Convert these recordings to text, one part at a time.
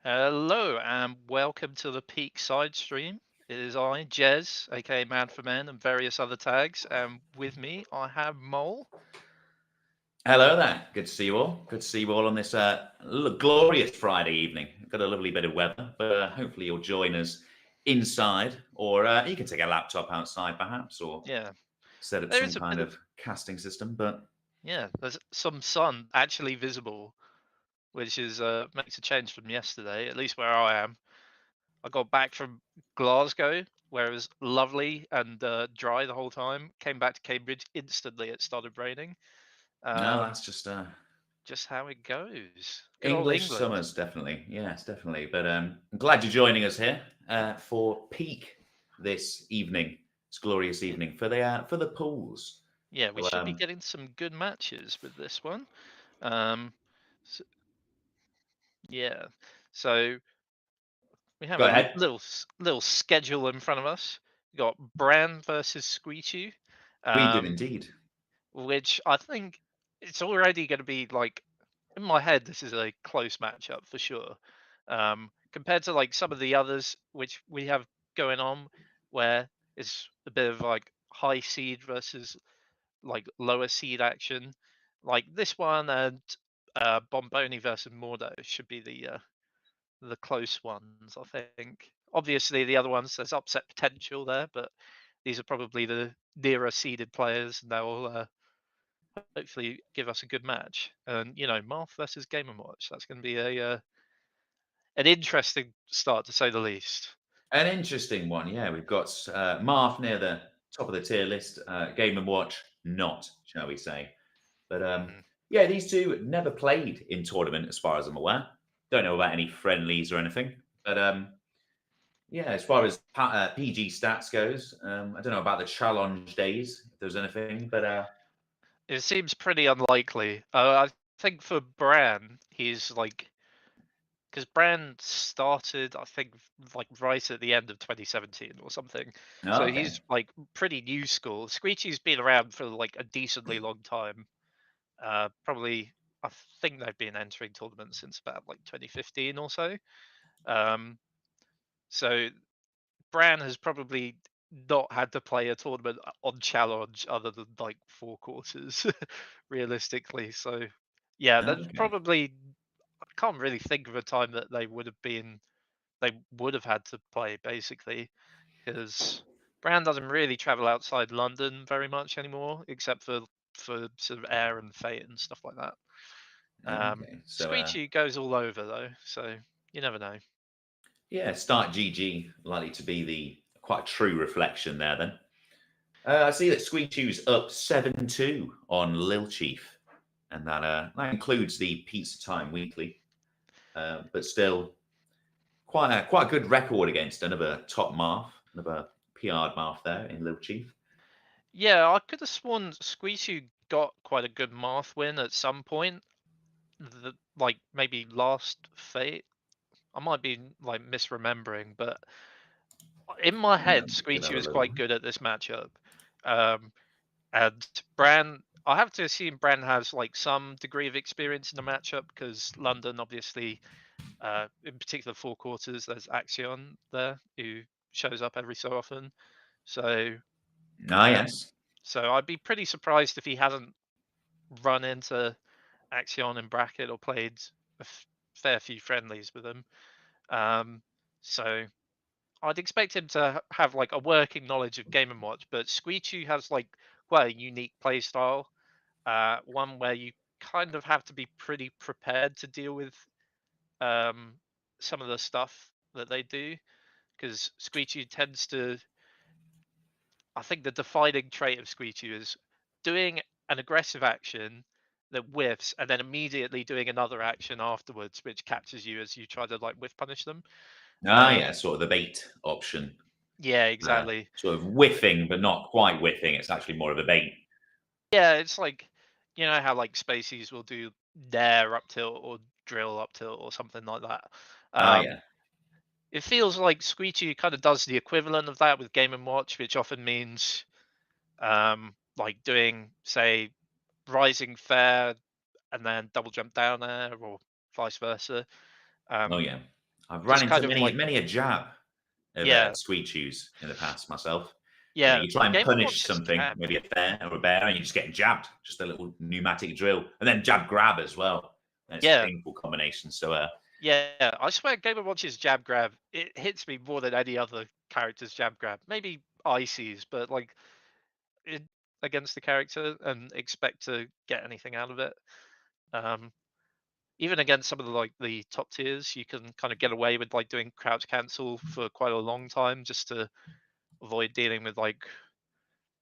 Hello and welcome to the Peak Side Stream. It is I, Jez, aka Man for Men, and various other tags. And with me, I have Mole. Hello there. Good to see you all. Good to see you all on this glorious Friday evening. We've got a lovely bit of weather, but hopefully you'll join us inside, or you can take a laptop outside perhaps, or Yeah, set up there some is a kind bit of of casting system. But there's some sun actually visible, which is makes a change from yesterday. At least where I am. I got back from Glasgow, where it was lovely and dry the whole time. Came back to Cambridge instantly. It started raining. no, Um, that's just how it goes. Good old English England. summers, definitely. Yes, definitely. But I'm glad you're joining us here for peak this evening. It's a glorious evening for the pools. Yeah, we So, should be getting some good matches with this one. Um, s yeah, so we have go a ahead. little schedule in front of us. We got Bran versus Squeegee, We do um, indeed. which I think it's already going to be like in my head. This is a close matchup for sure. Compared to like some of the others which we have going on, where it's a bit of like high seed versus like lower seed action. Like this one and Bomboni versus Mordo should be the close ones, I think. Obviously, the other ones there's upset potential there, but these are probably the nearer seeded players, and they'll hopefully give us a good match. And Marth versus Game and Watch. That's going to be a an interesting start to say the least. An interesting one, yeah. We've got Marth near the top of the tier list. Game and Watch, not, shall we say? But Mm. yeah, these two never played in tournament, as far as I'm aware. Don't know about any friendlies or anything. But yeah, as far as PG stats goes, I don't know about the challenge days if there's anything. But It seems pretty unlikely. I think for Bran, he's like because Bran started, I think, like right at the end of 2017 or something. So okay, he's like pretty new school. Screechy's been around for like a decently long time. Probably, I think they've been entering tournaments since about like 2015 or so. Um, so Bran has probably not had to play a tournament on challenge other than like four quarters, realistically. So yeah, that's okay, probably. I can't really think of a time that they would have had to play basically because Bran doesn't really travel outside London very much anymore, except for sort of air and fate and stuff like that. okay. So Screechy goes all over though, so you never know. yeah, start GG likely to be the quite true reflection there then. I see that Squeegee up 7-2 on Lil Chief, and that includes the Pizza Time Weekly, but still quite a good record against another top Marth, another PR'd Marth there in Lil Chief. Yeah, I could have sworn Squeechy got quite a good Marth win at some point. Like maybe last Fate. I might be like misremembering, but in my Yeah, head, could Squeechy have a was little. quite good at this matchup. Um, And Bran, I have to assume Bran has like some degree of experience in the matchup because London, obviously, in particular four quarters, there's Axion there who shows up every so often. So, Ah, um, yes. so I'd be pretty surprised if he hasn't run into Axion in bracket or played fair few friendlies with him. Um, so I'd expect him to have like a working knowledge of Game and Watch, but Squeechy has like quite a unique play style, one where you kind of have to be pretty prepared to deal with um, some of the stuff that they do because Squeechy tends to. I think the defining trait of Squeechy is doing an aggressive action that whiffs and then immediately doing another action afterwards, which catches you as you try to like whiff punish them. Ah, Um, yeah, sort of the bait option. yeah, exactly. Sort of whiffing, but not quite whiffing. It's actually more of a bait. Yeah, it's like how like Spaceys will do Nair up tilt or drill up tilt or something like that. Ah, Um, yeah. It feels like Squeegee kind of does the equivalent of that with Game and Watch, which often means like doing, say, rising fair and then double jump down air or vice versa. Oh, Um, yeah. I've run just into kind of like many a jab of yeah, Squeegees in the past myself. yeah. You try and Game and punish Watch is something, jab. maybe a bear or a bear, and you just get jabbed, just a little pneumatic drill, and then jab grab as well. And it's a Yeah, painful combination. So, yeah. I swear, Game and Watch's jab grab it hits me more than any other character's jab grab. Maybe Icy's, but like it, against the character and expect to get anything out of it. Um, Even against some of the like the top tiers, you can kind of get away with like doing crouch cancel for quite a long time just to avoid dealing with like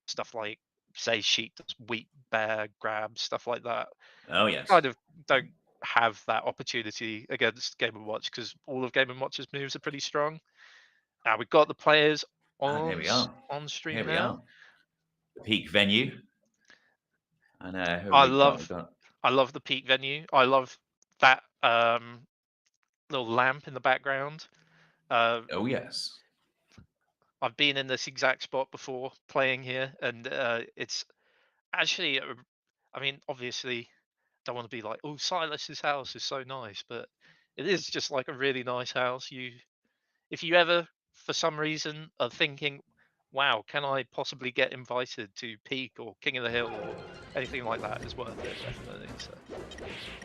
stuff like say sheep does wheat bear grab stuff like that. oh yes, Kind of don't have that opportunity against Game and Watch because all of Game and Watch's moves are pretty strong. Now we've got the players and here we are. on Here stream we now. are. The peak venue. And who have I we got? We've love got. I love the peak venue. I love that little lamp in the background. Uh, Oh yes. I've been in this exact spot before playing here, and it's actually, I mean, obviously, don't want to be like, oh, Silas's house is so nice, but it is just like a really nice house. If you ever, for some reason, are thinking, wow, can I possibly get invited to Peak or King of the Hill or anything like that, it's worth it, definitely. So,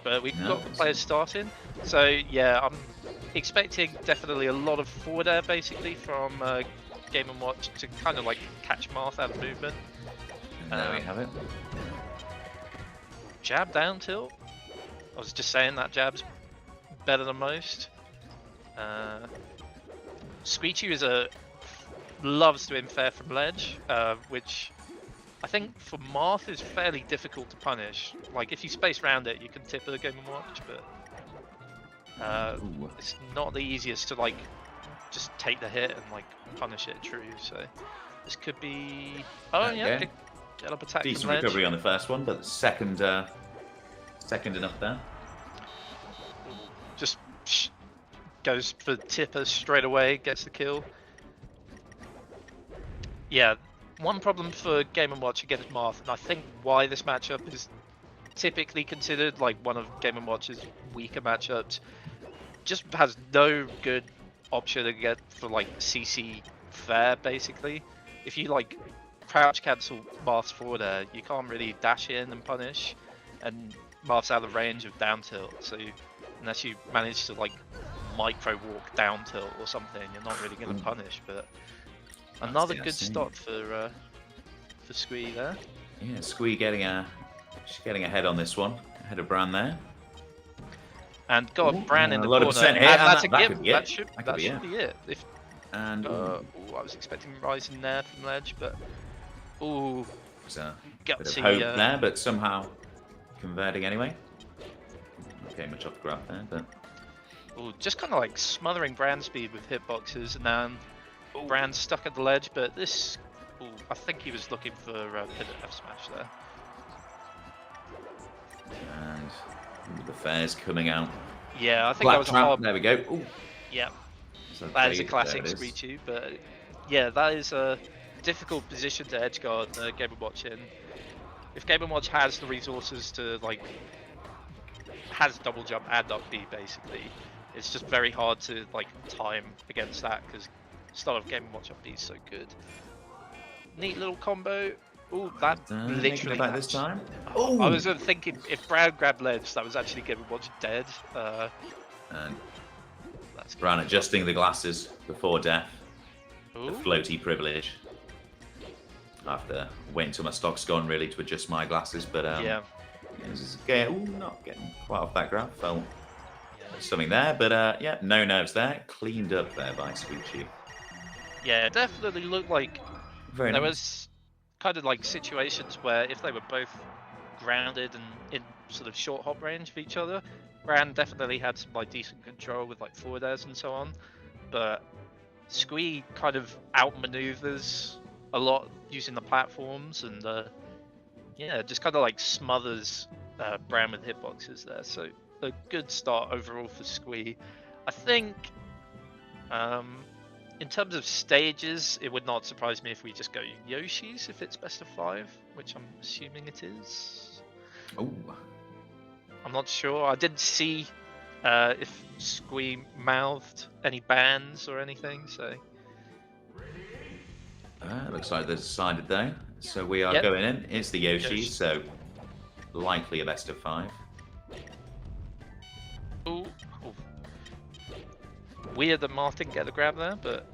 but we've No, got the players starting, so yeah, I'm expecting definitely a lot of forward air basically from Game and Watch to kind of like catch Marth out of movement. and there we have it. Jab down tilt. I was just saying that jab's better than most. Squeegee is loves to infair from ledge, which I think for Marth is fairly difficult to punish. Like if you space around it, you can tip a Game and Watch, but Ooh. it's not the easiest to like just take the hit and like punish it true. So this could be There we go. get up attack Decent from ledge. recovery on the first one, but second enough there. Just goes for tipper straight away, gets the kill. Yeah, one problem for Game and Watch against Marth, and I think why this matchup is typically considered like one of Game and Watch's weaker matchups, just has no good option to get for like CC fair basically. If you like crouch cancel Marth's forward air, you can't really dash in and punish, and Marth's out of range of down tilt, so unless you manage to like micro walk down tilt or something, you're not really going to punish. But another good start for Squee there. Yeah, Squee getting ahead on this one, ahead of Bran there. And got Ooh, Bran in a the lot of corner, percent hit, and and that's a that give. could be That it. should That could be it. be it. If And I was expecting Rising there from ledge, but ooh, there's a bit of gutsy. hope there, but somehow converting anyway. Not getting much off the grab there, but Ooh, just kind of like smothering Bran's speed with hitboxes, and then Bran's stuck at the ledge. But this, I think he was looking for a pivot F smash there. and the fair's coming out. Yeah, I think Black that was trap. a hard. There we go. Ooh. Yeah, So that is a there classic it is. Squeegee, but yeah, that is a difficult position to edgeguard Game & Watch in. If Game & Watch has the resources to like has double jump and up B basically, it's just very hard to like time against that because style of Game & Watch up B is so good. Neat little combo. Ooh, that literally back this time. Oh, I was thinking if Bran grabbed ledge, that was actually Game & Watch dead. And That's Bran adjusting the glasses before death. Ooh. The floaty privilege. After waiting till my stock's gone really to adjust my glasses, but yeah. Not getting quite off that grab. Felt something there, but yeah, no nerves there. Cleaned up there by Squeegee. Yeah, it definitely looked like Very there nice. was kind of like situations where if they were both grounded and in sort of short hop range of each other, Bran definitely had some like decent control with like forward airs and so on, but Squee kind of outmaneuvers a lot using the platforms and yeah, just kind of like smothers Bran with hitboxes there. So a good start overall for Squee. I think in terms of stages, it would not surprise me if we just go Yoshi's if it's best of 5, which I'm assuming it is. Oh, I'm not sure. I didn't see if Squee mouthed any bans or anything. So Looks like they're decided though. So we are yep, going in. It's the Yoshis, Yoshi. so likely a best of 5. Ooh, ooh. Weird that Marth didn't get the grab there, but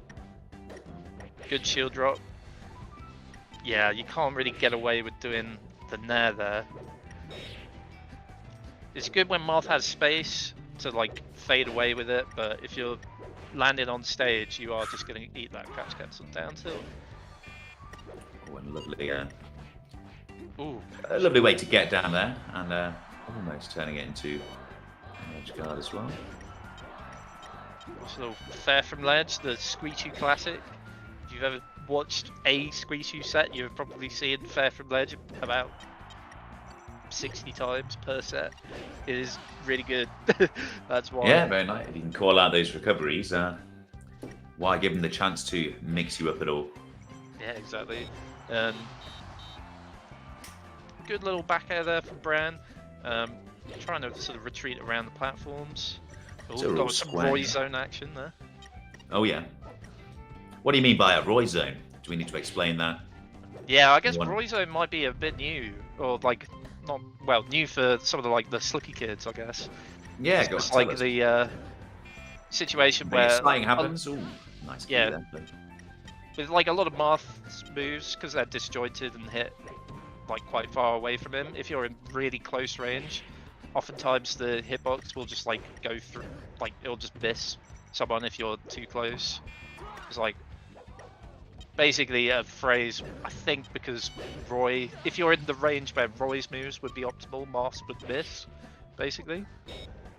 good shield drop. Yeah, you can't really get away with doing the nair there. It's good when Marth has space to like fade away with it, but if you're landing on stage, you are just going to eat that crouch cancel down tilt. Oh, and lovely, Ooh, a lovely way to get down there, and almost turning it into an edge guard as well. it's a little fair from ledge, the Squeegee classic. If you've ever watched a Squeegee set, you've probably seen fair from ledge about 60 times per set. It is really good. That's why. Yeah, very nice. If you can call out those recoveries, why give them the chance to mix you up at all? Yeah, exactly. Good little back air there from Bran. Trying to sort of retreat around the platforms. So Got some square. Roy zone action there. Oh yeah. What do you mean by a Roy zone? Do we need to explain that? Yeah, I guess One. Roy zone might be a bit new, or like not well new for some of the like the slicky kids, I guess. Yeah, It's go just on, like the situation when where exciting happens. Ooh, nice. yeah. There, but... with like a lot of Marth moves, because they're disjointed and hit like quite far away from him, if you're in really close range, oftentimes the hitbox will just like go through, like it'll just miss someone if you're too close. It's like basically a phrase, I think, because Roy, if you're in the range where Roy's moves would be optimal, Marth's would miss, basically.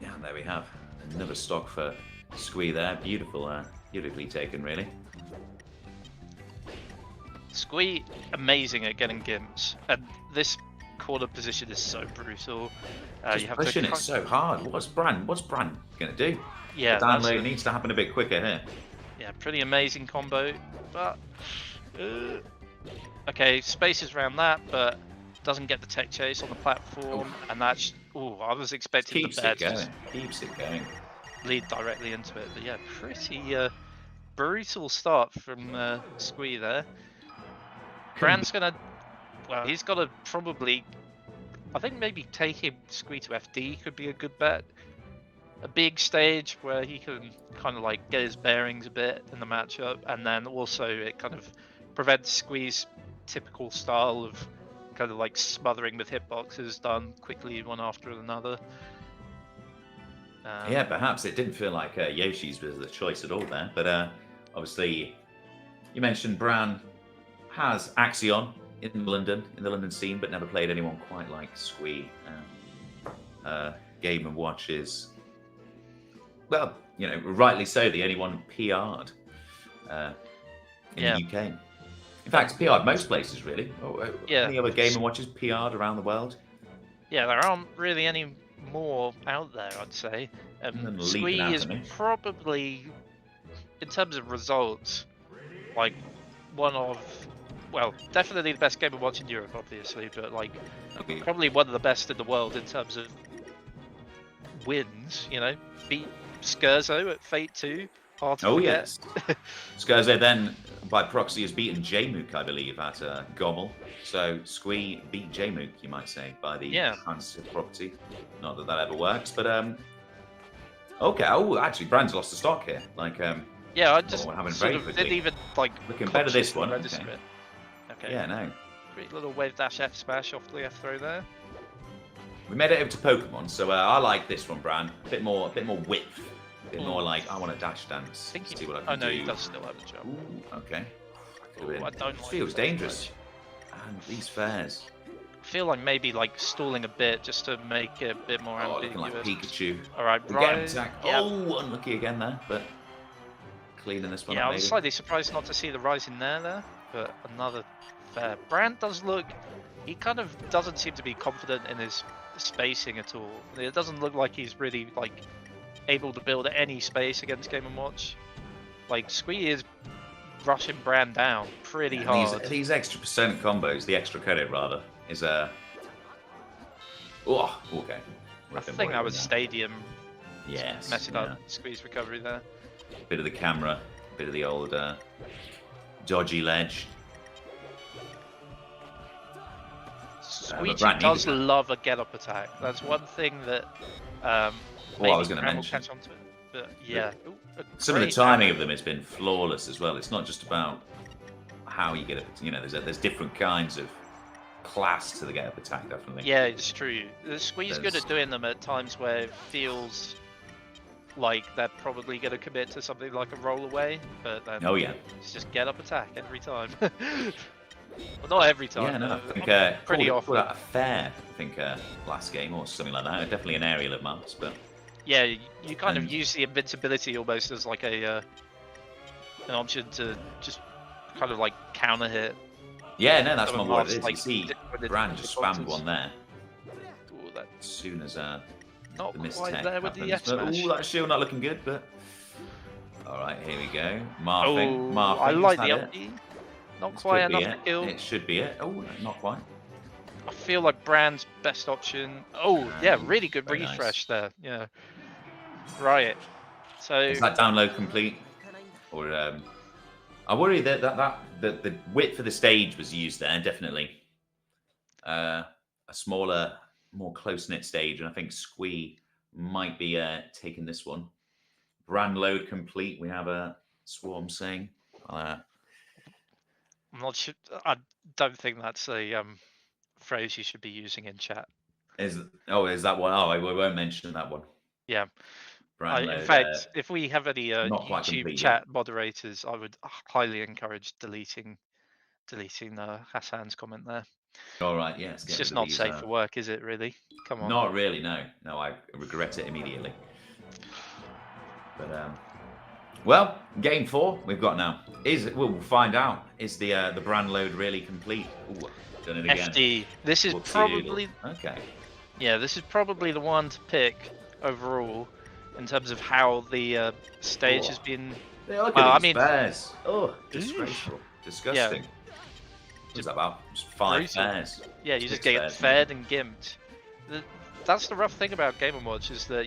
Yeah, there we have another stock for Squee there. Beautiful, beautifully taken, really. Squee, amazing at getting gimps, and this corner position is so brutal. You have Pushing to it so hard. What's Bran gonna do? yeah, the down low needs to happen a bit quicker here. Yeah, pretty amazing combo, but okay, spaces around that, but doesn't get the tech chase on the platform, and that's I was expecting Keeps the bear it to going. just Keeps it going. lead directly into it. But yeah, pretty brutal start from Squee there. Bran's gonna, well, he's gotta probably, I think maybe taking Squee to FD could be a good bet. A big stage where he can kind of like get his bearings a bit in the matchup, and then also it kind of prevents Squee's typical style of kind of like smothering with hitboxes done quickly one after another. Yeah, perhaps it didn't feel like Yoshi's was the choice at all there, but obviously you mentioned Bran has Axion in the London scene, but never played anyone quite like Squee. Game and Watch is, well, you know, rightly so, the only one PR'd in the UK. In fact, PR'd most places, really. Any other Game and Watches PR'd around the world? Yeah, there aren't really any more out there, I'd say. Squee is probably, in terms of results, like one of, well, definitely the best Game and Watch in Europe, obviously, but like probably one of the best in the world in terms of wins. You know, beat Scherzo at Fate 2. Hard to forget. Yes. Scherzo then, by proxy, has beaten Jmook, I believe, at Gommel. So Squee beat Jmook, you might say, by the transitive property. Not that that ever works, but okay. Oh, actually, Bran's lost the stock here. Like, yeah, I just didn't even like looking better this one. Okay. Yeah, no. Great little wave dash F smash off the F throw there. We made it over to Pokemon, so I like this one, Bran. A bit more width. A bit more like, I want to dash dance. See what I can do. Oh no, he does still have a jump. Ooh, okay. I don't like feels dangerous. And these fairs. I feel like maybe like stalling a bit just to make it a bit more ambiguous. Looking like Pikachu. Alright, right. Yep. Oh, unlucky again there, but cleaning this one up. Yeah, I was slightly surprised not to see the rise in there, but another fair. Bran does look, he kind of doesn't seem to be confident in his spacing at all. It doesn't look like he's really like able to build any space against Game & Watch. Like, Squee is rushing Bran down pretty hard. These extra percent combos, the extra credit rather, is a... Oh, okay. I think that was Stadium Yes, Messing up yeah. Squeeze recovery there. Bit of the camera, bit of the old dodgy ledge. Squeegee Bran needed does that. love a get up attack. That's one thing that I maybe was going to Bran will mention. catch on to it. But yeah, ooh, a Some of the great timing arrow. of them has been flawless as well. It's not just about how you get it. You know, there's different kinds of class to the get up attack. Definitely. Yeah, it's true. The Squeeze good There's at doing them at times where it feels like they're probably going to commit to something like a roll away, but then oh yeah, it's just get up attack every time. Well, not every time. yeah. No, I think pretty called often. out a fair. I think last game or something like that. Definitely an aerial of maps, but Yeah, you kind of And- use the invincibility almost as like a an option to just kind of like counter hit. yeah, no, that's Some not of what Marth's, it is. like, You see, with Bran just spammed responses. one there Ooh, that as soon as not the quite mistake there with the happens. F smash. Oh, that shield not looking good, but all right, here we go. Marthing, Oh, I is like that the it? ulti. Not This quite could be enough to it. kill. It should be it. Oh, not quite. I feel like Bran's best option. Oh, yeah, really good Very nice. refresh there. Yeah. Right. So Is that download complete? Or I worry that the width of the stage was used there. Definitely a smaller, more close knit stage, and I think Squee might be taking this one. Brand load complete. We have a Swarm saying. I'm not sure. I don't think that's a phrase you should be using in chat. Is that one? Oh, we won't mention that one. Yeah. Brand In load. fact, if we have any Not quite YouTube complete chat yet. moderators, I would highly encourage deleting Hassan's comment there. All right, yes. It's just not safe for work, is it? Really? Come on. Not really. No, I regret it immediately. But well, game 4 we've got now. We'll find out. Is the brand load really complete? Ooh, done it again. FD. This is probably okay. Yeah, this is probably the one to pick overall in terms of how the stage has been. Look Well, at I these mean, bears. Oh, disgraceful, disgusting. What's that about? Just 5 brutal. bears. Yeah, you 6 just get bears, fed and gimped. That's the rough thing about Game & Watch is that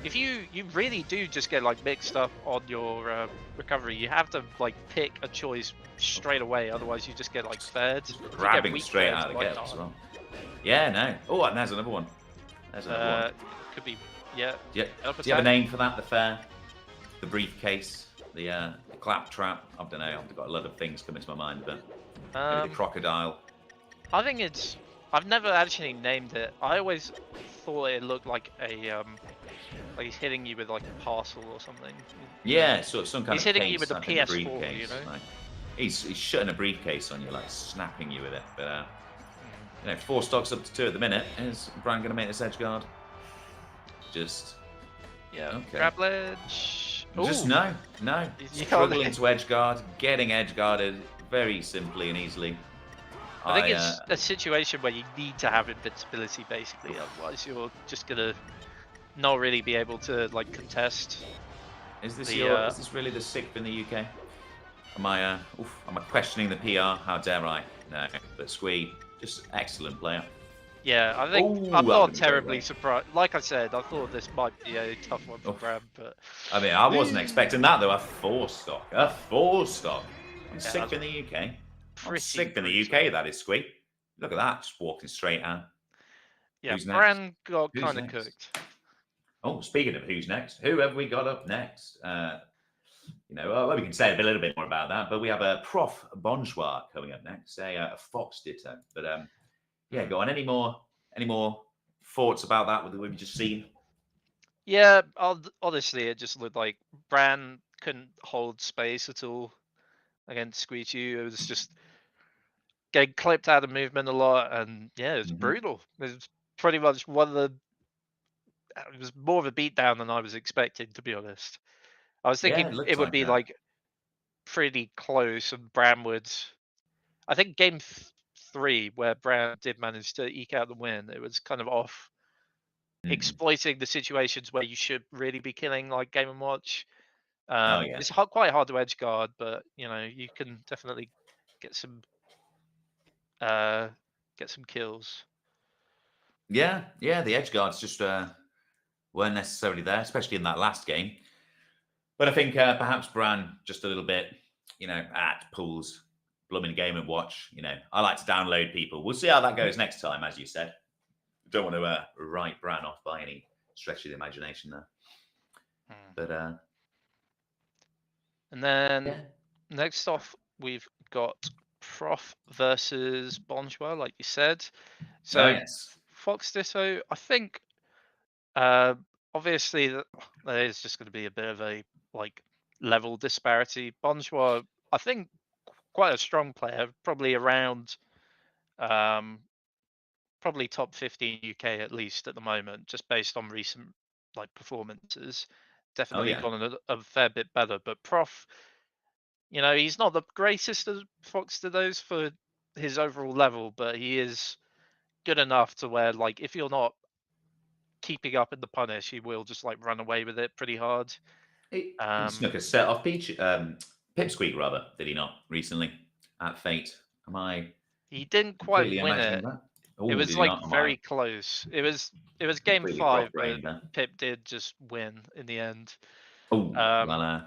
if you really do just get like mixed up on your recovery, you have to like pick a choice straight away. Otherwise, you just get like fed. Grabbing straight out of the gate as well. Yeah, no. Oh, and there's another one. There's another one. Could be, yeah. Do you have a name for that? The fair, the briefcase, the clap trap. I don't know. I've got a lot of things coming to my mind, but maybe the crocodile. I think I've never actually named it. I always thought it looked like a like he's hitting you with like a parcel or something. Yeah, so some kind he's of hitting case, you with a PS4, you know. Like, he's shutting a briefcase on you, like snapping you with it. But 4 stocks up to 2 at the minute. Is Bran going to make this edge guard? Just okay. Grab ledge. Just no. Struggling to edge guard, getting edge guarded very simply and easily. I think it's a situation where you need to have invincibility, basically. Otherwise, you're just gonna not really be able to like contest. Is this is this really the 6th in the UK? Am I questioning the PR? How dare I? No, but Squee, just excellent player. Yeah, I think I'm not terribly surprised. Like I said, I thought this might be a tough one for Bran, but I mean, I wasn't expecting that though. A 4 stock, I'm 6th in the UK. I'm 6th in the UK. That is Squee. Look at that, just walking straight out. Yeah, Bran got kind of cooked. Oh, speaking of who's next, who have we got up next? We can say a little bit more about that, but we have a Prof Bonjour coming up next, a Fox Ditto. But yeah, go on. Any more thoughts about that? What we've just seen? Yeah, honestly, it just looked like Bran couldn't hold space at all against Squeegee. It was just getting clipped out of movement a lot, and yeah, it was brutal. It was pretty much it was more of a beatdown than I was expecting, to be honest. I was thinking it would be like pretty close, and Bran would. I think game 3, where Bran did manage to eke out the win, it was kind of off exploiting the situations where you should really be killing, like Game & Watch. It's quite hard to edge guard, but you can definitely get some kills. Yeah, the edge guard's just weren't necessarily there, especially in that last game. But I think perhaps Bran just a little bit, at pools, blooming game and watch. I like to download people. We'll see how that goes next time, as you said. Don't want to write Bran off by any stretch of the imagination there. But and then yeah. next off, we've got Prof versus Bonjour, like you said. Oh So yes. Fox Ditto, I think, obviously there is just going to be a bit of a like level disparity. Bonjour, I think, quite a strong player, probably around, probably top 15 UK at least at the moment, just based on recent like performances. Oh Definitely yeah. gone a fair bit better, but Prof, he's not the greatest of Fox to those for his overall level, but he is good enough to where, like, if you're not keeping up in the punish, he will just like run away with it pretty hard. He snuck a set off Pipsqueak rather, did he not recently at Fate? Am I He didn't quite completely win imagining it. that? It Oh, was did he like not? Am I very close. It was game completely prof 5, but brain there? Pip did just win in the end. Oh, Um, well, all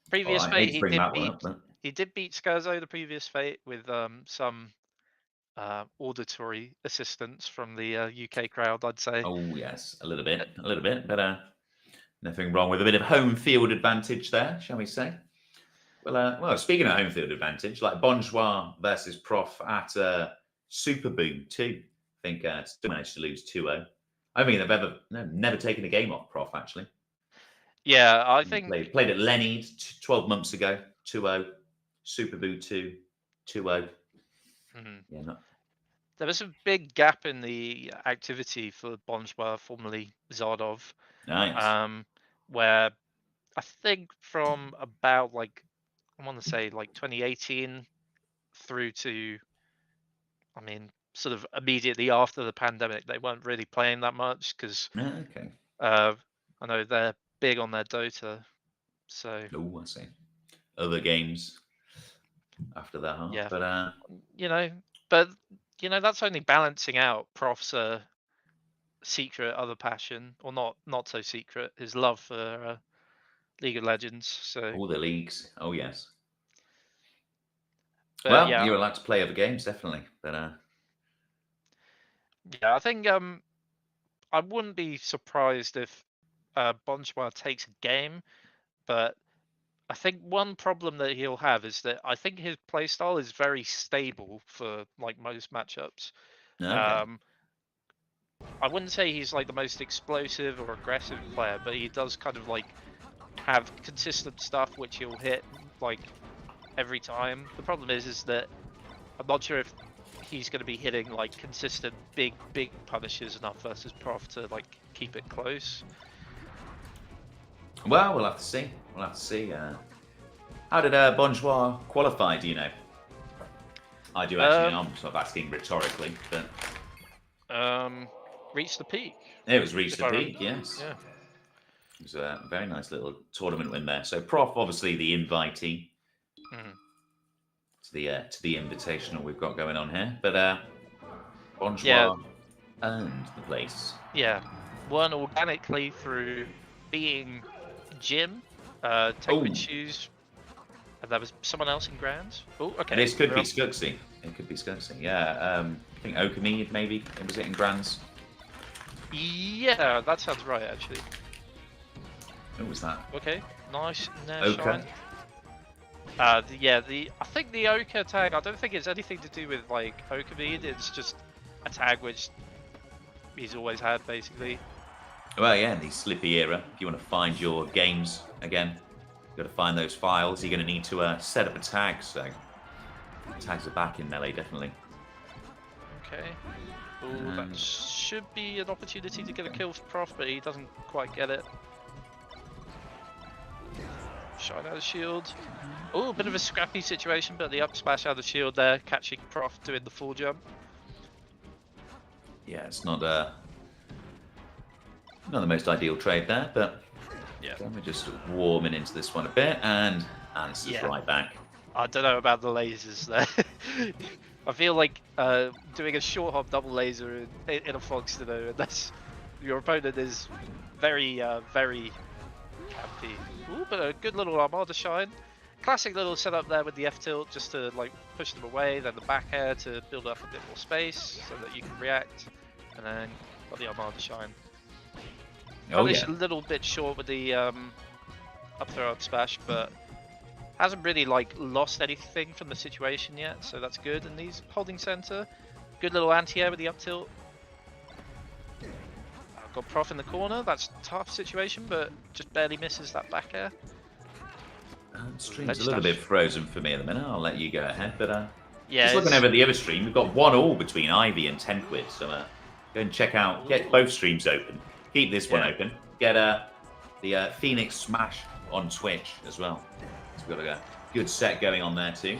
previous right. I hate fate, to he bring did that one beat up, but he did beat Scherzo the previous fate with some auditory assistance from the UK crowd, I'd say. oh yes, a little bit, but nothing wrong with a bit of home field advantage there, shall we say? Well, speaking of home field advantage, like Bonjour versus Prof at Super Boom 2, I think still managed to lose 2-0. I think they've never taken a game off Prof, actually. Yeah, I And think played at Lenny 12 months ago, 2-0. Super Boo 2, 2-0. Yeah, not there was a big gap in the activity for Bonjour, formerly Zardov, nice. um, where I think from about like, I want to say like 2018 through to, I mean, sort of immediately after the pandemic, they weren't really playing that much because Okay. uh, I know they're big on their Dota. So Oh, I see. Other games after that half, yeah, but you know, but that's only balancing out Prof's secret other passion, or not so secret, his love for League of Legends. So, all the leagues. Oh yes. but Well, yeah, you're allowed to play other games, definitely. But I think I wouldn't be surprised if Bonjour takes a game, but I think one problem that he'll have is that I think his playstyle is very stable for like most matchups. okay. Um, I wouldn't say he's like the most explosive or aggressive player, but he does kind of like have consistent stuff which he'll hit like every time. The problem is that I'm not sure if he's going to be hitting like consistent big punishes enough versus Prof to like keep it close. Well, we'll have to see. We'll have to see. How did Bonjour qualify? Do you know? I do actually know. I'm sort of asking rhetorically, but Reach the peak, it was reached if the I remember. peak. Yes, Yeah. it was a very nice little tournament win there. So, Prof, obviously the invitee Mhm. to the invitational we've got going on here, but Yeah, Bonjour earned the place. yeah. Won organically through being Jim, Oh, Takeover Shoes, and there was someone else in Grand. Oh, okay. this could We're be up. Skuxy. It could be Skuxy. Yeah, I think Okamid maybe. Was it in Grands? Yeah, that sounds right, actually. Who was that? Okay, nice nair Oka. shine. I think the Oka tag, I don't think it's anything to do with like Okamid, it's just a tag which he's always had, basically. Well, yeah, in the Slippy era, if you want to find your games again, you've got to find those files. You're going to need to set up a tag. So tags are back in melee, definitely. Okay. Oh, that And should be an opportunity to get a kill for Prof, but he doesn't quite get it. Shine out of shield. Oh, a bit of a scrappy situation, but the up smash out of shield there, catching Prof doing the full jump. yeah, it's not the most ideal trade there, but Yeah. we're just warming into this one a bit, and answers Yeah. right back. I don't know about the lasers there. I feel like doing a short hop double laser in a Fox, and that's your opponent is very, very campy. Ooh, but a good little Armada shine. Classic little setup there with the F tilt, just to like push them away, then the back air to build up a bit more space so that you can react, and then got the Armada shine. Punish a little bit short with the up throw up smash, but hasn't really like lost anything from the situation yet, so that's good. And he's holding center. Good little anti-air with the up tilt. Got Prof in the corner. That's a tough situation, but just barely misses that back air. Stream's a little bit frozen for me at the minute. I'll let you go ahead, but yeah, just looking over at the other stream, we've got 1-1 between Ivy and Tenquid, so go and check out, get both streams open. Keep this one open. Get the Phoenix Smash on Twitch as well. So we've got a good set going on there too.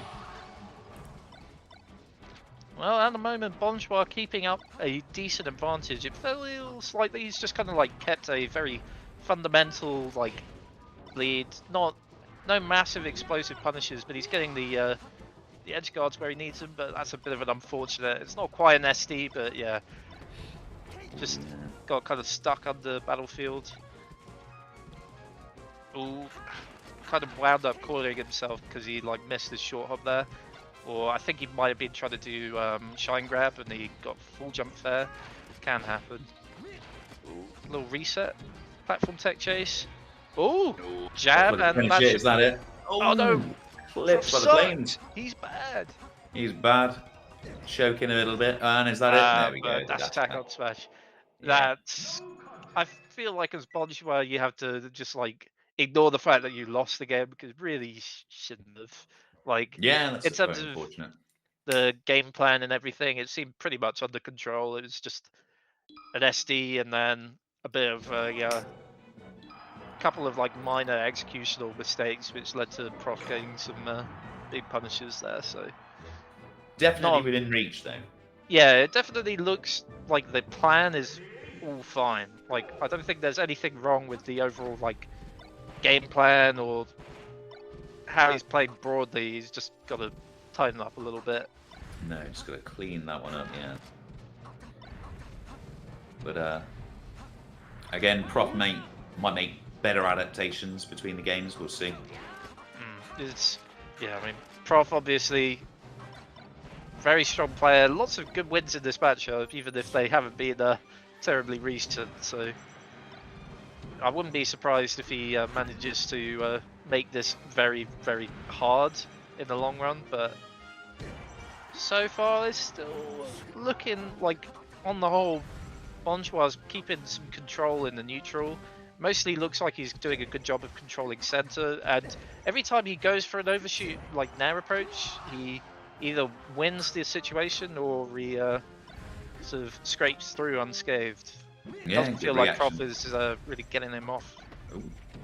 Well, at the moment, Bonjour keeping up a decent advantage. It feels like he's just kind of like kept a very fundamental like lead. No massive explosive punishes, but he's getting the edge guards where he needs them. But that's a bit of an unfortunate. It's not quite an SD, but yeah, just got kind of stuck on the battlefield. Ooh, kind of wound up cornering himself because he like missed his short hop there. Or I think he might have been trying to do shine grab and he got full jump fair. Can happen. Ooh, little reset. Platform tech chase. Ooh, jab and that's Is that it? Oh no! Flips by the planes. He's bad. He's bad. Choking a little bit. And is that it? There we go. Dash attack on smash. Yeah. That's. I feel like as Bonjour, you have to just like ignore the fact that you lost the game because really you shouldn't have. Like, yeah, that's in terms of unfortunate. the game plan and everything, it seemed pretty much under control. It was just an SD and then a bit of a couple of like minor executional mistakes, which led to Prof getting some big punishes there. So definitely within reach, though. Yeah, it definitely looks like the plan is all fine. Like, I don't think there's anything wrong with the overall like game plan or how he's playing broadly. He's just got to tighten up a little bit. No, just got to clean that one up, yeah. But again, Prof might make better adaptations between the games. We'll see. Yeah, I mean, Prof obviously very strong player. Lots of good wins in this matchup, even if they haven't been terribly recent. So I wouldn't be surprised if he manages to make this very, very hard in the long run. But so far, it's still looking like, on the whole, Bonjour's keeping some control in the neutral. Mostly looks like he's doing a good job of controlling center, and every time he goes for an overshoot, like nair approach, he either wins the situation or he sort of scrapes through unscathed. Yeah, doesn't feel like Prof is really getting him off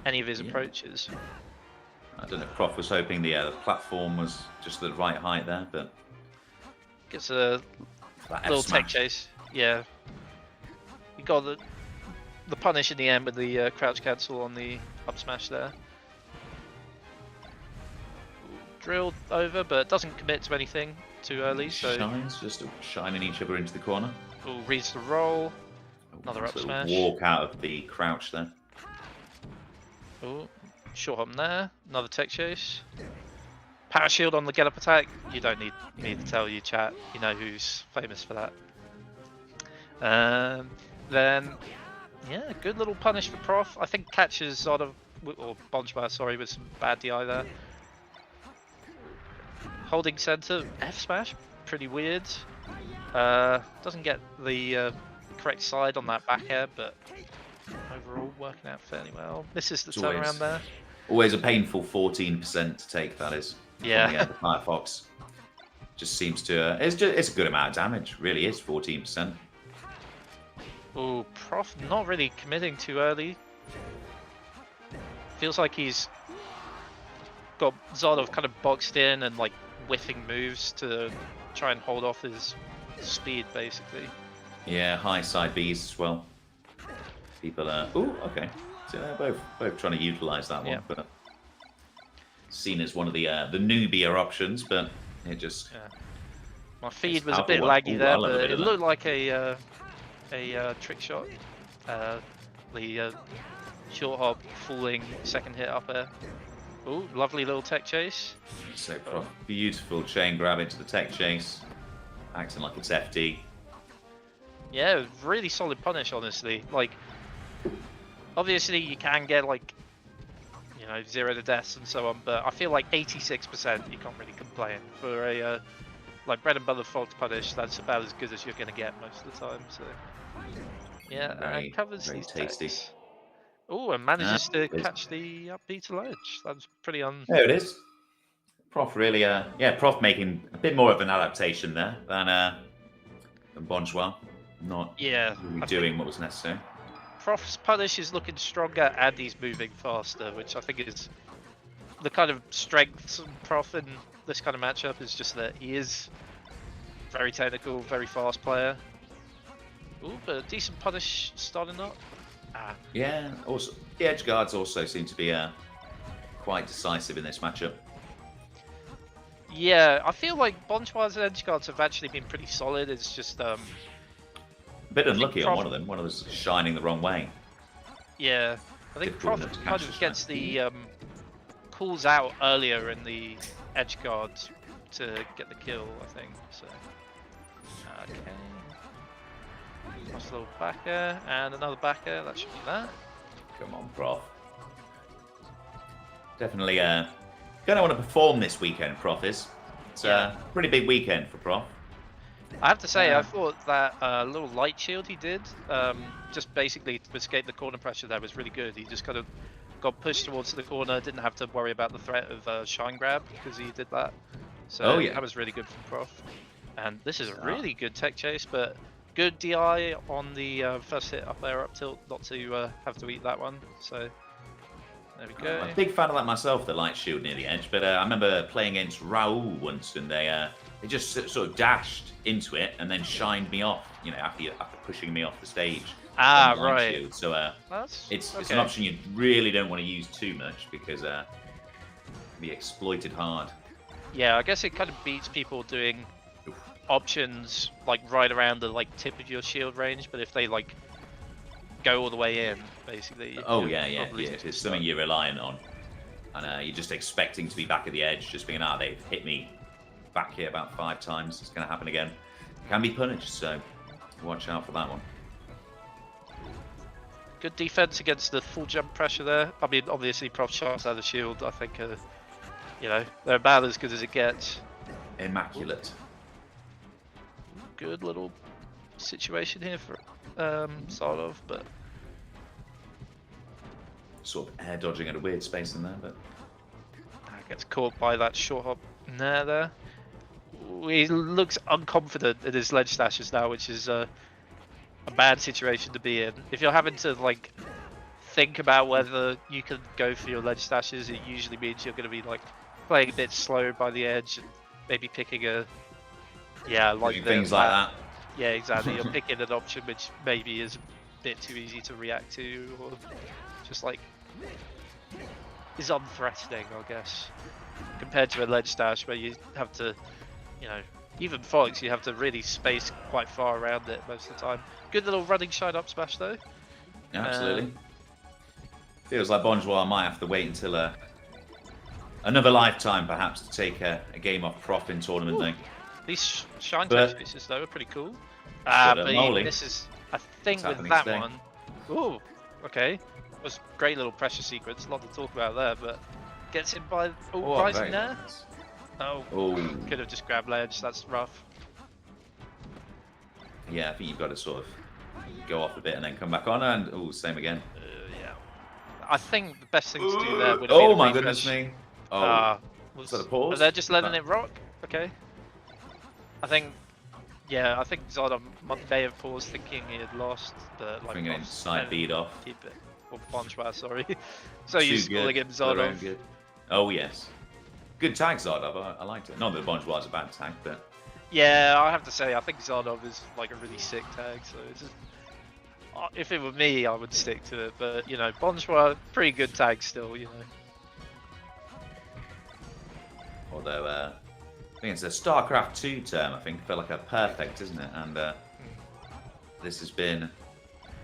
any of his approaches. I don't know if Prof was hoping the platform was just the right height there, but gets a little tech chase. Yeah, he got the punish in the end with the crouch cancel on the up smash there. Drilled over, but doesn't commit to anything too early. So shines, just shining each other into the corner. Reads the roll. Another up smash. Walk out of the crouch there. Oh, short hop there. Another tech chase. Power shield on the get up attack. You don't need me to tell you, chat. You know who's famous for that. Then, yeah, good little punish for Prof. I think catches sort of, or Bonjour, sorry, with some bad DI there. Holding center, F smash, pretty weird. Doesn't get the correct side on that back air, but overall working out fairly well. Misses the turnaround there. Always a painful 14% to take, that is. Yeah. The Firefox just seems to. It's a good amount of damage, really is 14%. Oh, Prof not really committing too early. Feels like he's got Zodov kind of boxed in and like whiffing moves to try and hold off his speed, basically. Yeah, high side Bs as well. People are. Oh, okay. So they're both trying to utilize that one, but seen as one of the newbier options, but it just. Yeah. My feed was a bit laggy there, but it looked like a trick shot. The short hop falling second hit up air. Oh, lovely little tech chase. So Prof, beautiful chain grab into the tech chase, acting like it's FD. Yeah, really solid punish, honestly. Like, obviously you can get like, 0 to deaths and so on, but I feel like 86% you can't really complain for a like bread and butter fault punish. That's about as good as you're gonna get most of the time. So yeah, and covers Very these tasty. techs. Oh, and manages to catch the up B to ledge. That's pretty There it is. Prof really, Prof making a bit more of an adaptation there than Bonjour. Not really doing what was necessary. Prof's punish is looking stronger and he's moving faster, which I think is the kind of strength of Prof in this kind of matchup, is just that he is very technical, very fast player. Ooh, but a decent punish starting up. Yeah, also the edge guards also seem to be quite decisive in this matchup. Yeah, I feel like Bonjour's edge guards have actually been pretty solid. It's just a bit unlucky on one of them. One of them was shining the wrong way. Yeah, I think Prof kind of gets the calls out earlier in the edge guard to get the kill, I think. So okay. Nice little back air and another back air. That should be that. Come on, Prof. Definitely gonna want to perform this weekend, Prof. It's a pretty big weekend for Prof. I have to say, I thought that little light shield he did, just basically to escape the corner pressure there, was really good. He just kind of got pushed towards the corner, didn't have to worry about the threat of shine grab because he did that. So that was really good from Prof. And this is a really good tech chase, but good DI on the first hit up there, up tilt, not to have to eat that one. So there we go. I'm a big fan of that myself, the light shield near the edge, but I remember playing against Raul once and they just sort of dashed into it and then shined me off, after pushing me off the stage. Right. Shield. So it's an option you really don't want to use too much because it can be exploited hard. Yeah, I guess it kind of beats people doing options like right around the tip of your shield range, but if they go all the way in, basically. It's something you're relying on, and you're just expecting to be back at the edge, just being, they've hit me back here about 5 times. It's going to happen again. It can be punished, so watch out for that one. Good defense against the full jump pressure there. I mean, obviously, Prof shots out of the shield. I think, they're about as good as it gets. Immaculate. Good little situation here for sort of, but sort of air dodging at a weird space in there, but gets caught by that short hop nair there. He looks unconfident in his ledge stashes now, which is a bad situation to be in. If you're having to think about whether you can go for your ledge stashes, it usually means you're going to be playing a bit slow by the edge and maybe picking things like that. Yeah, exactly. You're picking an option which maybe is a bit too easy to react to, or just is unthreatening, I guess, compared to a ledge stash where you have to, even Fox, you have to really space quite far around it most of the time. Good little running shine up smash though. Absolutely. Feels like Bonjour might have to wait until another lifetime, perhaps, to take a game off Prof in tournament though. These shine tech chases though are pretty cool. But this is, I think, with that one. Ooh, okay. Was great little pressure sequence. A lot to talk about there, but gets him by rising there. Nice. Could have just grabbed ledge. That's rough. Yeah, I think you've got to sort of go off a bit and then come back on, and same again. Yeah. I think the best thing to do there would be my goodness me. Was that a pause? But they're just letting it rock. Okay. I think Zod may have paused thinking he had lost, but thinking inside beat off. Keep it. Or Bonjour, sorry. So you're calling him Zod. Good. Oh yes. Good tag Zardov, I liked it. Not that Bonjour's a bad tag, but yeah, I have to say I think Zardov is a really sick tag. So it's just, if it were me, I would stick to it. But Bonjour, pretty good tag still. Although I think it's a StarCraft 2 term. I think felt like a perfect, isn't it? And this has been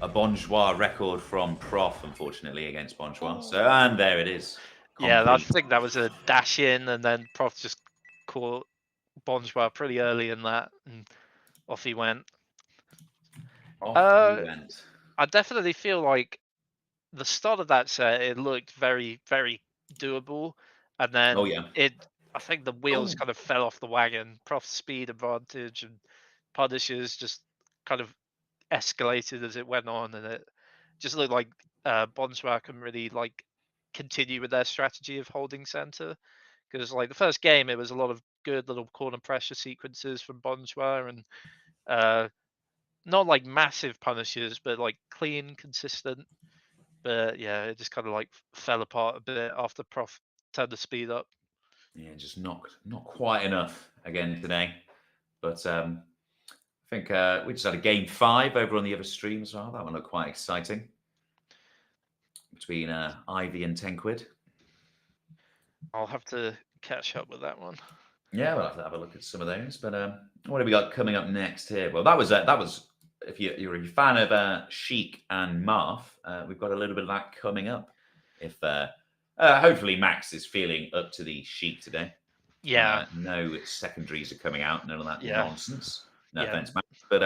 a Bonjour record from Prof, unfortunately, against Bonjour. So, and there it is. Yeah, I Complete. think that was a dash in, and then Prof just caught Bonjour pretty early in that, and off he went. Off he Uh, went. I definitely feel like the start of that set, it looked very, very doable, and Oh, then yeah. I think the wheels Oh, kind of fell off the wagon. Prof's speed advantage and Punishers just kind of escalated as it went on, and it just looked like Bonsoir can really like continue with their strategy of holding center. Because like the first game, it was a lot of good little corner pressure sequences from Bonsoir, and uh, not like massive punishes, but like clean, consistent. But yeah, it just kind of like fell apart a bit after Prof turned the speed up. yeah, just not quite enough again today. But I think we just had a game 5 over on the other stream as well. That one looked quite exciting between Ivy and 10 quid. I'll have to catch up with that one. Yeah, we'll have to have a look at some of those. But what have we got coming up next here? Well, that was if you're a fan of Chic and Marth, we've got a little bit of that coming up. If hopefully Max is feeling up to the Chic today. Yeah, No secondaries are coming out. None of that yeah, nonsense. No yeah. offense, Max, but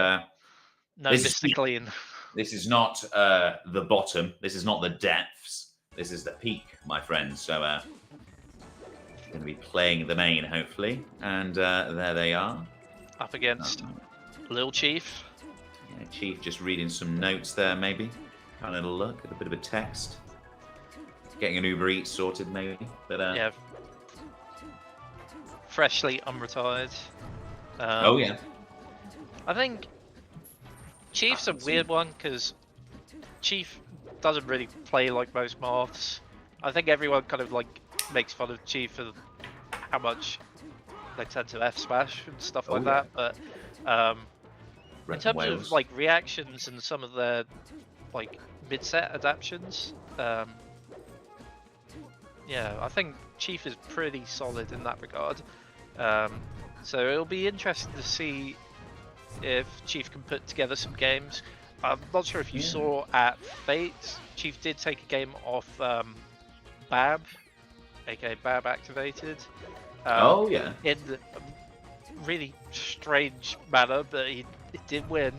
No this is Mr. Clean. this is not the bottom. This is not the depths. This is the peak, my friends. So going to be playing the main, hopefully. And there they are. Up against Lil Chief. Yeah, Chief just reading some notes there, maybe. Having a look at a bit of a text. Getting an Uber Eats sorted, maybe. But Yeah. Freshly unretired. oh, yeah. I think Chief's a weird one because Chief doesn't really play like most Marths. I think everyone kind of like makes fun of Chief for how much they tend to F smash and stuff like that. But in terms of like reactions and some of their like mid-set adaptions, yeah, I think Chief is pretty solid in that regard. So it'll be interesting to see if Chief can put together some games. I'm not sure if you saw at Fate, Chief did take a game off Bab, aka Bab Activated. Oh, yeah. In a really strange manner, but he did win.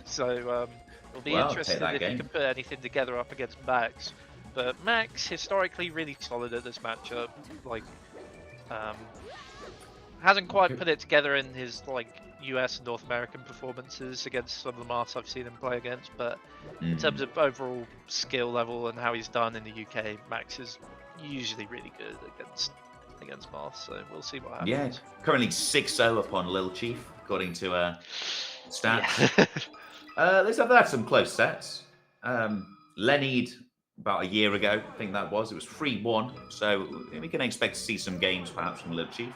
So it'll be interesting if he can put anything together up against Max. But Max, historically, really solid at this matchup. Like, hasn't quite put it together in his like US and North American performances against some of the Mars I've seen him play against, but in terms of overall skill level and how he's done in the UK, Max is usually really good against Mars. So we'll see what happens. Yeah, currently 6-0 upon Lil Chief, according to stats. Yeah. Let's have some close sets. Lennied about a year ago, I think that was. It was 3-1, so we can expect to see some games perhaps from Lil Chief.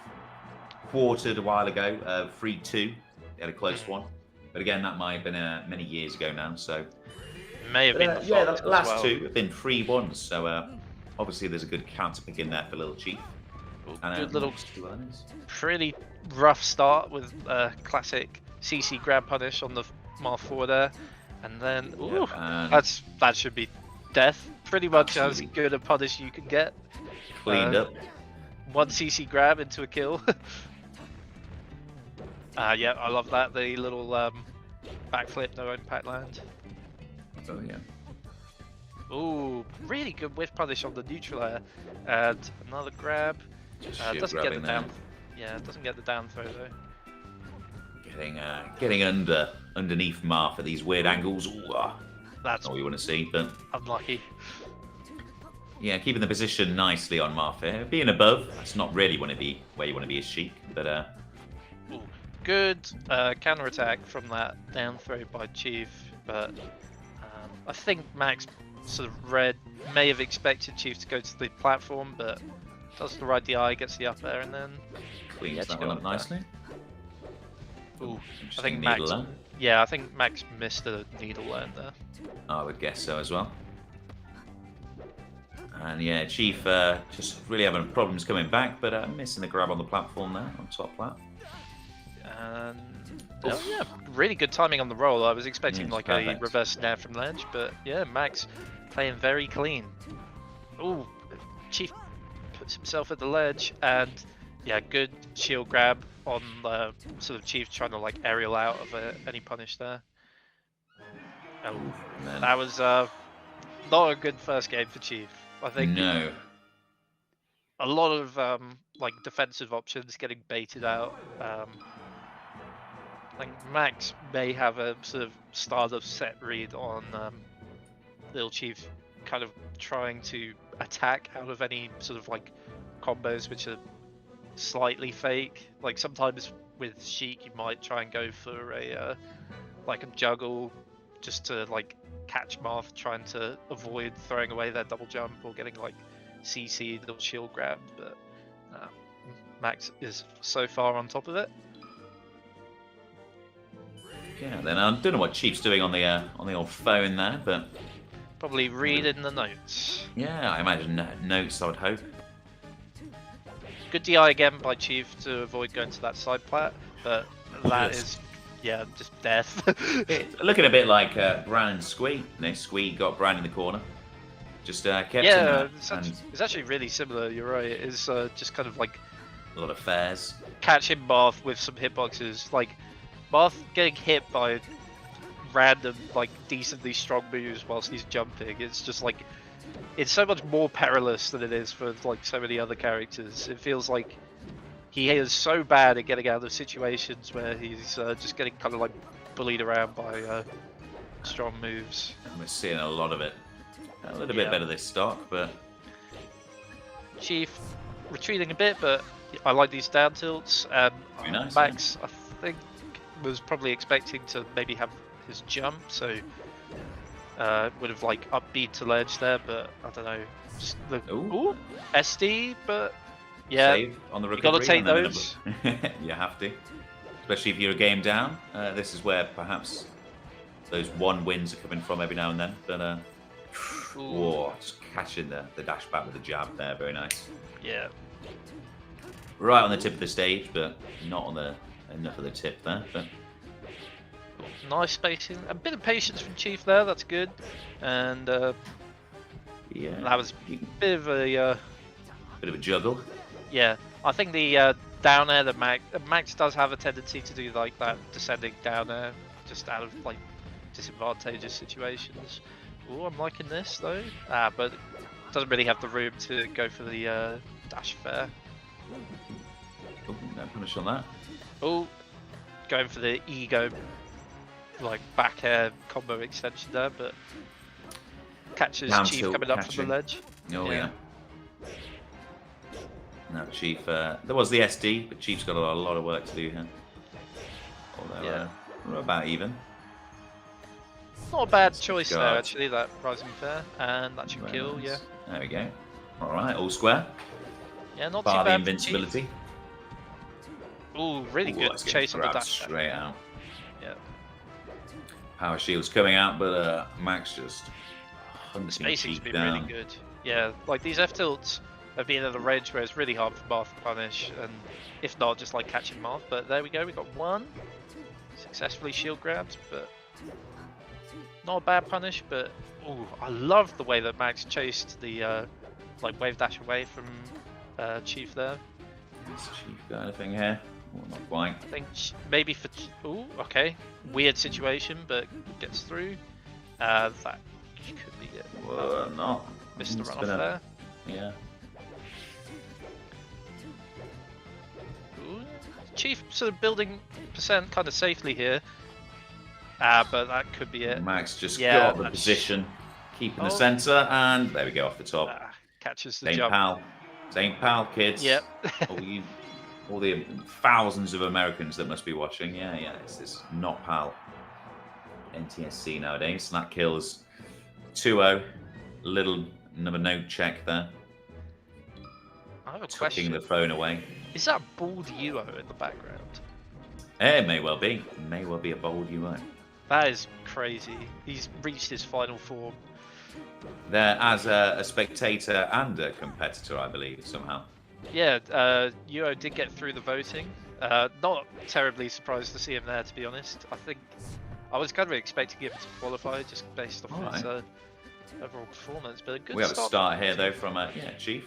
Quartered a while ago, 3-2. They had a close one, but again, that might have been many years ago now. So may have been the last two have been 3-1s. So obviously, there's a good counter pick in there for Lil Chief. Good little, pretty rough start with classic CC grab punish on the Marth 4 there, and then that should be death. Pretty much as good a punish you can get. Cleaned up. One CC grab into a kill. Yeah, I love that. The little backflip, no impact land. Oh, yeah. Ooh, really good whiff punish on the neutral air. And another grab. Doesn't get the down. Yeah, doesn't get the down throw though. Getting underneath Marth at these weird angles. Ooh, that's all you want to see, but unlucky. Yeah, keeping the position nicely on Marth here. Being above, that's not really where you want to be as Chic, but ooh, good counter attack from that down throw by Chief, but I think Max sort of may have expected Chief to go to the platform, but does the right DI, gets the up air, and then cleans that one up nicely. Ooh, I think Max. Yeah, I think Max missed the needle land there. I would guess so as well. And yeah, Chief just really having problems coming back, but missing the grab on the platform there, on top plat. And oh yeah, really good timing on the roll. I was expecting like perfect. a reverse snare from ledge, but yeah, Max playing very clean. Oh, Chief puts himself at the ledge, and yeah, good shield grab on sort of Chief trying to like aerial out of any punish there. Oh, that was not a good first game for Chief. I think No. a lot of like defensive options getting baited out. Like Max may have a sort of start of set read on Lil Chief kind of trying to attack out of any sort of like combos which are slightly fake. Like sometimes with Sheik you might try and go for a like a juggle just to like catch Marth, trying to avoid throwing away their double jump or getting like CC'd or shield grabbed, but Max is so far on top of it. Yeah, then I don't know what Chief's doing on the old phone there, but probably reading the notes. Yeah, I imagine notes, I would hope. Good DI again by Chief to avoid going to that side plat, but that is, yeah, just death. Looking a bit like Bran and Squeegee. Squeegee got Bran in the corner. Just kept him yeah, there. it's actually really similar, you're right. It is just kind of like a lot of fairs. Catching Marth with some hitboxes. Like, Marth getting hit by random, like, decently strong moves whilst he's jumping. It's just like, it's so much more perilous than it is for like so many other characters. It feels like he is so bad at getting out of situations where he's just getting kind of like bullied around by strong moves. And we're seeing a lot of it. A little bit better this stock, but Chief retreating a bit, but I like these down tilts. And nice, Max, I think, was probably expecting to maybe have his jump, so would have like upbeat to ledge there, but I don't know. Just the ooh, SD, but yeah, save on the recovery. You gotta take those. You have to, especially if you're a game down. This is where perhaps those one wins are coming from every now and then. But whoa, just catching the dash back with the jab there, very nice. Yeah. Right on the tip of the stage, but not on the enough of the tip there. But nice spacing, a bit of patience from Chief there. That's good, and yeah, that was a bit of a juggle. Yeah, I think the down air that Max does have a tendency to do like that descending down air, just out of like disadvantageous situations. Oh, I'm liking this though, but doesn't really have the room to go for the dash fair. Oh, no punish on that. Oh, going for the ego, like back air combo extension there, but catches Down Chief tilt coming up catching from the ledge. Oh yeah. Now Chief, there was the SD, but Chief's got a lot of work to do here. Although we're about even. Not a bad choice there actually, that rising fair, and that should kill. Nice. Yeah. There we go. All right, all square. Yeah, not Bar too bad. the invincibility. Ooh, really good chase on the dash. Straight out. Yeah. Power shield's coming out, but Max just the spacing's been really good. Yeah, like these F tilts have been at a range where it's really hard for Marth to punish, and if not, just like catching Marth. But there we go, we got one successfully shield grabbed, but not a bad punish. But ooh, I love the way that Max chased the like wave dash away from Chief there. Has Chief got anything here? Well, not quite. I think maybe for ooh, okay, weird situation, but gets through. That could be it. Well, not. Missed the run off there. Yeah. Ooh, Chief sort of building percent kind of safely here. But that could be it. Max just got the position, keeping the center, and there we go off the top. Catches the Same jump. pal. Same pal, kids. Yep. all the thousands of Americans that must be watching. Yeah, it's not pal. NTSC nowadays. And that kills 2-0. Little number note check there. I have a Tucking question. the phone away. Is that bald UO in the background? It may well be. May well be a bold UO. That is crazy. He's reached his final form. There as a spectator and a competitor, I believe, somehow. Yeah, UO did get through the voting. Not terribly surprised to see him there, to be honest. I think I was kind of expecting him to qualify just based off his overall performance, but a good We have a start. start here though from Chief.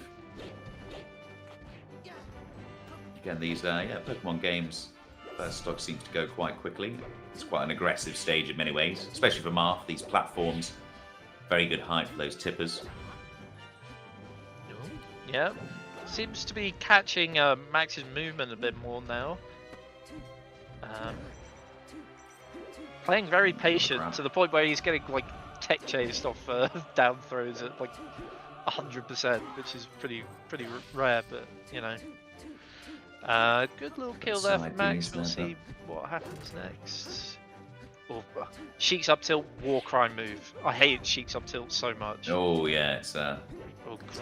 Again, these Pokemon games, first stock seems to go quite quickly. It's quite an aggressive stage in many ways, especially for Marth. These platforms, very good height for those tippers. Yeah, seems to be catching Max's movement a bit more now. Playing very patient to the point where he's getting like tech chased off down throws at like 100%, which is pretty rare, but you know. Good little kill there from Max. We'll see what happens next. Oh, Sheik's up tilt, war crime move. I hate Sheik's up tilt so much. Oh yeah, it's the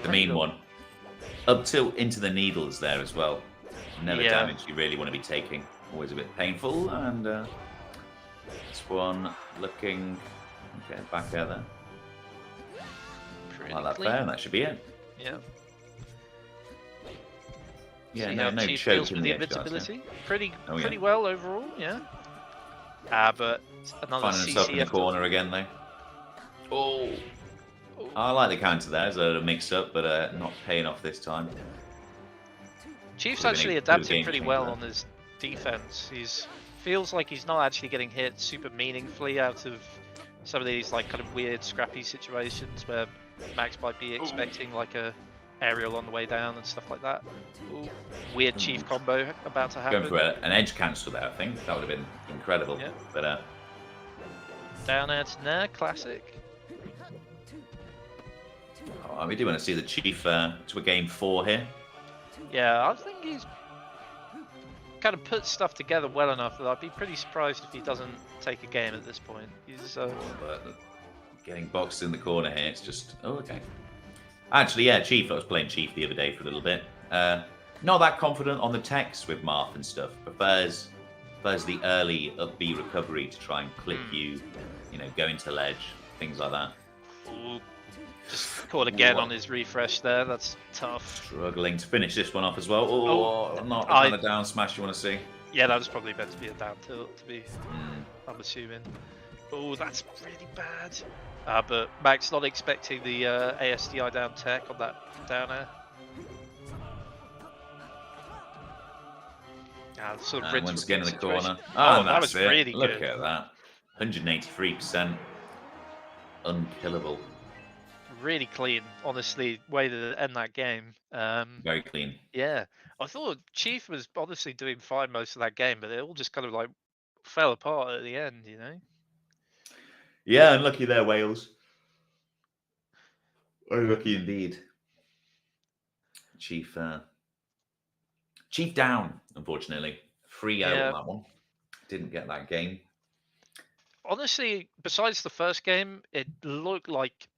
mean one. Up tilt into the needles there as well. Never damage you really want to be taking. Always a bit painful. And this one looking back out there. Like that there, and that should be it. Yeah. Yeah, see no Chief choke deals in with the invincibility. Pretty yeah. well overall, yeah. But another finding himself in the corner again though. Oh. I like the counter there. It's a mix-up, but not paying off this time. Chief's actually adapted pretty well on his defense. Feels like he's not actually getting hit super meaningfully out of some of these like kind of weird scrappy situations where Max might be expecting like a aerial on the way down and stuff like that. Ooh, weird Chief combo about to happen. Going for an edge cancel there, I think. That would have been incredible. Yeah. But down air to nair, classic. We do want to see the Chief to a game 4 here. Yeah, I think he's kind of put stuff together well enough that I'd be pretty surprised if he doesn't take a game at this point. He's but getting boxed in the corner here, it's just okay. Actually, yeah, Chief. I was playing Chief the other day for a little bit. Not that confident on the text with Marth and stuff. Prefers the early up B recovery to try and clip you, go into ledge, things like that. Ooh. Just caught again on his refresh there. That's tough. Struggling to finish this one off as well. Oh, not the kind of down smash you want to see. Yeah, that was probably meant to be a down tilt, to be. I'm assuming. Oh, that's really bad. But Max not expecting the ASDI down tech on that down air. Sort of once again in the corner. Oh, that was really good. Look at that. 183%. Unkillable. Really clean, honestly, way to end that game. Very clean. Yeah, I thought Chief was honestly doing fine most of that game, but it all just kind of like fell apart at the end, Yeah, unlucky there, Wales. Unlucky indeed. Chief down, unfortunately. 3-0 on that one. Didn't get that game. Honestly, besides the first game, it looked like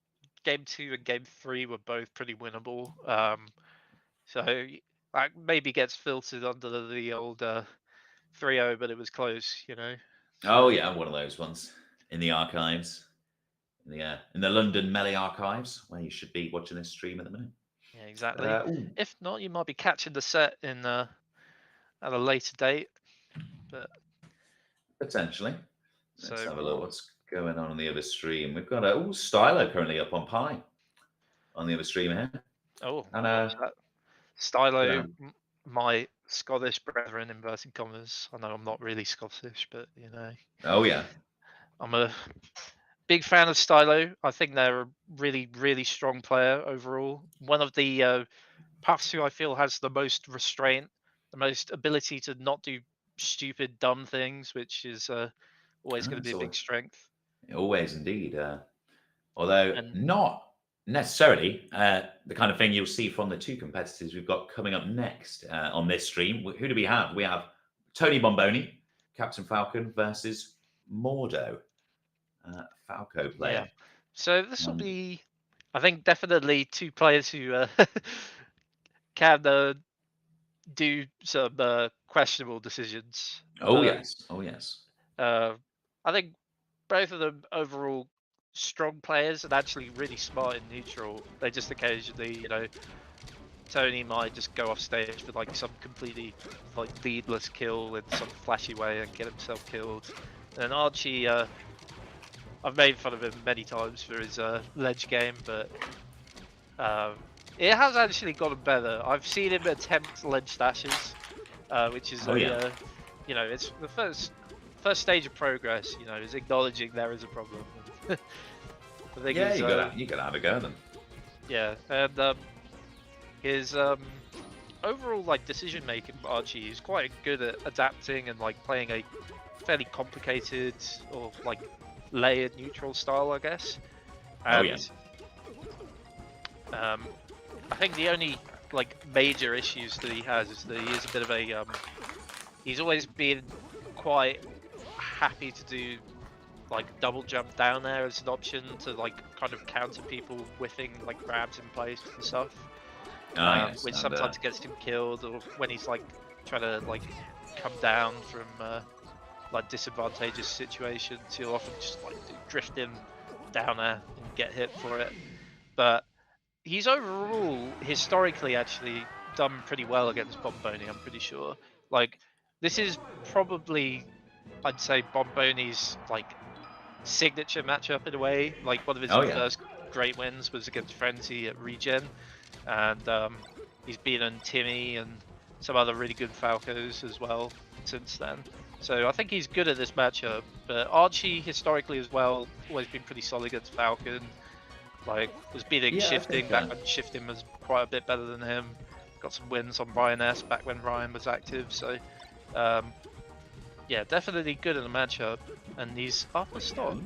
Game 2 and Game 3 were both pretty winnable. So that maybe gets filtered under the old 3-0, but it was close, So, oh yeah, one of those ones in the archives, in the London Melee archives, where you should be watching this stream at the minute. Yeah, exactly. If not, you might be catching the set in at a later date, but potentially. Let's have a look. What's going on the other stream? We've got Stylo currently up on Pi on the other stream here. Oh, and Stylo, my Scottish brethren, inverted commas. I know I'm not really Scottish, but Oh yeah, I'm a big fan of Stylo. I think they're a really, really strong player overall. One of the Puffs who I feel has the most restraint, the most ability to not do stupid, dumb things, which is always going to be a big strength. Always, indeed. Although not necessarily the kind of thing you'll see from the two competitors we've got coming up next on this stream. Who do we have? We have Tony Bomboni, Captain Falcon, versus Mordo, Falco player. Yeah. So this will be, I think, definitely two players who can do some questionable decisions. Oh yes. I think both of them overall strong players and actually really smart in neutral. They just occasionally, Tony might just go off stage for like some completely like needless kill in some flashy way and get himself killed. And Archie, I've made fun of him many times for his ledge game, but it has actually gotten better. I've seen him attempt ledge dashes, which is you know, it's the first stage of progress. You know, is acknowledging there is a problem. The thing Yeah, is, you gotta have a go at them. yeah, and his overall like decision making, Archie is quite good at adapting and like playing a fairly complicated or like layered neutral style, I guess. And, I think the only like major issues that he has is that he is a bit of a he's always been quite happy to do like double jump down there as an option to like kind of counter people whiffing like grabs in place and stuff. Which sometimes gets him killed, or when he's like trying to like come down from like disadvantageous situations, he'll often just like drift in down there and get hit for it. But he's overall historically actually done pretty well against Bomboni, I'm pretty sure. Like this is probably, I'd say, Bomboni's like signature matchup in a way. Like one of his first great wins was against Frenzy at Regen, and he's beaten Timmy and some other really good Falcos as well since then. So I think he's good at this matchup. But Archie historically as well, always been pretty solid against Falcon. Like was beating Shifting back when Shifting was quite a bit better than him. Got some wins on Ryan S back when Ryan was active. So yeah, definitely good in the matchup, and he's upper stock.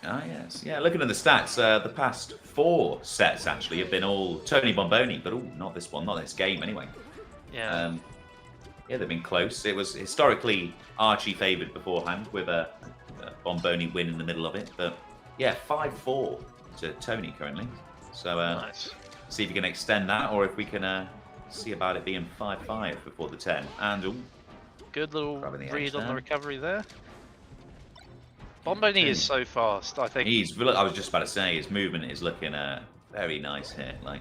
Ah, yes. Yeah, looking at the stats, the past 4 sets actually have been all Tony Bomboni, but not this one, not this game anyway. Yeah. Yeah, they've been close. It was historically Archie favoured beforehand with a Bomboni win in the middle of it, but yeah, 5-4 to Tony currently. So nice. See if you can extend that, or if we can see about it being 5-5 before the 10. And good little read on the recovery there. Bomboni is so fast, I think. I was just about to say, his movement is looking very nice here. Like,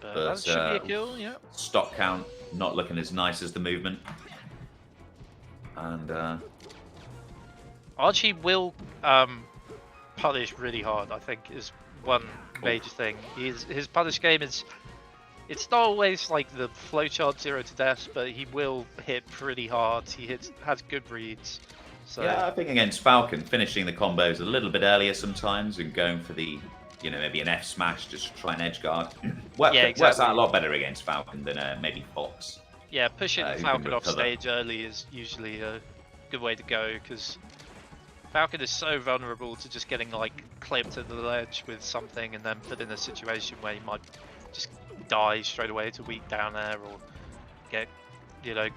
but that should be a kill, yeah. Stock count not looking as nice as the movement. And Archie will punish really hard, I think, is one major thing. His punish game is, it's not always like the flowchart 0 to death, but he will hit pretty hard. He has good reads. So yeah, I think against Falcon, finishing the combos a little bit earlier sometimes and going for the, you know, maybe an F smash just to try and edge guard. Works out a lot better against Falcon than maybe Fox. Yeah, pushing Falcon off stage early is usually a good way to go, because Falcon is so vulnerable to just getting like clipped to the ledge with something and then put in a situation where he might just die straight away to weak down air, or get, you know,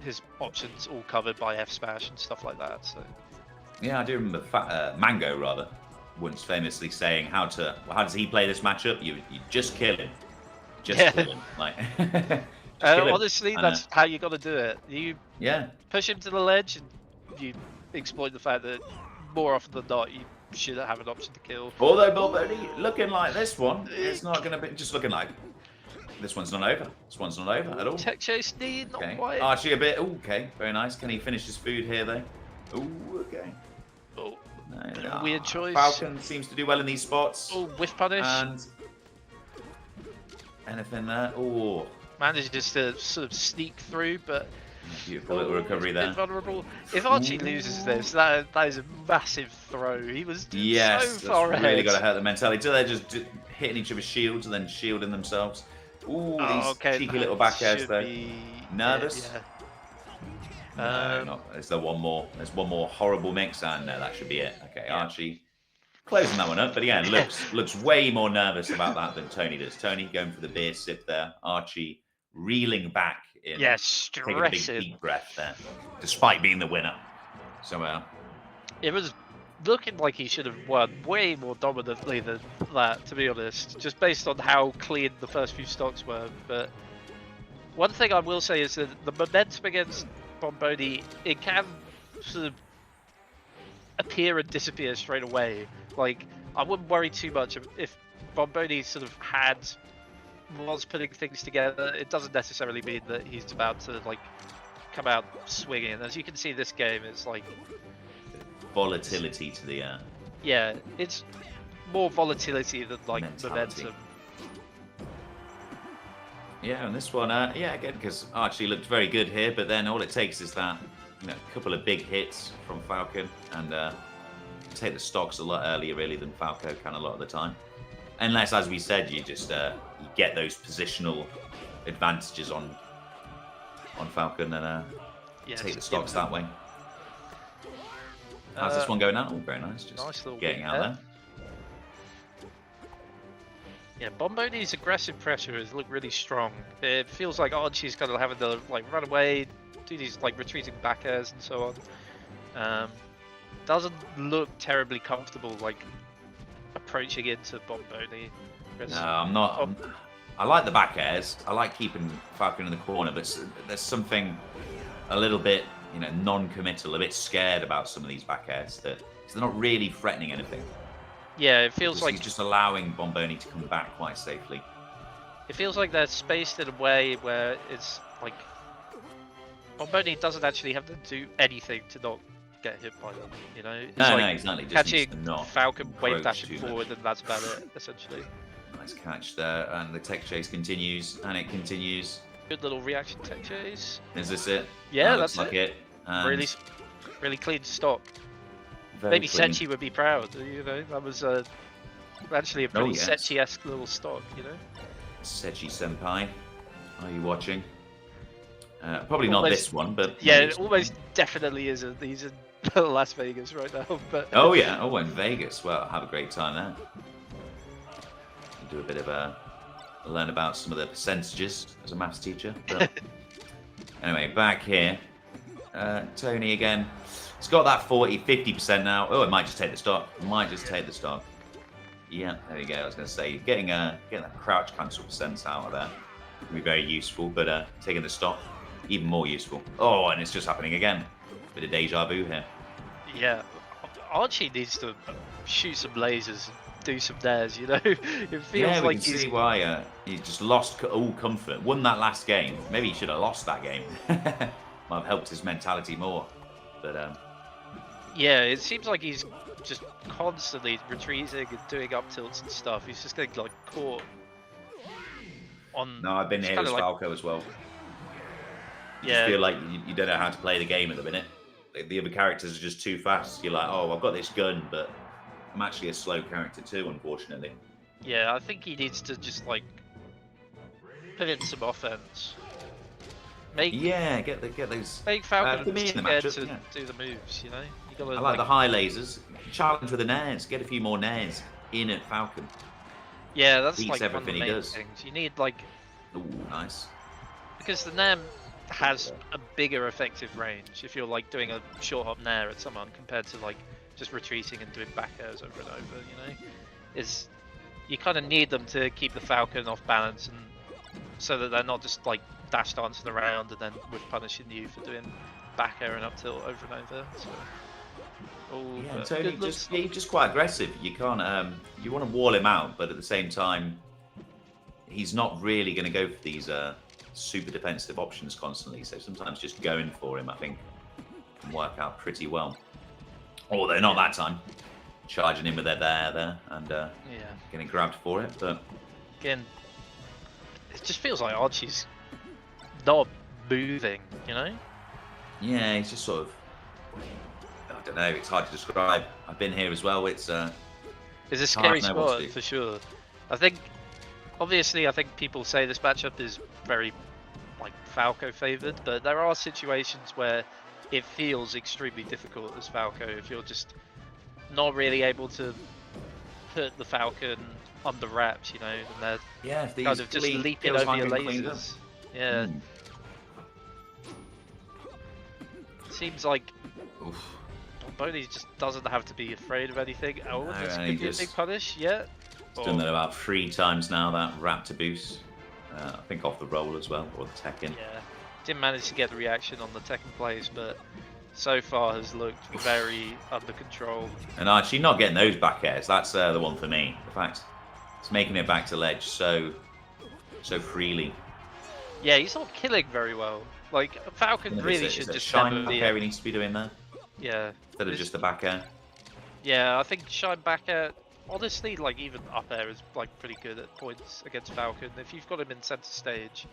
his options all covered by F smash and stuff like that. So yeah, I do remember Mango rather once famously saying how does he play this matchup? You just kill him, kill him. Like honestly, that's how you got to do it. You push him to the ledge and you exploit the fact that more often than not you should have an option to kill. Although Bomboni looking like this one, it's not going to be just looking like. This one's not over. This one's not over at all. Tech chase need, not quite. Archie a bit. Okay, very nice. Can he finish his food here though? Oh, okay. Oh, no, weird choice. Falcon seems to do well in these spots. Oh, whiff punish. And anything there? Oh, manages to sort of sneak through, but beautiful little recovery there. Vulnerable. If Archie loses this, that is a massive throw. He was so far ahead. Really got to hurt the mentality. So they're just hitting each other's shields and then shielding themselves. Ooh, these cheeky little back airs though. Nervous? Yeah. No, is there one more? There's one more horrible mix, and no, that should be it. Okay, Archie closing that one up, but again, looks way more nervous about that than Tony does. Tony going for the beer sip there. Archie reeling back in. Stressing. Taking a big deep breath there, despite being the winner. So it was looking like he should have won way more dominantly than that, to be honest, just based on how clean the first few stocks were. But one thing I will say is that the momentum against Bomboni, it can sort of appear and disappear straight away. Like, I wouldn't worry too much if Bomboni sort of had was putting things together, it doesn't necessarily mean that he's about to like come out swinging. As you can see, this game is like Volatility to the yeah, it's more volatility than like mentality. momentum. Yeah, and this one, yeah, again, because Archie looked very good here, but then all it takes is that, a couple of big hits from Falcon, and take the stocks a lot earlier, really, than Falco can a lot of the time. Unless, as we said, you just you get those positional advantages on Falcon and take the stocks that way. How's this one going out? Oh, very nice. Just nice little getting out there. Yeah, Bomboni's aggressive pressure has looked really strong. It feels like Archie's kind of having to like run away, do these like retreating back airs and so on. Doesn't look terribly comfortable like approaching into Bomboni. No, I'm not. I like the back airs. I like keeping Falcon in the corner, but there's something a little bit, non-committal, a bit scared about some of these back airs that they're not really threatening anything. Yeah, it feels like he's just allowing Bomboni to come back quite safely. It feels like they're spaced in a way where it's like Bomboni doesn't actually have to do anything to not get hit by them. It's no, like exactly. Just catching not Falcon wave approach dashing too forward, and that's about it, essentially. Nice catch there, and the tech chase continues, and it continues. Good little reaction tech chase. Is this it? Yeah, that that's looks like it. Really, really clean stock. Maybe clean. Sechi would be proud. That was actually a pretty Sechi-esque little stock. Sechi senpai, are you watching? Probably not this one, but yeah, it almost definitely is. He's in Las Vegas right now. But oh yeah, in Vegas. Well, have a great time there. Do a bit of learn about some of the percentages as a maths teacher. But anyway, back here, Tony again. It's got that 40-50% now. Oh, it might just take the stock. Yeah, there we go. I was going to say, getting that crouch cancel percents out of there would be very useful, but taking the stock, even more useful. Oh, and it's just happening again. Bit of deja vu here. Yeah, Archie needs to shoot some lasers and do some dares, It feels like he's... see why he just lost all comfort. Won that last game. Maybe he should have lost that game. Might have helped his mentality more. But yeah, it seems like he's just constantly retreating and doing up tilts and stuff. He's just getting like caught on. No, I've been here as Falco as well. You just feel like you don't know how to play the game at the minute. The other characters are just too fast. You're like, oh, I've got this gun, but I'm actually a slow character too, unfortunately. Yeah, I think he needs to just like put in some offense. Get those. Make Falcon scared to yeah. do the moves. You gotta, I like the high lasers. Challenge with the nairs. Get a few more nairs in at Falcon. Yeah, that's beats like everything one of the he main does. things. You need like. Ooh, nice. Because the Nair has a bigger effective range if you're like doing a short hop Nair at someone compared to like just retreating and doing back airs over and over. Is you kind of need them to keep the Falcon off balance and so that they're not just like dash dancing around and then with punishing you for doing back air and up tilt over and over. So, Tony he's just quite aggressive. You can't you want to wall him out, but at the same time he's not really going to go for these super defensive options constantly. So sometimes just going for him, I think, can work out pretty well. Although not that time, charging him with their there and getting grabbed for it. But again, it just feels like Archie's not moving, Yeah, he's just sort of. I don't know. It's hard to describe. I've been here as well. It's a scary spot for sure. I think people say this matchup is very like Falco favored, but there are situations where it feels extremely difficult as Falco if you're just not really able to put the Falcon under wraps, and they're if kind of just leaping over your lasers. Yeah. It seems like Bomboni just doesn't have to be afraid of anything. Oh, that's a big punish. Yeah. He's done that about 3 times now, that Raptor boost. I think off the roll as well, or the Tekken. Yeah. Didn't manage to get the reaction on the Tekken plays, but so far has looked very under control. And actually not getting those back airs, that's the one for me. In fact, it's making it back to ledge so so freely. Yeah, he's not killing very well. Like, Falcon really Is should it just shine never back be. air he needs to be doing there Yeah. instead of just the back air? Yeah, I think shine back air. Honestly, like even up air is like pretty good at points against Falcon. If you've got him in center stage,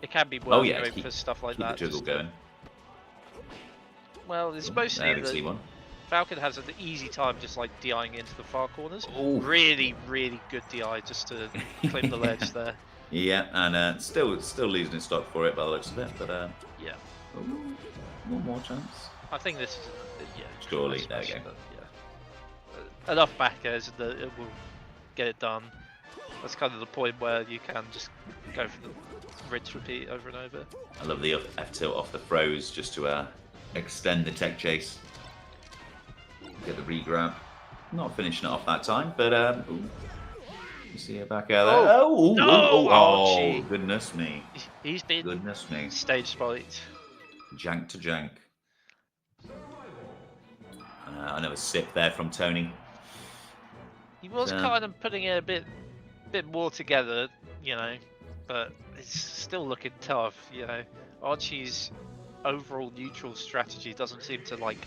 it can be worth Yeah, going for stuff like keep that. the juggle going. Well, it's mostly There, that one. Falcon has an easy time just like DIing into the far corners. Ooh. Really, really good DI just to claim the ledge there. Yeah, and still losing his stock for it by the looks of it, but yeah. Ooh, one more chance. I think this is Surely, there you go. Enough back airs that it will get it done. That's kind of the point where you can just go for the rinse repeat over and over. I love the F tilt off the throws just to extend the tech chase. Get the re-grab. Not finishing it off that time, but ooh. You see it back out there. Oh, goodness me. He's been stage spiked. Jank to jank. Another sip there from Tony. He was kind of putting it a bit more together, you know, but it's still looking tough, you know. Archie's overall neutral strategy doesn't seem to like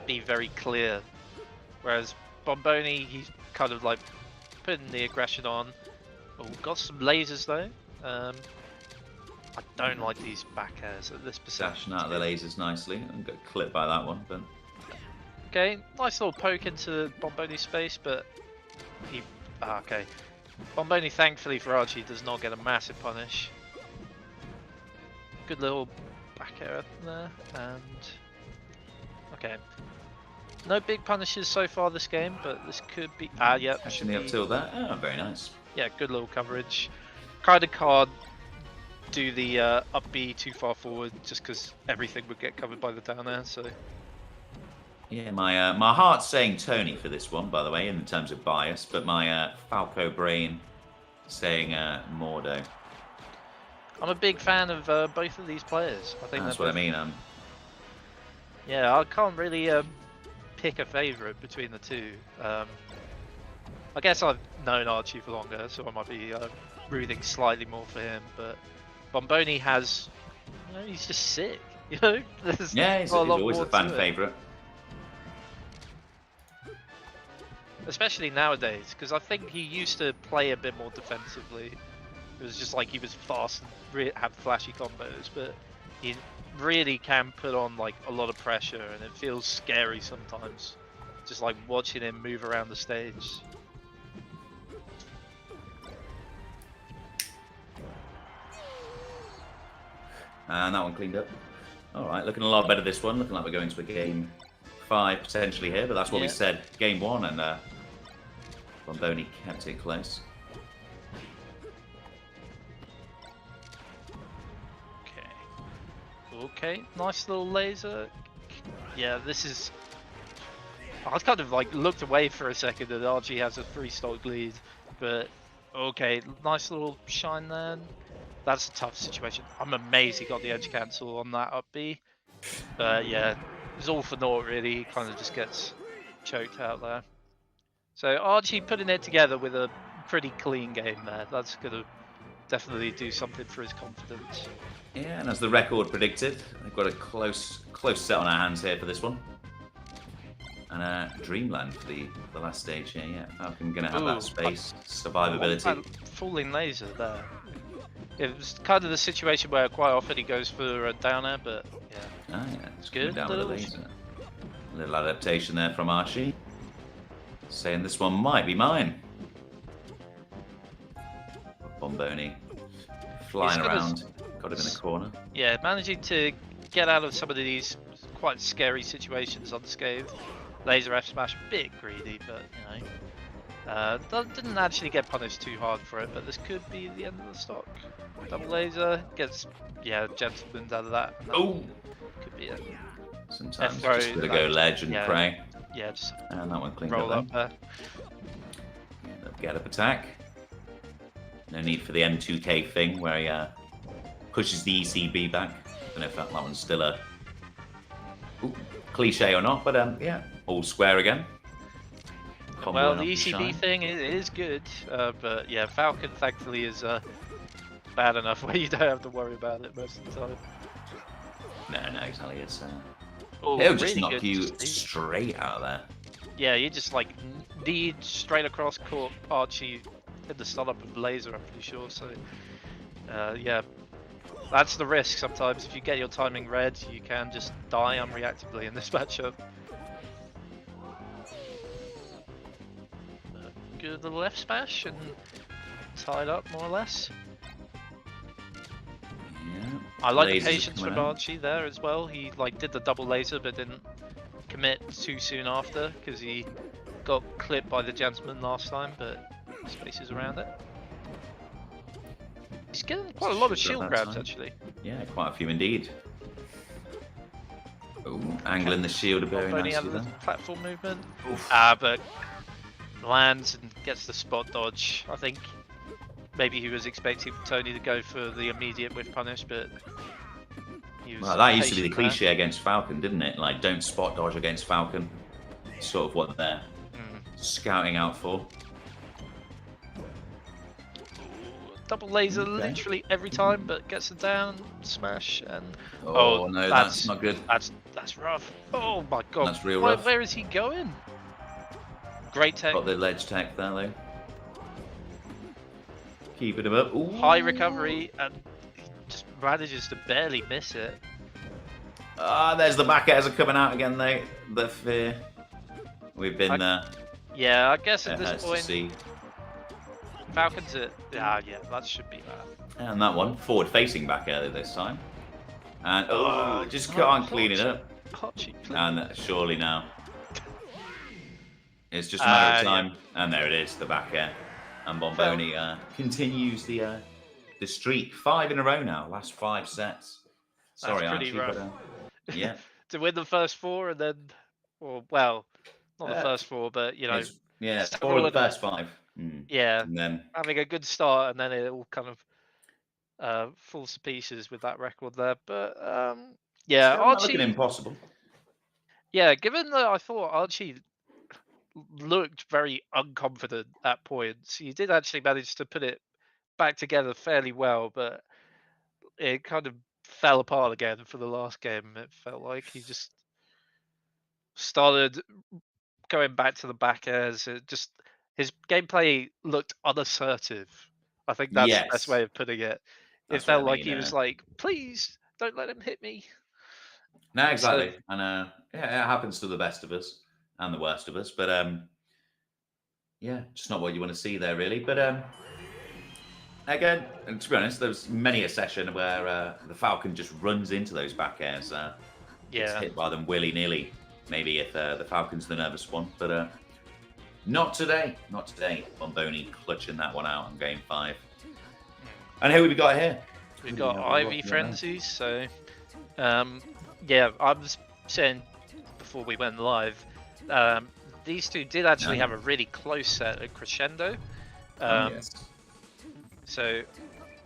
be very clear, whereas Bomboni, he's kind of like putting the aggression on. Oh, got some lasers though. I don't like these back airs at this percentage. Dashing out the lasers nicely and got clipped by that one, but. Okay, nice little poke into Bomboni's space, but he... okay. Bomboni, thankfully for Archie, does not get a massive punish. Good little back air there, and... okay. No big punishes so far this game, but this could be... yeah. Catching the up till there. Oh, very nice. Yeah, good little coverage. Kind of can't do the up B too far forward, just because everything would get covered by the down air, so... Yeah, my heart's saying Tony for this one, by the way, in terms of bias, but my Falco brain saying Mordo. I'm a big fan of both of these players. I think that's what I mean. Yeah, I can't really pick a favourite between the two. I guess I've known Archie for longer, so I might be rooting slightly more for him. But Bomboni has, you know, he's just sick. You know, yeah, he's always a fan favourite. Especially nowadays, because I think he used to play a bit more defensively. It was just like he was fast and had flashy combos, but he really can put on like a lot of pressure, and it feels scary sometimes. Just like watching him move around the stage. And that one cleaned up. All right, looking a lot better this one. Looking like we're going to a game 5 potentially here, but that's what we said. Game 1, and Bomboni kept it close. Okay, nice little laser. Yeah, this is... I kind of like looked away for a second and Archie has a 3-stock lead, but okay, nice little shine there. That's a tough situation. I'm amazed he got the edge cancel on that up B. But yeah, it's all for naught really. He kind of just gets choked out there. So Archie putting it together with a pretty clean game there. That's going to definitely do something for his confidence. Yeah, and as the record predicted, they've got a close set on our hands here for this one. And Dreamland for the last stage here. Yeah, Falcon going to have that space, survivability. Falling laser there. It was kind of the situation where quite often he goes for a down air, but yeah. Ah, yeah, it's good. Down with the laser. A little adaptation there from Archie. Saying this one might be mine. Bomboni flying around, got him in the corner. Yeah, managing to get out of some of these quite scary situations unscathed. Laser F smash, bit greedy, but you know. Didn't actually get punished too hard for it, but this could be the end of the stock. Double laser gets, yeah, gentleman out of that. Oh! Could be it. Sometimes just gotta go ledge and pray. Yeah, just and that one cleaned roll up there. Get up attack. No need for the M2K thing where he pushes the ECB back. I don't know if that one's still a cliche or not, but yeah, all square again. Well, comboing the off the ECB shine. thing is good, but yeah, Falcon thankfully is bad enough where you don't have to worry about it most of the time. No, exactly. It's Oh, he'll just really knock good. you straight out of there. Yeah, you just like need straight across court Archie in the stun up of laser, I'm pretty sure. So, yeah, that's the risk sometimes. If you get your timing red, you can just die unreactively in this matchup. Good little left smash and tied up more or less. Yeah. I like the Lasers are patience coming from out. Archie there as well. He like did the double laser but didn't commit too soon after because he got clipped by the gentleman last time, but spaces around it. He's getting quite a lot of shield grabs actually. Yeah, quite a few indeed. Oh, angling the shield very Bomboni nicely out of the there. platform movement. Oof. But lands and gets the spot dodge. I think maybe he was expecting Tony to go for the immediate whiff punish, but he was Well, that used to be the patient there. cliche against Falcon, didn't it? Like, don't spot dodge against Falcon. Sort of what they're scouting out for. Double laser literally every time, but gets it down, smash, and oh no, that's not good. That's rough. Oh my god, That's real rough. Where is he going? Great tech. Got the ledge tech there though. Keeping him up. Ooh. High recovery, and he just manages to barely miss it. Ah, there's the back airs are coming out again though. The fear. We've been there. Yeah, I guess at It this hurts point, to see. Falcons it. Yeah, that should be that. And that one, forward facing back air this time. And just can't clean it up. And surely now. It's just a matter of time. Yeah. And there it is, the back air. And Bomboni continues the streak. 5 in a row now, last 5 sets. Sorry, Archie, rough. But yeah. To win the first 4 and then, well, not the first 4, but you know. Yeah, 4 of the first 5. Yeah, and then having a good start and then it all kind of falls to pieces with that record there. But yeah, still Archie. Not looking impossible. Yeah, given that I thought Archie looked very unconfident at points, he did actually manage to put it back together fairly well, but it kind of fell apart again for the last game. It felt like he just started going back to the back airs. His gameplay looked unassertive. I think that's the best way of putting it. It felt like he was like, "Please don't let him hit me." No, exactly. So, and yeah, it happens to the best of us and the worst of us. But yeah, just not what you want to see there, really. But again, and to be honest, there's many a session where the Falcon just runs into those back airs. Gets hit by them willy-nilly. Maybe if the Falcon's the nervous one, but not today. Not today. Bomboni clutching that one out on game 5. And who we got here? We've got Ivy Frenzies. So, yeah, I was saying before we went live, these two did actually have a really close set at Crescendo. Yes. So,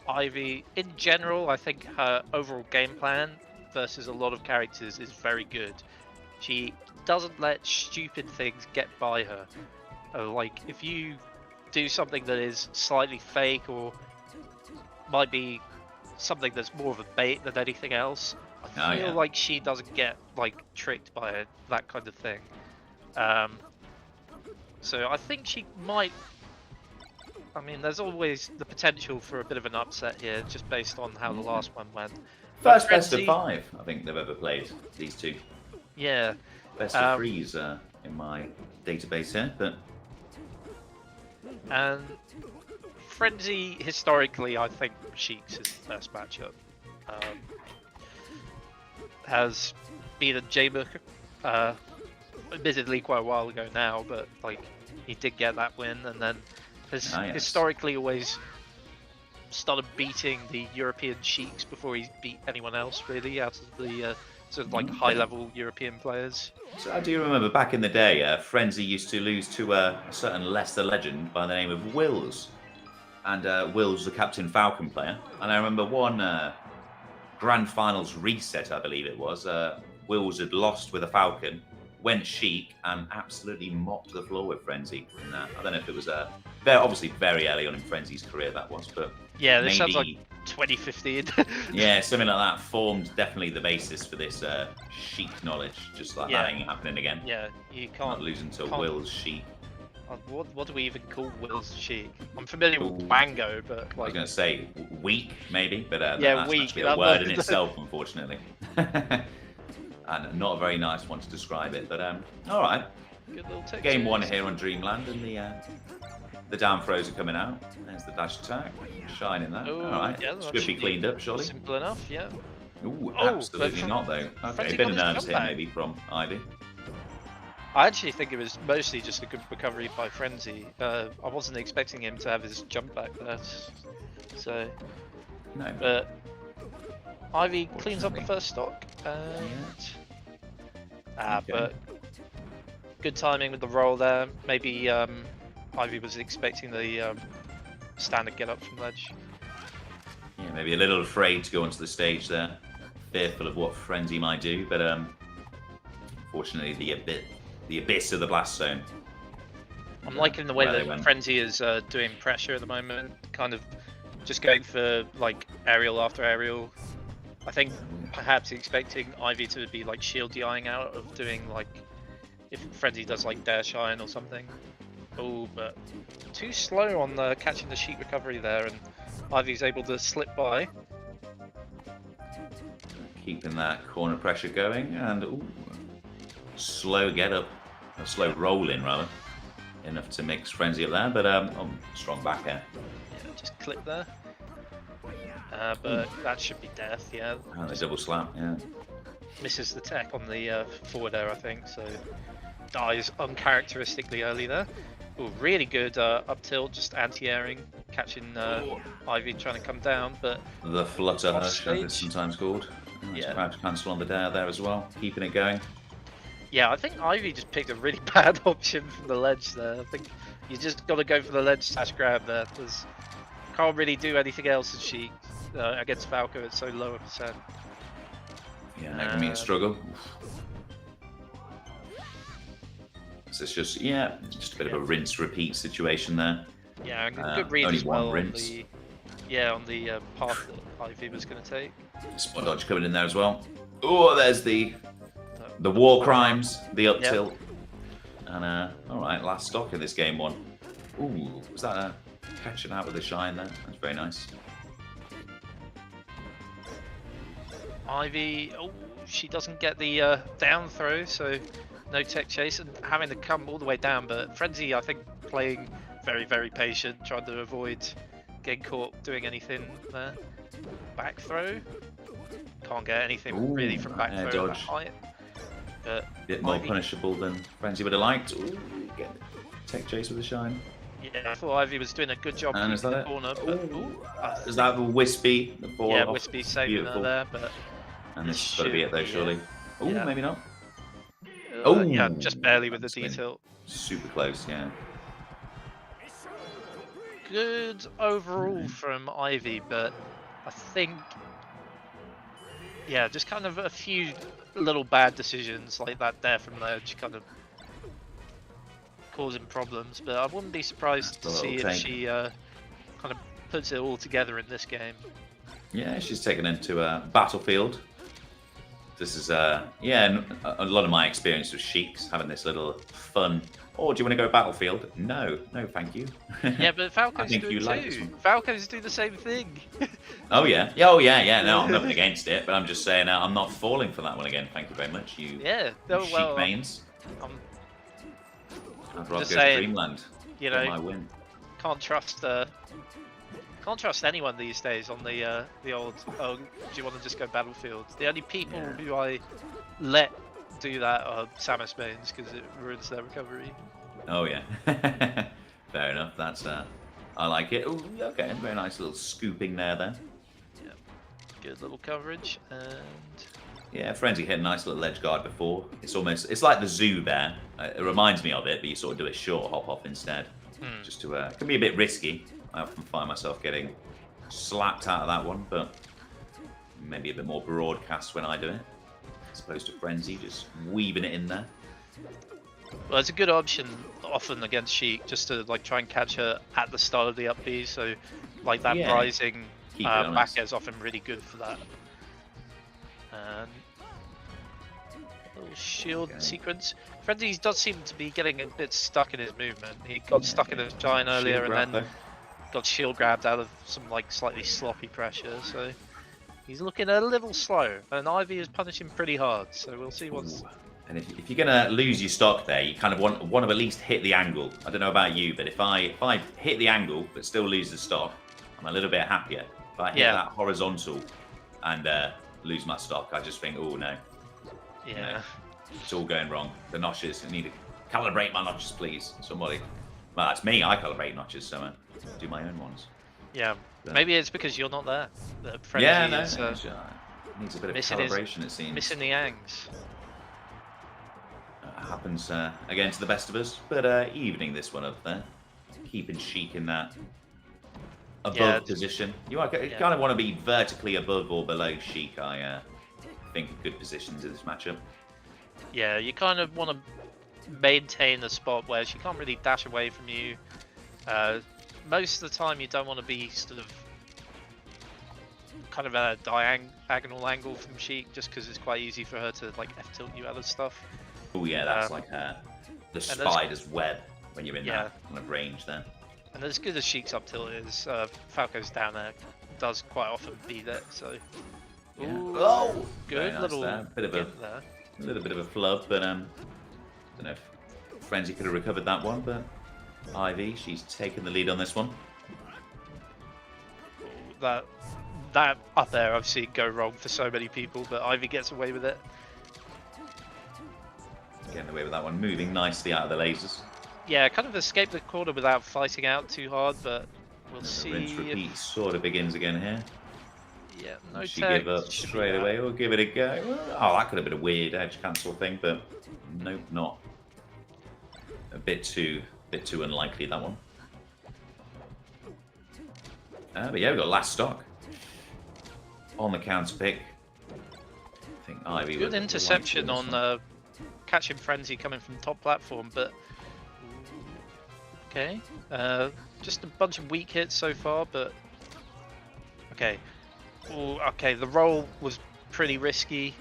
Ivy, in general, I think her overall game plan versus a lot of characters is very good. She doesn't let stupid things get by her. Like, if you do something that is slightly fake or might be something that's more of a bait than anything else, I feel like she doesn't get like tricked by it, that kind of thing. So I think she might. I mean, there's always the potential for a bit of an upset here, just based on how the last one went. First best of 5, I think they've ever played, these two. Yeah. Best of 3s in my database here, but. And Frenzy, historically, I think Sheik's is the best matchup. Has beaten J-Book, admittedly quite a while ago now, but like he did get that win, and then has historically always started beating the European Sheiks before he beat anyone else really out of the sort of like high-level European players. So I do remember back in the day, Frenzy used to lose to a certain Leicester legend by the name of Wills. And Wills was the Captain Falcon player. And I remember one Grand Finals reset, I believe it was. Wills had lost with a Falcon. went chic and absolutely mopped the floor with Frenzy. And, I don't know if it was obviously very early on in Frenzy's career that was, but Yeah, this maybe, sounds like 2015. yeah, something like that formed definitely the basis for this chic knowledge. Just like that ain't happening again. Yeah, you Not can't. losing to Will's chic. What do we even call Will's chic? I'm familiar with Ooh. Wango, but I was like, going to say weak, maybe, but yeah, that's weak. actually a word in itself, unfortunately. And not a very nice one to describe it, but all right. Good little tech Game one chase. here on Dreamland, and the down throws are coming out. There's the dash attack, shining that. Oh, All right, yeah, should be cleaned up, surely. Simple enough, yeah. Ooh, Oh, absolutely but not though. Okay, Frenzy a bit got of his nerves here comeback. maybe from Ivy. I actually think it was mostly just a good recovery by Frenzy. I wasn't expecting him to have his jump back there, so. No, But Ivy cleans up the first stock, and but good timing with the roll there. Maybe Ivy was expecting the standard get up from ledge. yeah, maybe a little afraid to go onto the stage there, fearful of what Frenzy might do, but unfortunately the abyss of the blast zone. I'm liking the way where they that went. Frenzy is doing pressure at the moment, kind of just going for like aerial after aerial. I think perhaps expecting Ivy to be like shield DIing out of doing like if Frenzy does like Dare Shine or something. Oh, but too slow on catching the sheet recovery there, and Ivy's able to slip by. Keeping that corner pressure going, and ooh, slow get up, a slow roll in rather, enough to mix Frenzy up there, but strong back air. Yeah, just clip there. But that should be death, yeah. And the double slap, yeah. Misses the tech on the forward air, I think, so dies uncharacteristically early there. Ooh, really good up tilt, just anti-airing, catching Ivy trying to come down, but The flutter off hush, as it's stage. sometimes called. Nice Yeah. crouch cancel on the dare there as well, keeping it going. Yeah, I think Ivy just picked a really bad option from the ledge there. I think you just got to go for the ledge / grab there, because can't really do anything else as she against Falco at so low a percent. Yeah, that can be a struggle. So it's just, just a bit of a rinse-repeat situation there. Yeah, and good read only as well one rinse. on the path that Ivy was going to take. Spot dodge coming in there as well. Oh, there's the war crimes, the up tilt. And all right, last stock in this game one. Ooh, was that catching out with a shine there? That's very nice. Ivy, oh, she doesn't get the down throw, so no tech chase, and having to come all the way down. But Frenzy, I think, playing very, very patient, trying to avoid getting caught doing anything there. Back throw, can't get anything really from back throw at that height. But a bit more punishable than Frenzy would have liked. Ooh, get tech chase with a shine. Yeah, I thought Ivy was doing a good job And is keeping that the corner, but is that the wispy? The ball off? Wispy saving her there, but and this has got to be it though, surely. Oh, maybe not. Yeah, just barely with the D-tilt. Super close, yeah. Good overall from Ivy, but I think, yeah, just kind of a few little bad decisions like that there from ledge kind of causing problems, but I wouldn't be surprised to see if she kind of puts it all together in this game. Yeah, she's taken into a battlefield. This is, a lot of my experience with Sheiks, having this little fun, oh, do you want to go battlefield? No, thank you. Yeah, but Falcos do it too. Falcos do the same thing. Oh, yeah. No, I'm nothing against it, but I'm just saying I'm not falling for that one again. Thank you very much, you Sheik mains. I'd rather go to Dreamland. You know, my win. Can't trust anyone these days on the old, oh, do you want to just go battlefield? The only people who I let do that are Samus mains, because it ruins their recovery. Oh yeah. Fair enough, that's I like it. Ooh, okay, very nice little scooping there then. Yeah, good little coverage, and yeah, Frenzy hit a nice little ledge guard before. It's like the zoo there. It reminds me of it, but you sort of do a short hop off instead. Just to it can be a bit risky. I often find myself getting slapped out of that one, but maybe a bit more broadcast when I do it, as opposed to Frenzy just weaving it in there. Well, it's a good option often against Sheik, just to like try and catch her at the start of the up B. So, like that Yeah, rising keep it back honest. air is often really good for that. And little shield Okay. sequence. Frenzy does seem to be getting a bit stuck in his movement. He got Yeah, stuck in a shine shield earlier, and grab then though. got shield grabbed out of some like slightly sloppy pressure. So he's looking a little slow, and Ivy is punishing pretty hard. So we'll see what's. Ooh. And if you're gonna lose your stock there, you kind of want to at least hit the angle. I don't know about you, but if I hit the angle but still lose the stock, I'm a little bit happier. If I hit Yeah. that horizontal and lose my stock, I just think, oh no, Yeah. it's all going wrong. The notches, I need to calibrate my notches, please. Somebody. Well, that's me. I calibrate notches, so I do my own ones. Yeah. But, Maybe it's because you're not there. The Frenzy yeah, no, is needs a bit of missing his- calibration. It seems missing the angs. happens again to the best of us, but evening this one up there, keeping Sheik in that above position. You kind of want to be vertically above or below Sheik. I think good positions in this matchup. Yeah, you kind of want to maintain a spot where she can't really dash away from you. Most of the time, you don't want to be sort of kind of at a diagonal angle from Sheik, just because it's quite easy for her to like F tilt you out of stuff. Oh yeah, that's like the spider's web when you're in that kind of range there. And as good as Sheik's up tilt is, Falco's down there does quite often beat it. So, yeah. Oh, good nice little there. A little bit of a flub, but don't know if Frenzy could have recovered that one, but Ivy, she's taken the lead on this one. That up there, I've seen go wrong for so many people, but Ivy gets away with it. Getting away with that one, moving nicely out of the lasers. Yeah, kind of escaped the corner without fighting out too hard, but we'll see. Rinse repeat sort of begins again here. Yeah, no she tech, give up straight away. We'll give it a go. Oh, that could have been a weird edge cancel thing, but nope, not. A bit too unlikely, that one. But yeah, we've got last stock on the counter pick. I think Ivy good interception on catching Frenzy coming from top platform, but okay, just a bunch of weak hits so far, but okay. Ooh, okay, the roll was pretty risky,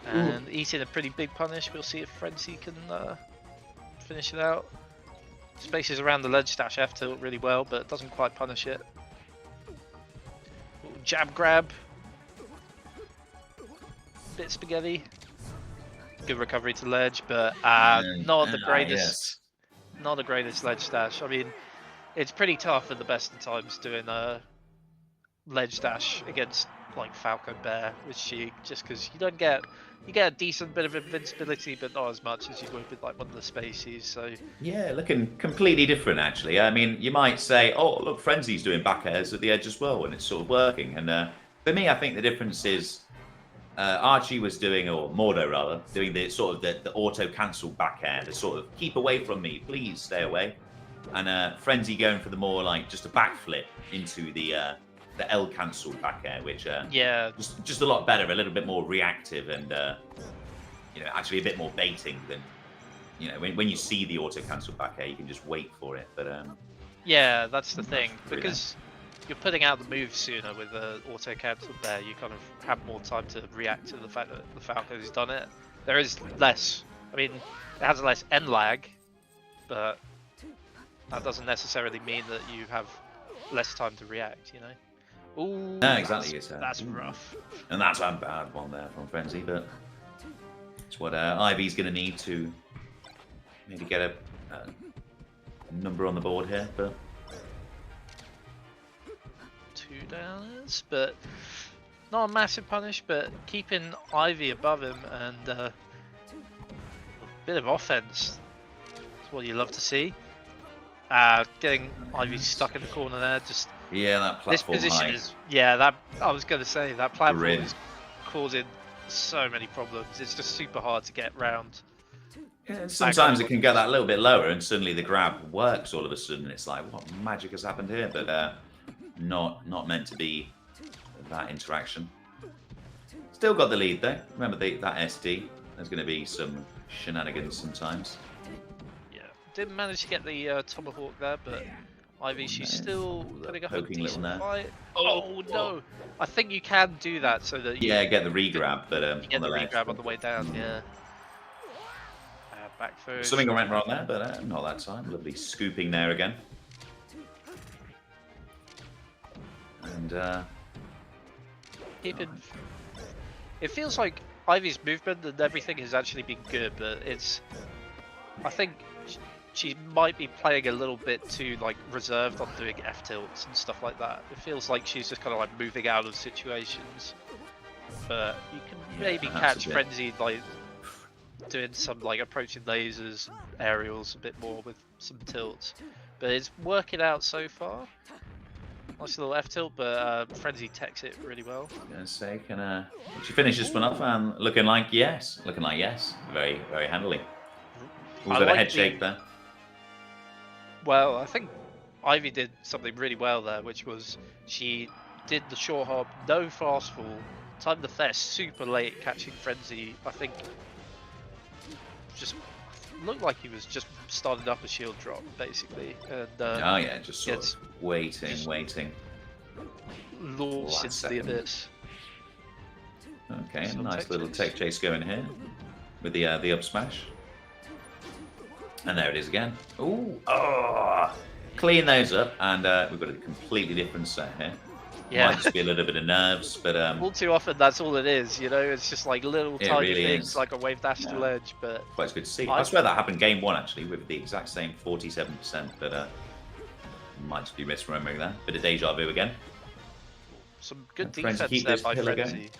and eating a pretty big punish. We'll see if Frenzy can finish it out. Spaces around the ledge dash F tilt really well, but doesn't quite punish it. Ooh, jab grab. Bit spaghetti. Good recovery to ledge, but not the greatest. Yes. Not the greatest ledge dash. I mean, it's pretty tough at the best of times doing a ledge dash against like Falco Bear with Sheik, just because you get a decent bit of invincibility, but not as much as you would with like one of the Spacies. So yeah, looking completely different actually. I mean, you might say, oh look, Frenzy's doing back airs at the edge as well, and it's sort of working. And for me, I think the difference is Archie was doing, or Mordo rather, doing the sort of the auto cancel back air, the sort of keep away from me, please stay away. And Frenzy going for the more like just a backflip into the L cancel back air, which yeah, just a lot better, a little bit more reactive, and actually a bit more baiting than when you see the auto cancel back air, you can just wait for it. But yeah, that's the thing, because you're putting out the move sooner with the auto cancel there. You kind of have more time to react to the fact that the Falco's done it. There is less. I mean, it has less end lag, but that doesn't necessarily mean that you have less time to react. You know. Ooh, no, exactly. That's rough. And that's a bad one there from Frenzy, but it's what Ivy's going to need to maybe get a number on the board here, but. 2 downers, but not a massive punish, but keeping Ivy above him and a bit of offense. That's what you love to see. Getting Ivy stuck in the corner there, just that platform this position height. is that I was going to say that platform is causing so many problems. It's just super hard to get round. Yeah, sometimes it can get that little bit lower, and suddenly the grab works all of a sudden. It's like, what magic has happened here? But not meant to be that interaction. Still got the lead though. Remember that SD. There's going to be some shenanigans sometimes. Yeah, didn't manage to get the tomahawk there, but Ivy, she's still putting up a Poking little decent nerve. fight. Oh no! I think you can do that so that you Yeah, get the regrab, but you get on the the ledge. regrab on the way down. Yeah. Back through. Something went wrong there, but not that time. Lovely scooping there again. And Keeping. It feels like Ivy's movement and everything has actually been good, but it's. I think she might be playing a little bit too like reserved on doing F tilts and stuff like that. It feels like she's just kind of like moving out of situations. But you can maybe catch Frenzy like doing some like approaching lasers and aerials a bit more with some tilts. But it's working out so far. Nice little F tilt, but Frenzy techs it really well. Gonna say, can she finish this one off? And looking like yes, very very handily. Was that a head shake there? Well, I think Ivy did something really well there, which was she did the short hop, no fast fall, timed the fest super late, catching Frenzy. I think just looked like he was just starting up a shield drop basically, and oh yeah, just sort of waiting. Launched into the abyss. Okay, nice little tech chase going here with the up smash. And there it is again. Ooh, clean those up, and we've got a completely different set here. Yeah, might just be a little bit of nerves, but all too often that's all it is. You know, it's just like little tiny really things, is. like a wave dash to ledge. But quite good to see. I swear that happened game 1 actually, with the exact same 47%, but might just be misremembering that. Bit of deja vu again. Some good defense there by Frenzy.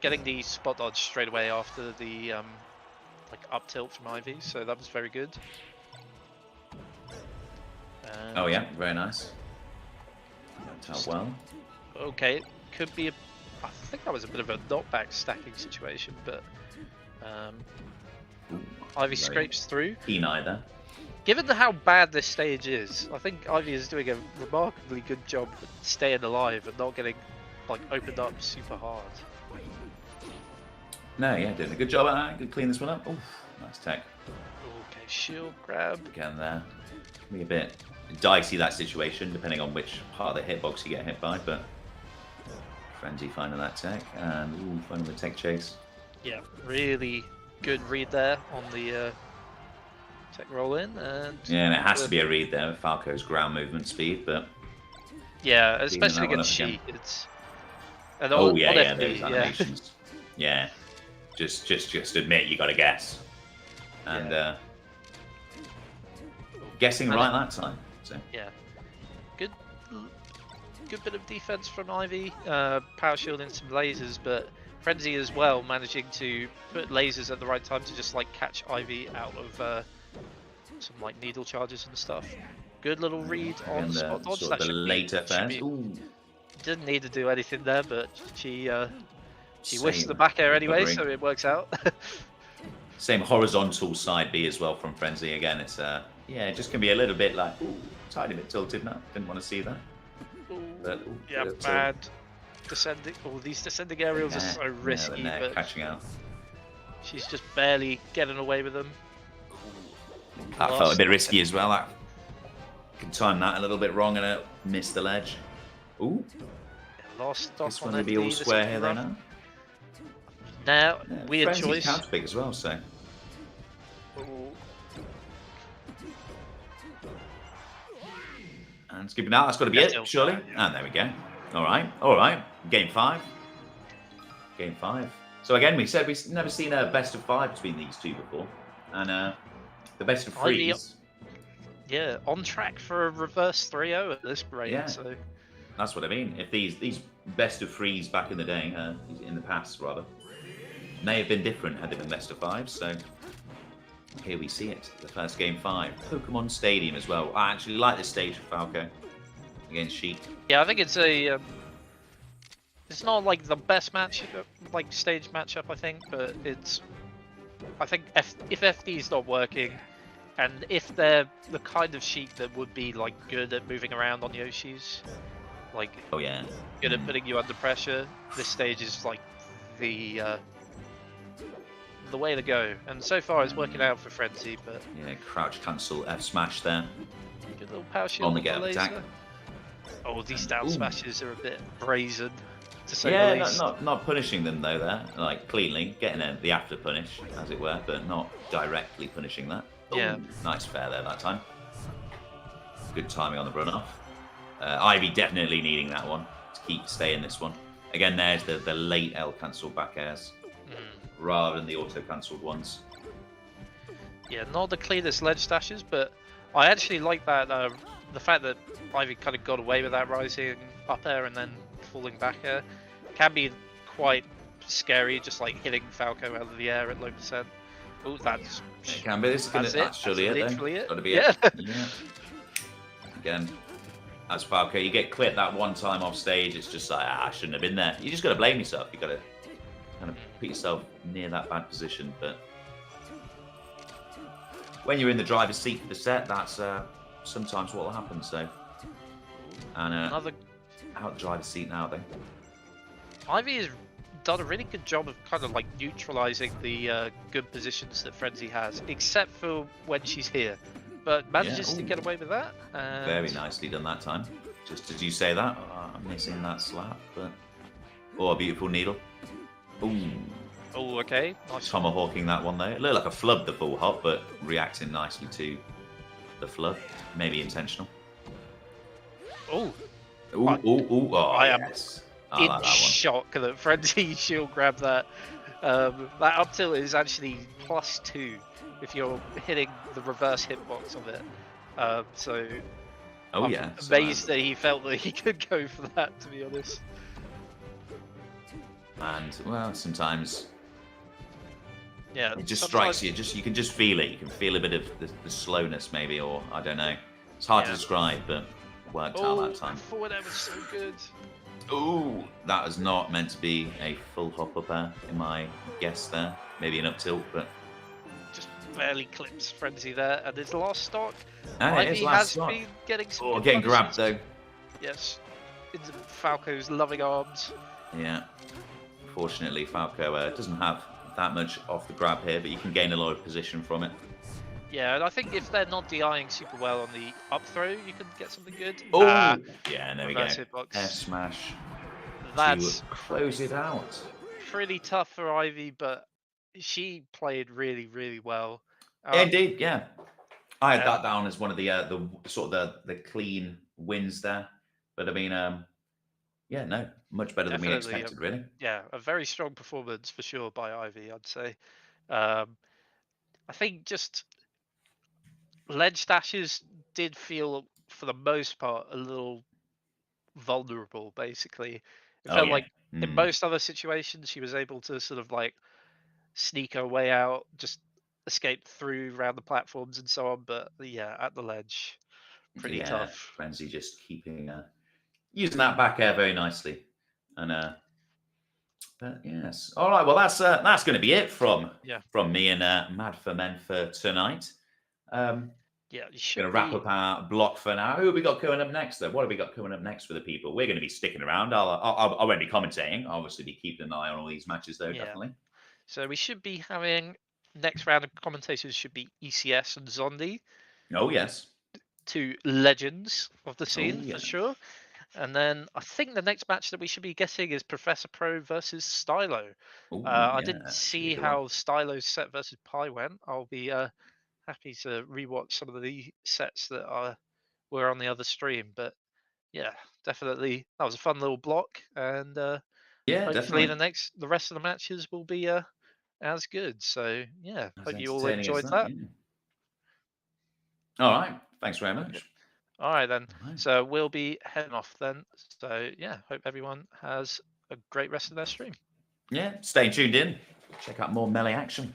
Getting the spot dodge straight away after the like up tilt from Ivy, so that was very good. Oh yeah, very nice. How well. Okay, could be a. I think that was a bit of a knockback stacking situation, but Ivy scrapes through. Keen either. Given how bad this stage is, I think Ivy is doing a remarkably good job at staying alive and not getting like opened up super hard. No, yeah, doing a good job at that. Good clean this one up. Oof, nice tech. Okay, shield grab. Again there. Can be a bit dicey that situation, depending on which part of the hitbox you get hit by, but Frenzy finding that tech, and finding the tech chase. Yeah, really good read there on the tech roll in, and yeah, and it has to be a read there with Falco's ground movement speed, but yeah, especially against Sheet, it's and those animations. Yeah, just admit you got to guess, and guessing right that time. So yeah, good bit of defense from Ivy, power shielding some lasers, but Frenzy as well managing to put lasers at the right time to just like catch Ivy out of some like needle charges and stuff. Good little read on spot dodge. That the later phase. Didn't need to do anything there, but she whisked the back air anyway, so it works out. Same horizontal side B as well from Frenzy. Again, it's yeah, it just can be a little bit like tiny bit tilted now. Didn't want to see that. But, yeah, bad descending. Oh, these descending aerials are so risky. But catching out. She's just barely getting away with them. That felt a bit risky as well. I can time that a little bit wrong and missed the ledge. Ooh. Yeah, lost this one to be all square here though now. Now, weird choice. Counts big as well, so. And skipping out, that's got to be it, surely. And there we go. All right. Game 5. So again, we said we've never seen a best of 5 between these two before, and the best of 3s. Yeah, on track for a reverse 3-0 at this rate. Yeah, so that's what I mean. If these best of 3s back in the day, in the past rather, may have been different had they been best of 5s. So here we see it, the first game 5, Pokemon Stadium as well. I actually like this stage for Falco against Sheik. Yeah, I think it's a. It's not like the best match, like stage matchup, I think, but it's. I think if FD's not working, and if they're the kind of Sheik that would be like good at moving around on Yoshis, like good at putting you under pressure, this stage is like the the way to go. And so far, it's working out for Frenzy, but Yeah, crouch cancel F smash there. good little power shield On the on the get up attack. laser. Oh, these And, down ooh. smashes are a bit brazen, to say the Yeah, least. not punishing them though there, like cleanly, getting the after punish, as it were, but not directly punishing that. Yeah. Ooh, nice fair there that time. Good timing on the runoff. Ivy definitely needing that one to stay in this one. Again, there's the late L cancel back airs rather than the auto cancelled ones. Yeah, not the cleanest ledge dashes, but I actually like that the fact that Ivy kind of got away with that rising up air and then falling back air can be quite scary, just like hitting Falco out of the air at low percent. Oh, that's It can be. That's surely it, though. literally it. Got to be Yeah. it. Yeah. Again, as Falco, you get clipped that one time off stage. It's just like, I shouldn't have been there. You just got to blame yourself. You got to kind of put yourself near that bad position. But when you're in the driver's seat for the set, that's sometimes what will happen. So, and Another out the driver's seat now, then. Ivy has done a really good job of kind of like neutralizing the good positions that Frenzy has, except for when she's here. But manages to get away with that. And very nicely done that time. Just as you say that, I'm missing that slap, but a beautiful needle. Ooh. Oh, okay. Nice. Tomahawking that one there. It looked like a flub, the full hop, but reacting nicely to the flub. Maybe intentional. Oh. Oh, I am yes. in like that shock that Frenzy shield grabbed that. That up tilt is actually +2 if you're hitting the reverse hitbox of it. So I'm amazed that he felt that he could go for that, to be honest. And well, sometimes it just sometimes... strikes you. You can just feel it. You can feel a bit of the slowness, maybe, or I don't know. It's hard to describe, but worked out that time. Forward air was so good. Ooh, that was not meant to be a full hop up air in my guess there. Maybe an up tilt, but just barely clips Frenzy there. And his last stock, and Ivy has been getting some good getting punishes. grabbed though. Yes, into Falco's loving arms. Yeah, fortunately Falco doesn't have that much off the grab here, but you can gain a lot of position from it. Yeah, and I think if they're not DIing super well on the up throw, you can get something good. Oh, yeah, and there we go. Hitbox. F smash. That's to close it out. Pretty tough for Ivy, but she played really, really well. Indeed, yeah. I had that down as one of the sort of the clean wins there, but I mean, yeah, no, much better than we expected, really. Yeah, a very strong performance for sure by Ivy, I'd say. I think just ledge dashes did feel, for the most part, a little vulnerable, basically. It felt like in most other situations, she was able to sort of like sneak her way out, just escape through around the platforms and so on. But yeah, at the ledge, pretty tough. Frenzy just keeping using that back air very nicely, and but yes, all right. Well, that's going to be it from me and Mad for Men for tonight. Yeah, you going to wrap up our block for now. Who have we got coming up next, though? What have we got coming up next for the people? We're going to be sticking around. I won't be commentating. I'll obviously be keeping an eye on all these matches, though, definitely. So we should be having, next round of commentators should be ECS and Zondi. Oh, yes. Two legends of the scene, for sure. And then I think the next match that we should be getting is Professor Pro versus Stylo. I didn't see how Stylo's set versus Pi went. I'll be happy to rewatch some of the sets that were on the other stream. But yeah, definitely that was a fun little block, and hopefully definitely. the rest of the matches will be as good. So yeah, hope you all enjoyed that. Yeah. All right, thanks very much. Okay. All right then. So we'll be heading off then. So yeah, hope everyone has a great rest of their stream. Yeah, stay tuned in. Check out more melee action.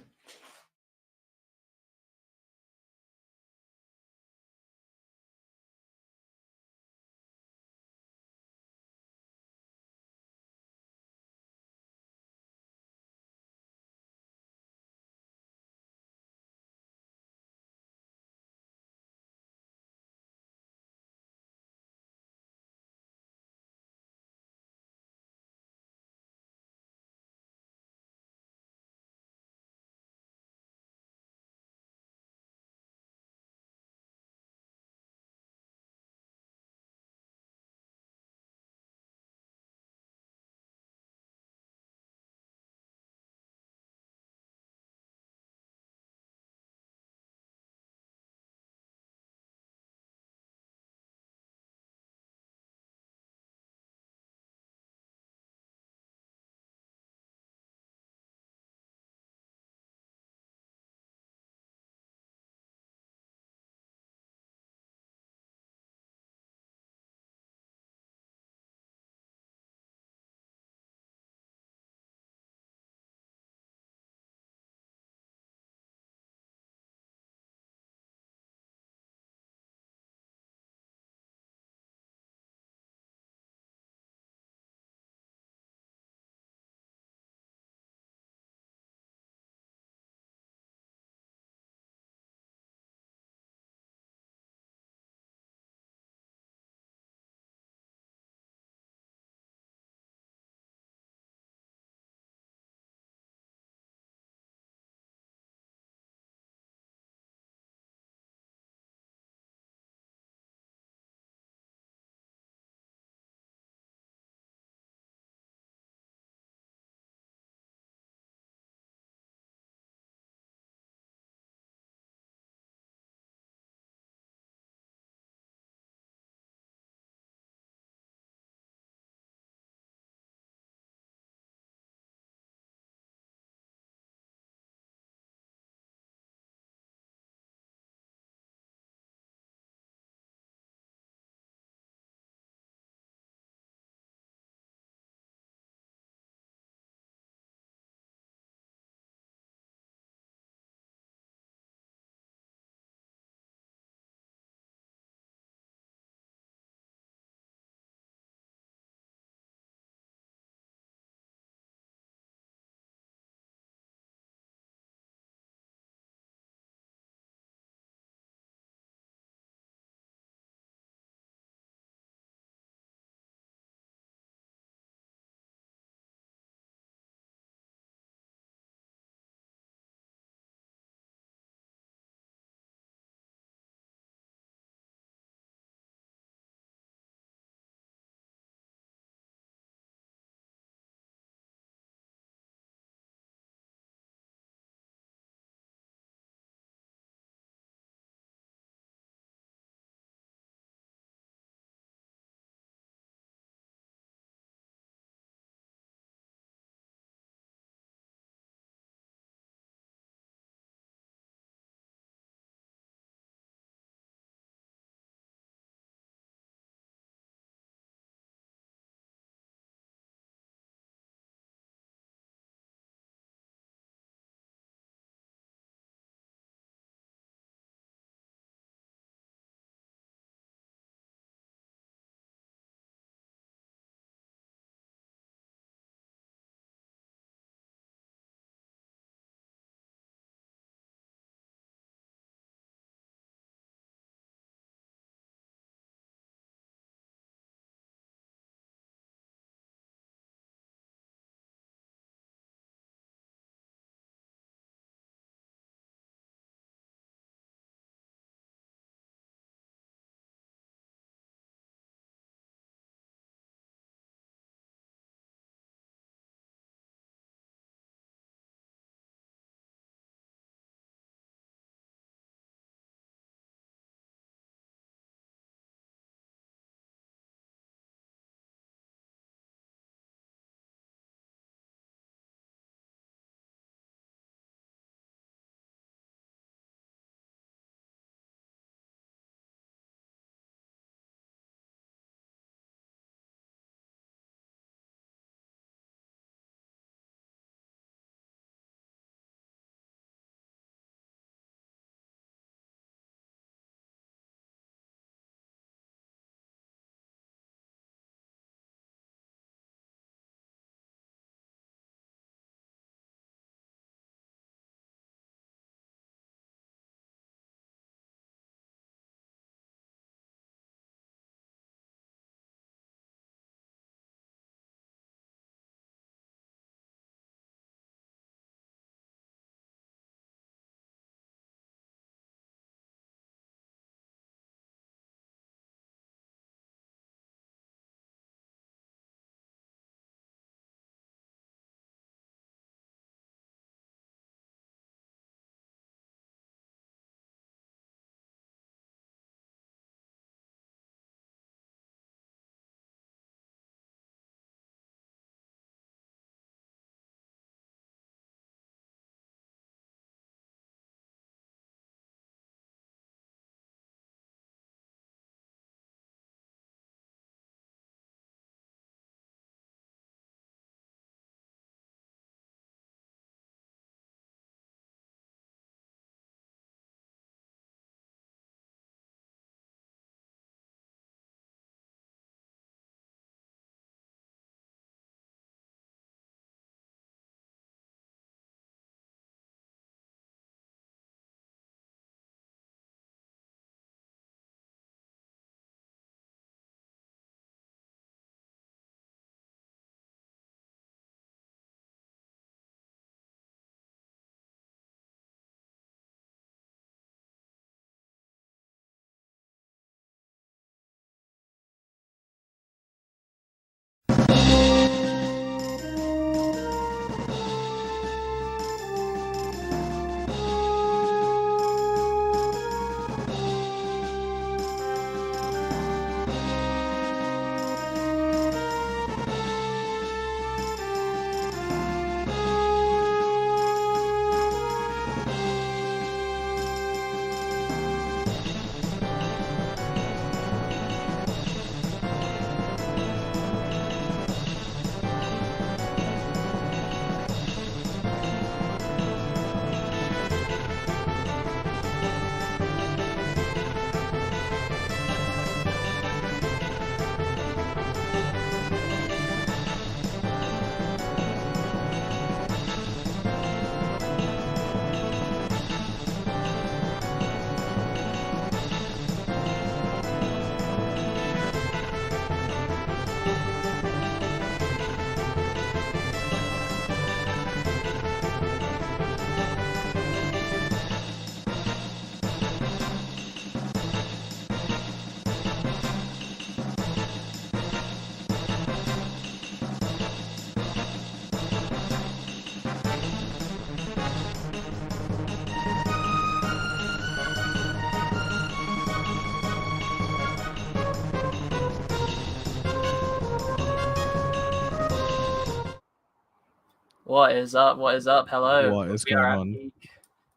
What is up? What is up? Hello. What is We are going at on? Peak.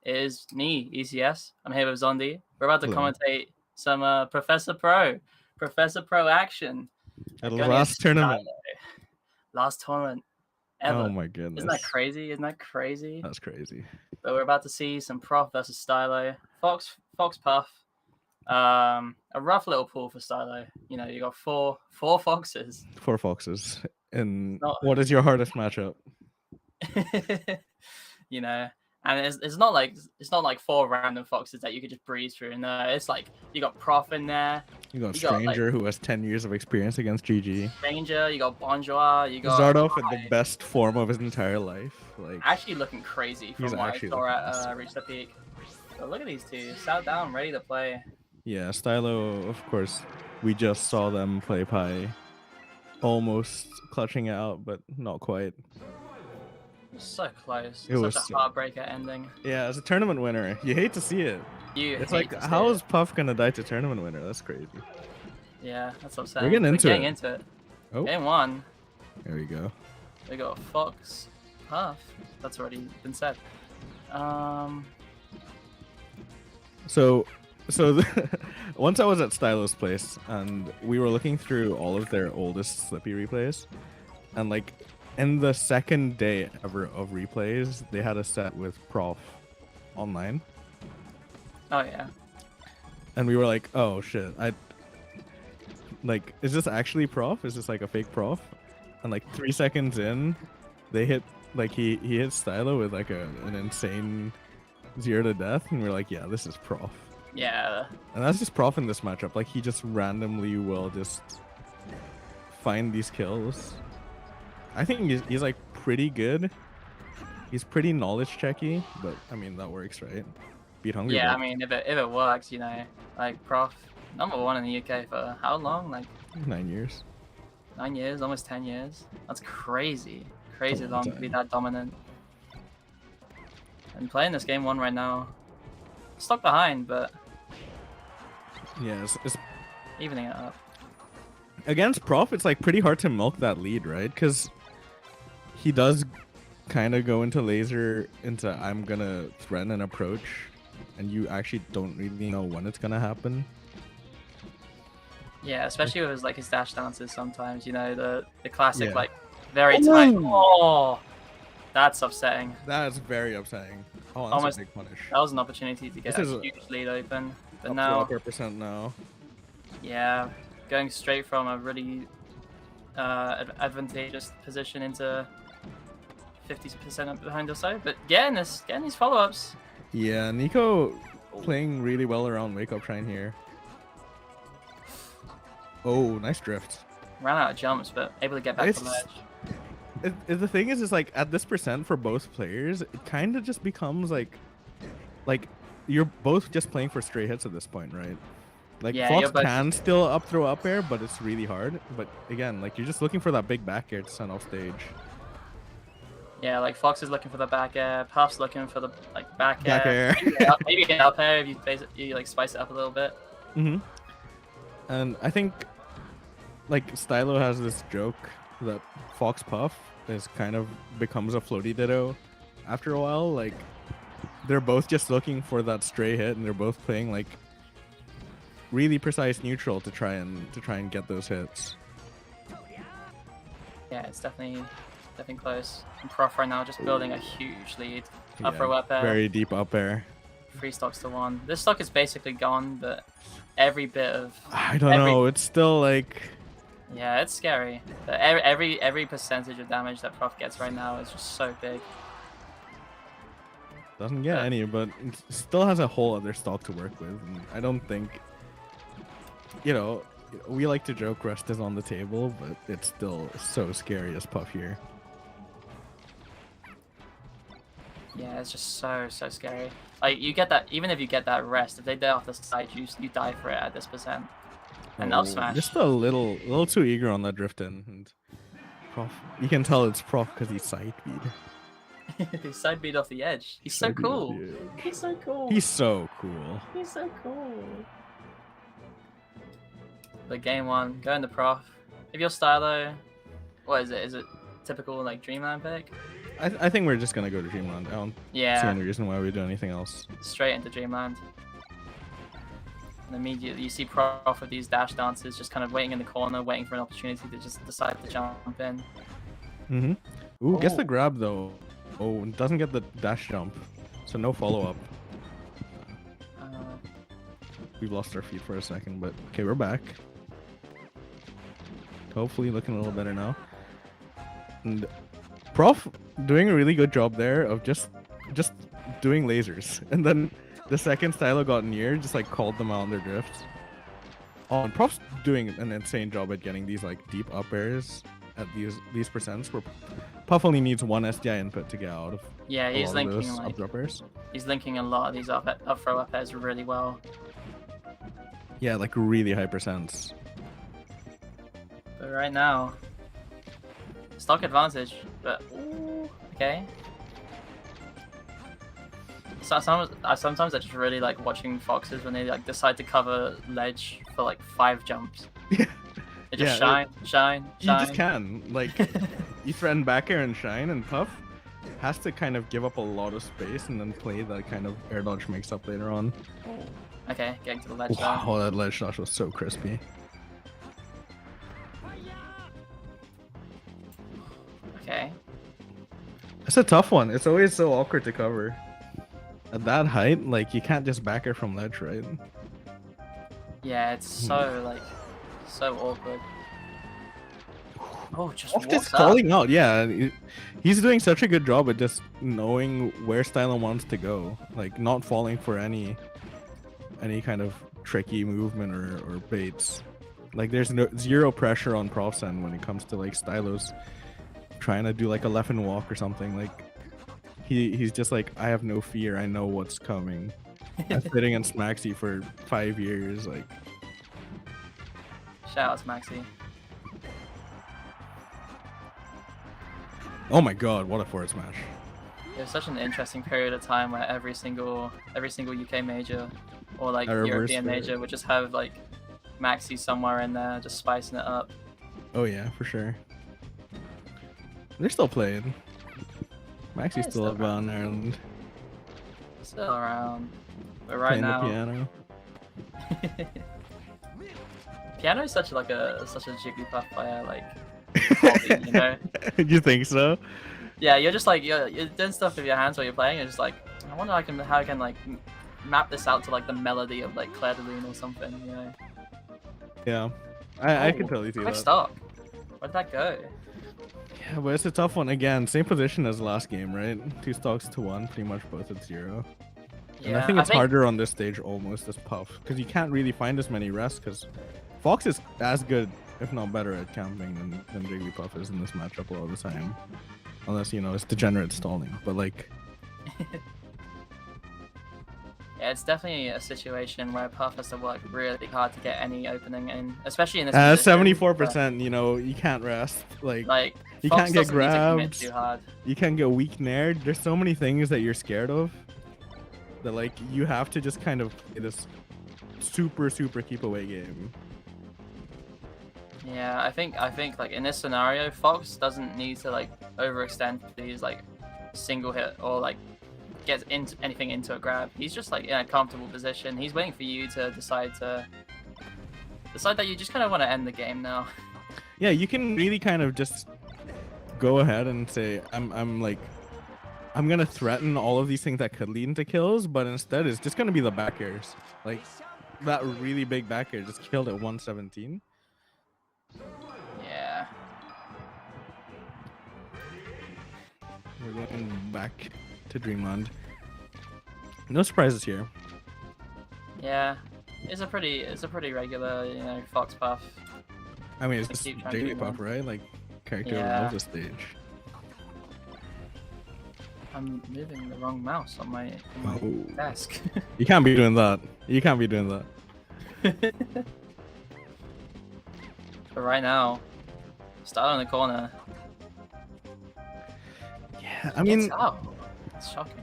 It is me, ECS. I'm here with Zondi. We're about to Hello. commentate some Professor Pro action. At Going last against tournament. Stylo. Last tournament ever. Oh my goodness. Isn't that crazy? Isn't that crazy? That's crazy. But we're about to see some Prof versus Stylo. Fox Puff. A rough little pool for Stylo. You know, you got four foxes. 4 foxes. And Not- what is your hardest matchup? You know, and it's not like 4 random foxes that you could just breeze through. No, it's like you got Prof in there, You got You got, like- Stranger who has 10 years of experience against GG. Ranger, you got Bonjour, you got Zardoff in the best form of his entire life. Like actually looking crazy He's from what I actually saw looking at awesome. Reach the Peak. But look at these two, sat down, ready to play. yeah, Stylo, of course. We just saw them play Pi. Almost clutching it out, but not quite. So close. It Such was a so- heartbreaker ending. Yeah, as a tournament winner, you hate to see it. It's It's like, how is Puff gonna die to tournament winner? That's crazy. Yeah, that's what I'm saying. getting into it. into it. Oh, Game 1, there we go. we got Fox Puff. That's already been said. So once I was at Stylo's place and we were looking through all of their oldest Slippy replays, and like in the second day ever of replays, they had a set with Prof online, Oh yeah. and we were like, oh shit, is this actually Prof? Is this like a fake Prof? And like 3 seconds in, they hit he hit Stylo with like an insane 0 to death, and we're like, yeah, this is Prof. Yeah. And that's just Prof in this matchup. Like, he just randomly will just find these kills. I think he's like pretty good. He's pretty knowledge checky, but I mean that works, right? Beat Hungry. Yeah, Bird. I mean, if it works, you know, like Prof, #1 in the UK for how long? Like 9 years. 9 years, almost 10 years. That's crazy. Crazy long long to time. be that dominant. And playing this game 1 right now. Stuck behind, but Yeah, it's evening it up. against Prof. It's like pretty hard to milk that lead, right? Because he does kind of go into laser into I'm gonna threaten an approach, and you actually don't really know when it's gonna happen. Yeah, especially with his dash dances sometimes, you know, the classic Yeah. like very tight. Ooh. Oh, that's upsetting. That is very upsetting. Oh, that's Almost- a big punish. That was an opportunity to get This is a a- huge lead open. But Up now, to upper percent now. yeah, going straight from a really advantageous position into 50% up behind or so. But getting these follow-ups. Yeah, Nico playing really well around Wake Up Shrine here. Oh, nice drift. Ran out of jumps, but able to get back to It's- ledge. The thing is like at this percent for both players, it kind of just becomes like you're both just playing for straight hits at this point, right? Like Yeah, Fox you're both can still up throw up air, but it's really hard. But again, like you're just looking for that big back air to send off stage. Yeah, like Fox is looking for the back air, Puff's looking for the back Back air. air. Maybe get up air if you like spice it up a little bit. And I think like Stylo has this joke that Fox Puff is kind of becomes a floaty ditto after a while. Like they're both just looking for that stray hit, and they're both playing like really precise neutral to try and get those hits. Yeah, it's definitely close. And Prof right now just building a huge lead. Up Yeah, throw up air, very deep up air. 3 stocks to 1. This stock is basically gone, but every bit of I don't know. It's still like yeah, it's scary. But every percentage of damage that Prof gets right now is just so big. doesn't get any, but it still has a whole other stock to work with. And I don't think, you know, we like to joke rest is on the table, but it's still so scary as Puff here. Yeah, it's just so scary. Like you get that, even if you get that rest, if they die off the side, you die for it at this percent. And up smash. Just a little too eager on that drift in, and Prof. You can tell it's Prof because he's side beat. Side beat off the edge. He's so Side beat off cool. the edge. He's so cool. He's so cool. He's so cool. But game 1, going to Prof. If you're Stylo, what is it? Is it typical like Dreamland pick? I think we're just gonna go to Dreamland. I don't see Yeah, any reason why we do anything else. straight into Dreamland. And immediately you see Prof with these dash dances, just kind of waiting in the corner, waiting for an opportunity to just decide to jump in. Mm-hmm. Ooh, gets the Oh. grab though. Oh, doesn't get the dash jump, so no follow up. Uh, We lost our feet for a second, but okay, we're back. Hopefully, looking a little better now. And Prof doing a really good job there of just doing lasers, and then the second Stylo got near, just like called them out on their drifts. Oh, and Prof's doing an insane job at getting these like deep up airs at these percents where Puff only needs one SDI input to get out of. yeah, a he's lot of linking those like up drop airs. he's linking a lot of these up throw up airs really well. Yeah, like really high percents. But right now, stock advantage. But ooh, okay. So sometimes I just really like watching foxes when they like decide to cover ledge for like 5 jumps. Yeah. They just Yeah, shine. You just can. Like, you threaten back air and shine, and Puff has to kind of give up a lot of space and then play that kind of air dodge mix up later on. Okay, getting to the ledge now. Wow, that ledge dodge was so crispy. Okay. It's a tough one. It's always so awkward to cover. At that height, like, you can't just back air from ledge, right? Yeah, it's so like so awkward. Oh, just Puff walks just up. calling out, yeah. He's doing such a good job at just knowing where Stylo wants to go. Like, not falling for any kind of tricky movement or baits. Like, there's zero pressure on Prof's end when it comes to like Stylo's trying to do like a left and walk or something. Like, he's just like, I have no fear. I know what's coming. I've played against Maxi for 5 years. Like, Shout out to Maxi. oh my god, what a forward smash! It was such an interesting period of time where every single UK major or like A reverse European fair. major would just have like Maxi somewhere in there, just spicing it up. Oh yeah, for sure. They're still playing. Maxi's Yeah, still still up on Ireland. Still around. But right Playing now, the piano. piano is such a Jigglypuff player, like hobby, you know? You think so? Yeah, you're just like you're doing stuff with your hands while you're playing. You're just like, I wonder how I can like map this out to like the melody of like Claire de Lune or something, you know? Yeah. I can Oh, totally see quick that. stock. Where'd that go? Yeah, but it's a tough one. Again, same position as last game, right? 2 stocks to 1, pretty much both at 0. And I think it's harder on this stage almost as Puff, because you can't really find as many rests, because Fox is as good, if not better, at camping than Jigglypuff is in this matchup a lot of the time. Unless, you know, it's degenerate stalling. But, like, Yeah, it's definitely a situation where Puff has to work really hard to get any opening in, especially in this. 74%, you know, you can't rest. Like you Fox can't get doesn't need to commit grabbed. too hard. You can't get weak nared. There's so many things that you're scared of that, like, you have to just kind of play this super keep away game. Yeah, I think like in this scenario, Fox doesn't need to like overextend these like single hit or like get into anything into a grab. He's just like in a comfortable position. He's waiting for you to decide that you just kind of want to end the game now. Yeah, you can really kind of just go ahead and say, I'm gonna threaten all of these things that could lead into kills, but instead it's just gonna be the back airs. Like, that really big back air just killed at 117. Yeah. We're going back to Dreamland. No surprises here. Yeah. It's a pretty regular, you know, Fox Puff. I mean, it's Just just keep trying to do Jigglypuff, one. right? Like, character Yeah. loves the stage. I'm moving the wrong mouse on my Oh. desk. You can't be doing that. You can't be doing that. But right now, Stylo in the corner. Yeah, I mean, Gets out. It's shocking.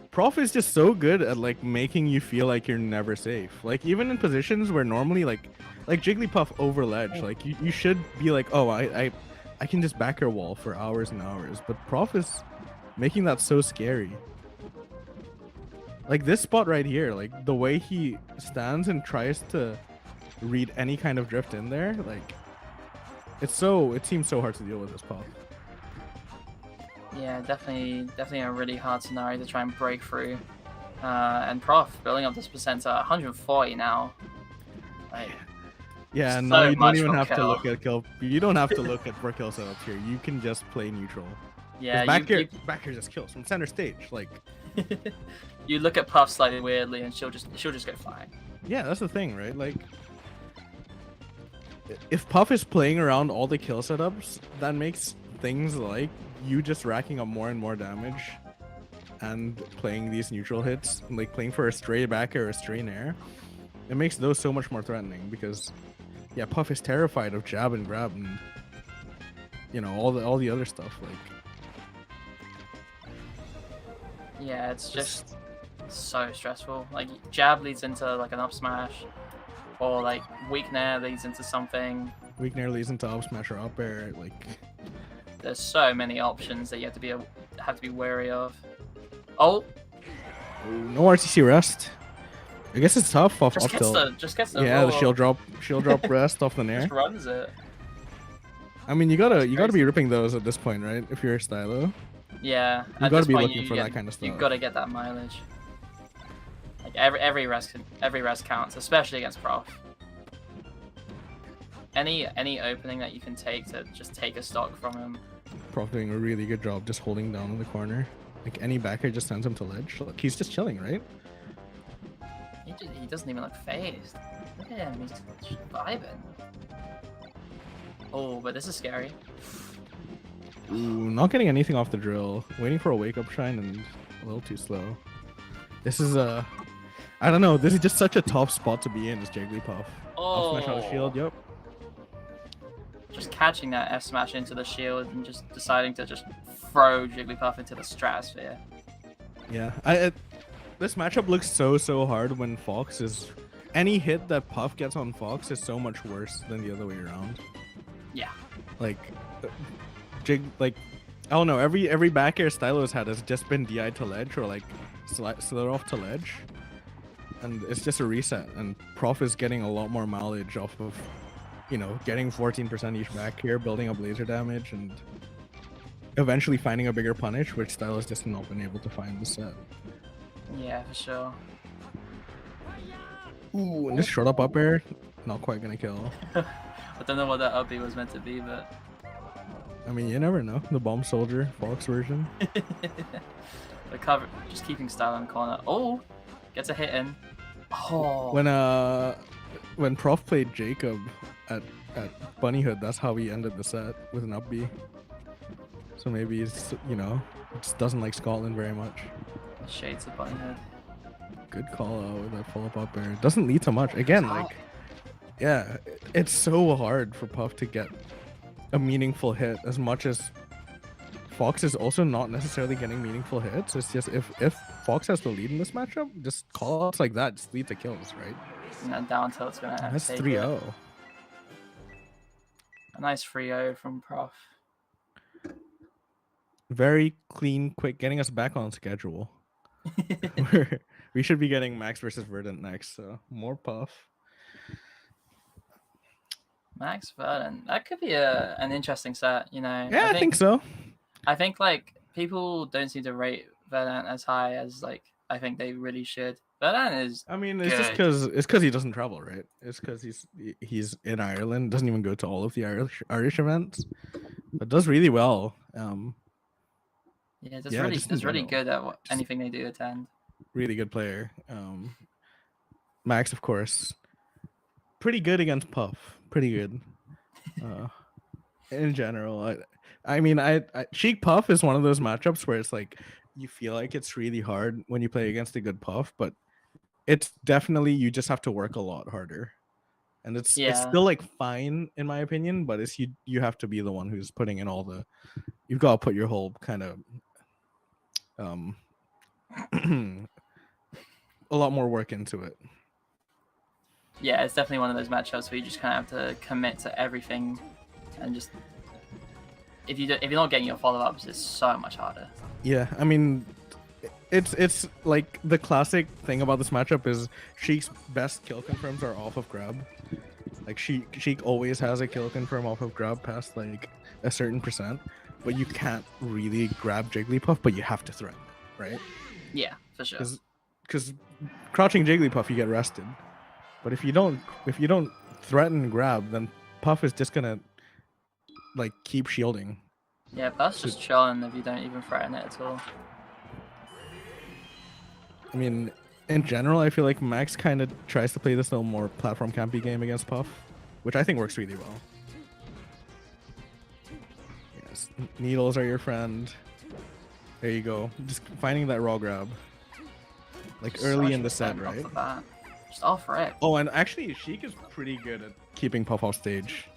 Prof is just so good at, like, making you feel like you're never safe. Like, even in positions where normally, like Jigglypuff over ledge, like, you should be like, oh, I I can just back air wall for hours and hours. But Prof is making that so scary. Like this spot right here, like the way he stands and tries to read any kind of drift in there, like it seems so hard to deal with this Puff. Yeah, definitely a really hard scenario to try and break through. And Prof building up this percent to 140 now. Like, yeah, so now you don't much even for have to kill. look at kill. You don't have to look at for kill setups here. You can just play neutral. Yeah, back here just kills from center stage. Like, you look at Puff slightly weirdly, and she'll just go flying. yeah, that's the thing, right? Like, if Puff is playing around all the kill setups, that makes things like you just racking up more and more damage and playing these neutral hits, like playing for a stray back or a stray nair, it makes those so much more threatening because, yeah, Puff is terrified of jab and grab and, you know, all the other stuff. Like, yeah, it's just so stressful. Like jab leads into like an up smash, or like weak nair leads into something. weak nair leads into up smash or up air. Like, there's so many options that you have to be wary of. Oh, no RTC rest. I guess it's tough off up tilt. Just gets the Yeah, the roll. shield drop rest off the nair. Just runs it. I mean, you gotta be ripping those at this point, right? If you're a Stylo. Yeah, You at gotta this be point, looking for that kind of stuff. You gotta get that mileage. Like every rest counts, especially against Prof. Any opening that you can take to just take a stock from him. Prof doing a really good job just holding down in the corner. Like any backer just sends him to ledge. Look, he's just chilling, right? He doesn't even look phased. Look at him, he's just vibing. Oh, but this is scary. Ooh, not getting anything off the drill. Waiting for a wake up shine and a little too slow. This is I don't know. This is just such a tough spot to be in. Is Jigglypuff. Oh, Up smash out of shield. Yep. just catching that F smash into the shield and just deciding to just throw Jigglypuff into the stratosphere. Yeah. This matchup looks so hard when Fox is. Any hit that Puff gets on Fox is so much worse than the other way around. Yeah. Like, I don't know. Every back air Stylo's had has just been DI to ledge or like slither off to ledge, and it's just a reset. And Prof is getting a lot more mileage off of, you know, getting 14% each back here, building up laser damage, and eventually finding a bigger punish, which Stylo's just not been able to find this set. Yeah, for sure. Ooh, and this short up air, not quite gonna kill. I don't know what that up B was meant to be, but I mean, you never know. The Bomb Soldier Fox version. the cover, just keeping Stylo in the corner. Oh, gets a hit in. Oh. When Prof played Jacob at Bunnyhood, that's how he ended the set with an up B. So maybe he's, you know, just doesn't like Scotland very much. Shades of Bunnyhood. Good call out with that follow up air. Doesn't lead to much. Again, like, yeah, it's so hard for Puff to get a meaningful hit as much as Fox is also not necessarily getting meaningful hits. It's just if Fox has the lead in this matchup, just call outs like that just lead to kills, right? And then down tilt's gonna have That's to take 3-0. it. A nice 3-0 from Prof. Very clean, quick, getting us back on schedule. We should be getting Max versus Verdant next, so more Puff. Max Verdant. That could be an interesting set, you know. Yeah, I think so. I think like people don't seem to rate Verdant as high as like I think they really should. Verdant is. I mean, it's just good. because he doesn't travel, right? It's because he's in Ireland, doesn't even go to all of the Irish events, but does really well. Yeah, yeah, it's really good at anything they do attend. Really good player. Max, of course, pretty good against Puff. Pretty good. In general, I mean, Sheik Puff is one of those matchups where it's like you feel like it's really hard when you play against a good Puff, but it's definitely you just have to work a lot harder, and it's still like fine in my opinion, but it's you have to be the one who's putting in all the. You've got to put your whole kind of a lot more work into it. Yeah, it's definitely one of those matchups where you just kind of have to commit to everything and just if you're not getting your follow-ups, it's so much harder. Yeah, I mean, it's like the classic thing about this matchup is Sheik's best kill confirms are off of grab. Like Sheik always has a kill confirm off of grab past like a certain percent, but you can't really grab Jigglypuff, but you have to threaten it, right? Yeah, for sure. Because crouching Jigglypuff, you get rested, but if you don't threaten grab, then Puff is just gonna like keep shielding. Yeah, Puff's just chilling if you don't even threaten it at all. I mean, in general, I feel like Max kind of tries to play this little more platform campy game against Puff, which I think works really well. Yes, needles are your friend. There you go. Just finding that raw grab. Like early in the set, right? Just off rip. Oh, and actually, Sheik is pretty good at keeping Puff off stage.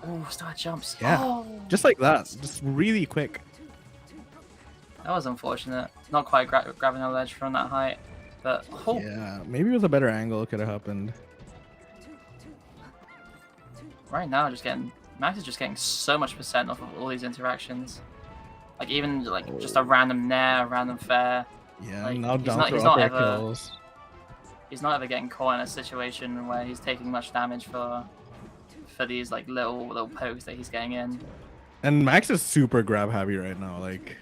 Oh, star jumps. Yeah, Oh. just like that. Just really quick. That was unfortunate. Not quite grabbing a ledge from that height. But, oh. Yeah, maybe with a better angle it could have happened. Right now, Max is just getting so much percent off of all these interactions. Like, even, like, just a random nair, a random fair. Yeah, like, now down he's to not upper ever, kills. He's not ever getting caught in a situation where he's taking much damage for these, like, little pokes that he's getting in. And Max is super grab heavy right now. Like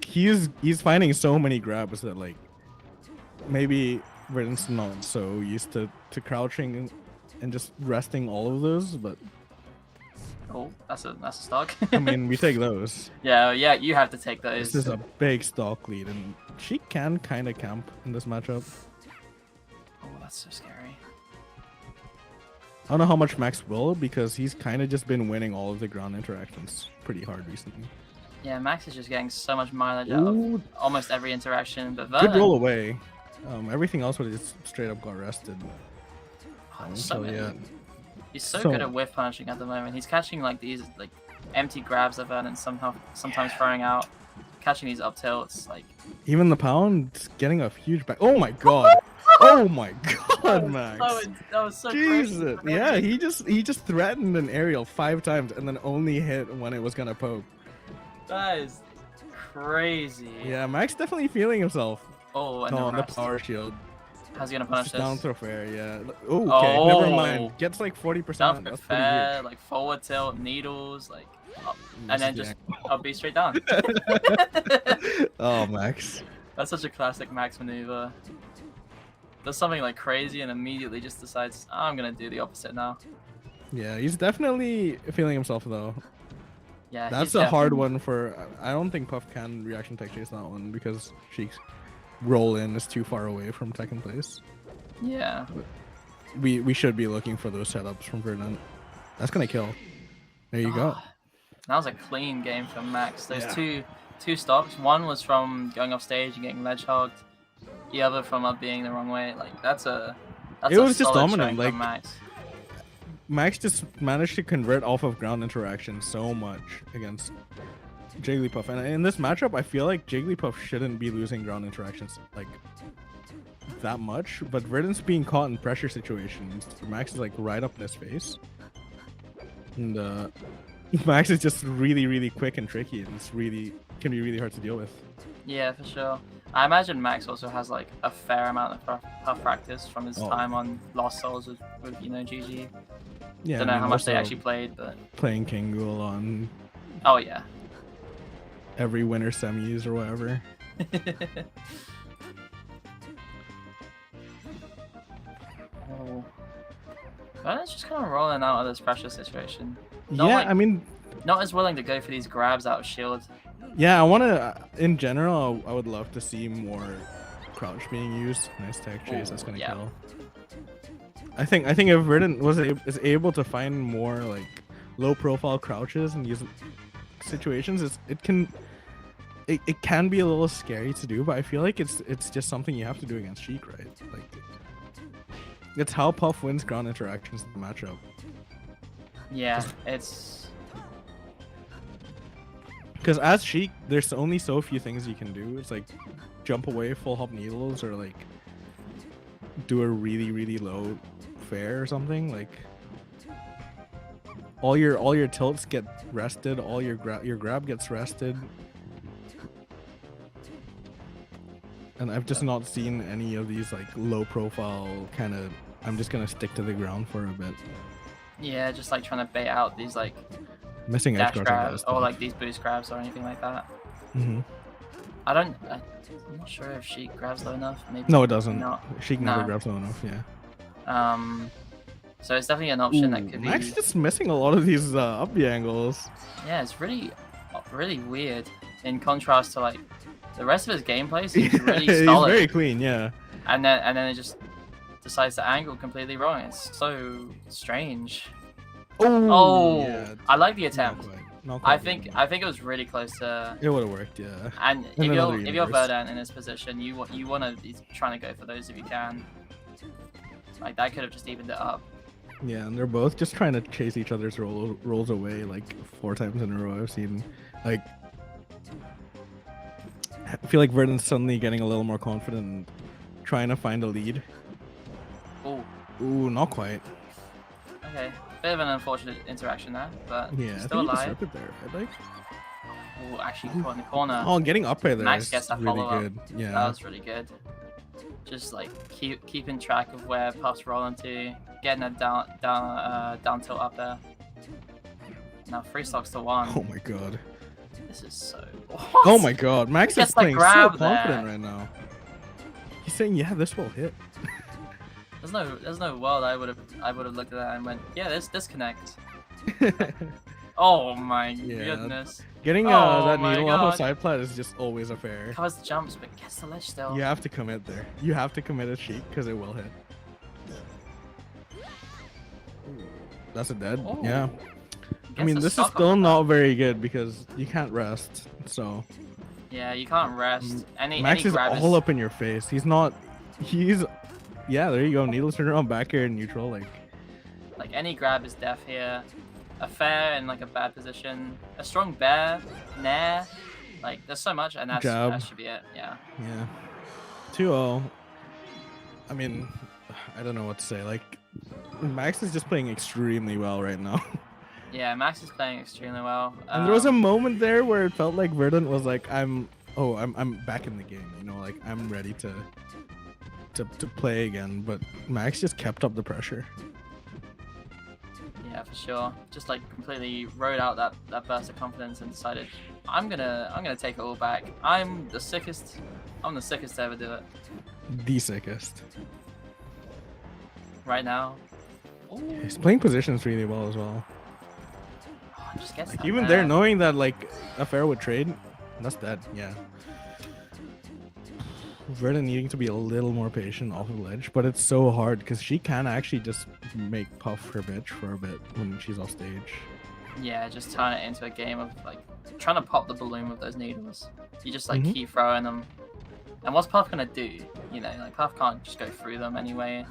he's finding so many grabs that like maybe Verdant's not so used to crouching and just resting all of those, but Oh, that's a stock. I mean we take those. Yeah, you have to take those. This is a big stock lead, and she can kind of camp in this matchup. Oh, that's so scary. I don't know how much Max will, because he's kind of just been winning all of the ground interactions pretty hard recently. Yeah, Max is just getting so much mileage out of almost every interaction, but Good roll away. Everything else would have just straight up got rested. Yeah. He's so good at whiff punishing at the moment. He's catching like these like empty grabs that Verdant sometimes throwing out. Catching these up tilts, like even the pound getting a huge back. Oh my god! Oh my god, Max! That was so Jesus! crazy. Yeah, he just threatened an aerial 5 times and then only hit when it was gonna poke. That is crazy. Yeah, Max definitely feeling himself. Oh, and the power shield. How's he gonna punish this? Down throw fair, yeah. Oh, okay, never mind. Gets like 40%. Down That's fair, pretty like forward tilt, needles, like up, and then just up B straight down. Oh, Max. That's such a classic Max maneuver. Does something like crazy and immediately just decides, oh, I'm gonna do the opposite now. Yeah, he's definitely feeling himself though. Yeah, that's a hard one for. I don't think Puff can reaction tech chase that one because Sheik's roll in is too far away from tech in place. Yeah. But we should be looking for those setups from Verdant. That's gonna kill. There you go. That was a clean game from Max. There's two stops. One was from going off stage and getting ledge hogged. The other from up being the wrong way. Like it was just dominant. Like Max just managed to convert off of ground interaction so much against Jigglypuff, and in this matchup, I feel like Jigglypuff shouldn't be losing ground interactions like that much. But Verdant's being caught in pressure situations. Max is like right up in his face, and Max is just really quick and tricky, and can be really hard to deal with. Yeah, for sure. I imagine Max also has like a fair amount of Puff practice from his time on Lost Souls with GG. Yeah, don't know how much they actually played, but playing Kingu on. Oh yeah. Every winter semis or whatever. Oh. Verdant's just kind of rolling out of this pressure situation. I mean, not as willing to go for these grabs out of shield. Yeah, I want to. In general, I would love to see more crouch being used. Nice tech chase. That's gonna kill. I think if Verdant is able to find more like low profile crouches and use situations, it can be a little scary to do, but I feel like it's just something you have to do against Sheik, right? Like it's how Puff wins ground interactions in the matchup. Yeah, it's because as Sheik, there's only so few things you can do. It's like jump away, full hop needles, or like do a really low fair or something. Like all your tilts get rested, all your grab gets rested. And I've just not seen any of these like low profile kind of, I'm just gonna stick to the ground for a bit. Yeah, just like trying to bait out these like Missing edge dash guards grabs or like these boost grabs or anything like that. Mm-hmm. I'm not sure if she grabs low enough. Maybe No, it doesn't. not. She never grabs low enough. Yeah. So it's definitely an option that could be. Max just missing a lot of these up B angles. Yeah, it's really weird. In contrast to like the rest of his gameplay seems really solid. He's very clean, yeah. And then it just decides to angle completely wrong. It's so strange. Oh, yeah. I like the attempt. Not quite I think it was really close to. it would have worked, yeah. And In another if you're universe. Verdant in this position, you want to be trying to go for those if you can. Like that could have just evened it up. Yeah, and they're both just trying to chase each other's rolls away like 4 times in a row. I've seen like. I feel like Verdant's suddenly getting a little more confident and trying to find a lead. Oh. Ooh, not quite. Okay. Bit of an unfortunate interaction there, but Yeah, still I think alive. he there, right? Like, Oh, actually caught in the corner. oh, getting up right there Max is gets that really follow-up. good. Yeah. That was really good. Just like keeping track of where Puff's rolling to, getting a down tilt up there. Now 3 stocks to 1. Oh my god. This is so. Oh What? my god. Max He is gets that playing so grab confident there. right now. He's saying, "Yeah, this will hit." There's no world I would have looked at that and went, yeah, this disconnect. Oh my goodness. Getting Oh that my needle off God. of side plat is just always a fair. Covers the jumps, but gets the ledge still. You have to commit there. You have to commit a cheat because it will hit. That's a dead. Oh. Yeah. I Gets mean, the this is stock still on not very good because you can't rest. So Yeah, you can't rest. Max any is grab all up in your face. He's not. He's. Yeah, there you go. Needle turn around back air neutral. Like any grab is death here. A fair in like a bad position. A strong bear, nair. Like there's so much, and Jab. that should be it. Yeah. Yeah. 2-0. I mean, I don't know what to say. Like, Max is just playing extremely well right now. Yeah, Max is playing extremely well. And there was a moment there where it felt like Verdant was like, I'm back in the game. You know, like I'm ready to play again. But Max just kept up the pressure. Yeah, for sure. Just like completely rode out that burst of confidence and decided, I'm gonna take it all back. I'm the sickest to ever do it. The sickest. Right now. He's playing positions really well as well. Oh, just gets Like that even there. there, knowing that like a fair would trade, that's dead. Yeah. Verdant needing to be a little more patient off of ledge, but it's so hard because she can actually just make Puff her bitch for a bit when she's off stage. Yeah, just turn it into a game of like trying to pop the balloon with those needles. You just like Mhm. keep throwing them. And what's Puff gonna do? You know, like Puff can't just go through them anyway.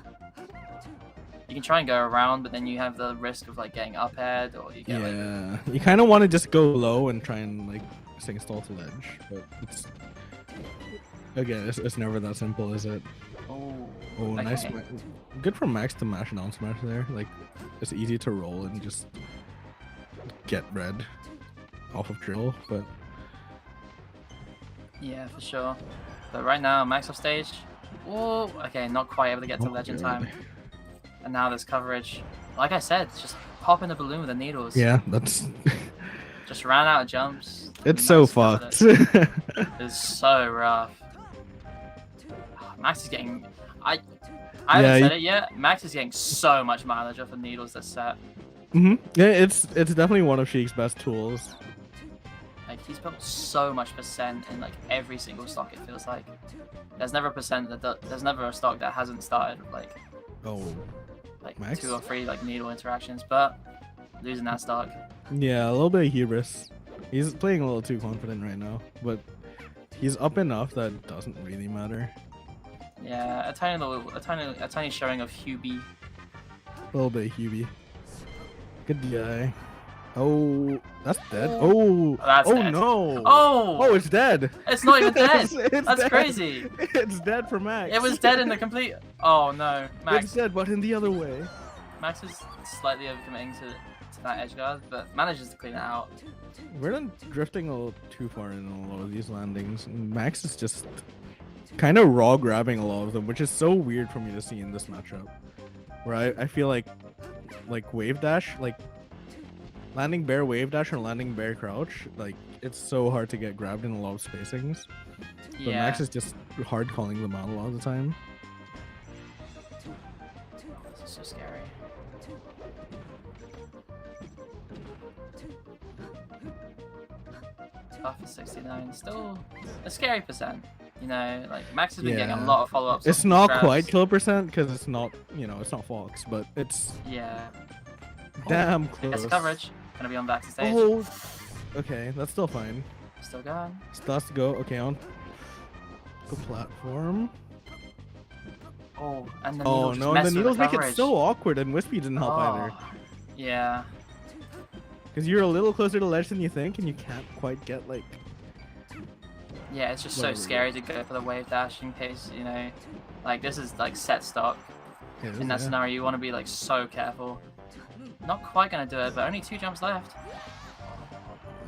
You can try and go around, but then you have the risk of like getting up ahead, or you get like Yeah, you kind of want to just go low and try and like sing stall to ledge, but it's again, it's never that simple, is it? oh, Oh, nice. okay. Good for Max to mash down smash there. Like, it's easy to roll and just get red off of drill, but Yeah, for sure. But right now, Max off stage. Oh, okay, not quite able to get to Oh, ledge in God. time. And now there's coverage. Like I said, just pop in the balloon with the needles. yeah, that's Just ran out of jumps. it's so Max covered fucked. it. It's so rough. Max is getting. I haven't Yeah, said it yet. Max is getting so much mileage off the needles this set. Yeah, it's definitely one of Sheik's best tools. Like he's built so much percent in like every single stock. It feels like there's never a percent there's never a stock that hasn't started with like Max? 2 or 3 like needle interactions, but losing that stock. Yeah, a little bit of hubris. He's playing a little too confident right now, but he's up enough that it doesn't really matter. Yeah, a tiny showing of Hubie. A little bit of Hubie. Good DI. Oh, that's dead. Oh, Oh, that's oh dead. no. Oh, Oh, it's dead. it's not even dead. It's That's dead. crazy. It's dead for Max. It was dead in the complete. Oh no, It's Max. dead, but in the other way. Max is slightly overcommitting to that edge guard, but manages to clean it out. Verdant drifting a little too far in a lot of these landings. And Max is just kind of raw grabbing a lot of them, which is so weird for me to see in this matchup. Where I feel like wave dash, like landing bear wave dash or landing bear crouch, like it's so hard to get grabbed in a lot of spacings. But Yeah. Max is just hard calling them out a lot of the time. This is so scary. Off of 69, still a scary percent. You know, like Max has been getting a lot of follow-ups. It's off not grabs. quite kill percent because it's not, you know, it's not Fox, but it's Yeah. damn close. Gets coverage. Gonna be on back to stage. Oh, okay, that's still fine. Still going. Starts to go. Okay, on the platform. Oh, and the Oh needles no, just the mess with needles make it coverage. so awkward, and Wispy didn't help either. Oh, yeah. Because you're a little closer to ledge than you think, and you can't quite get like. Yeah, it's just Whatever. so scary to go for the wave dash in case, you know, like this is like set stock. Yeah, In that scenario, you want to be like so careful. Not quite gonna do it, but only 2 jumps left.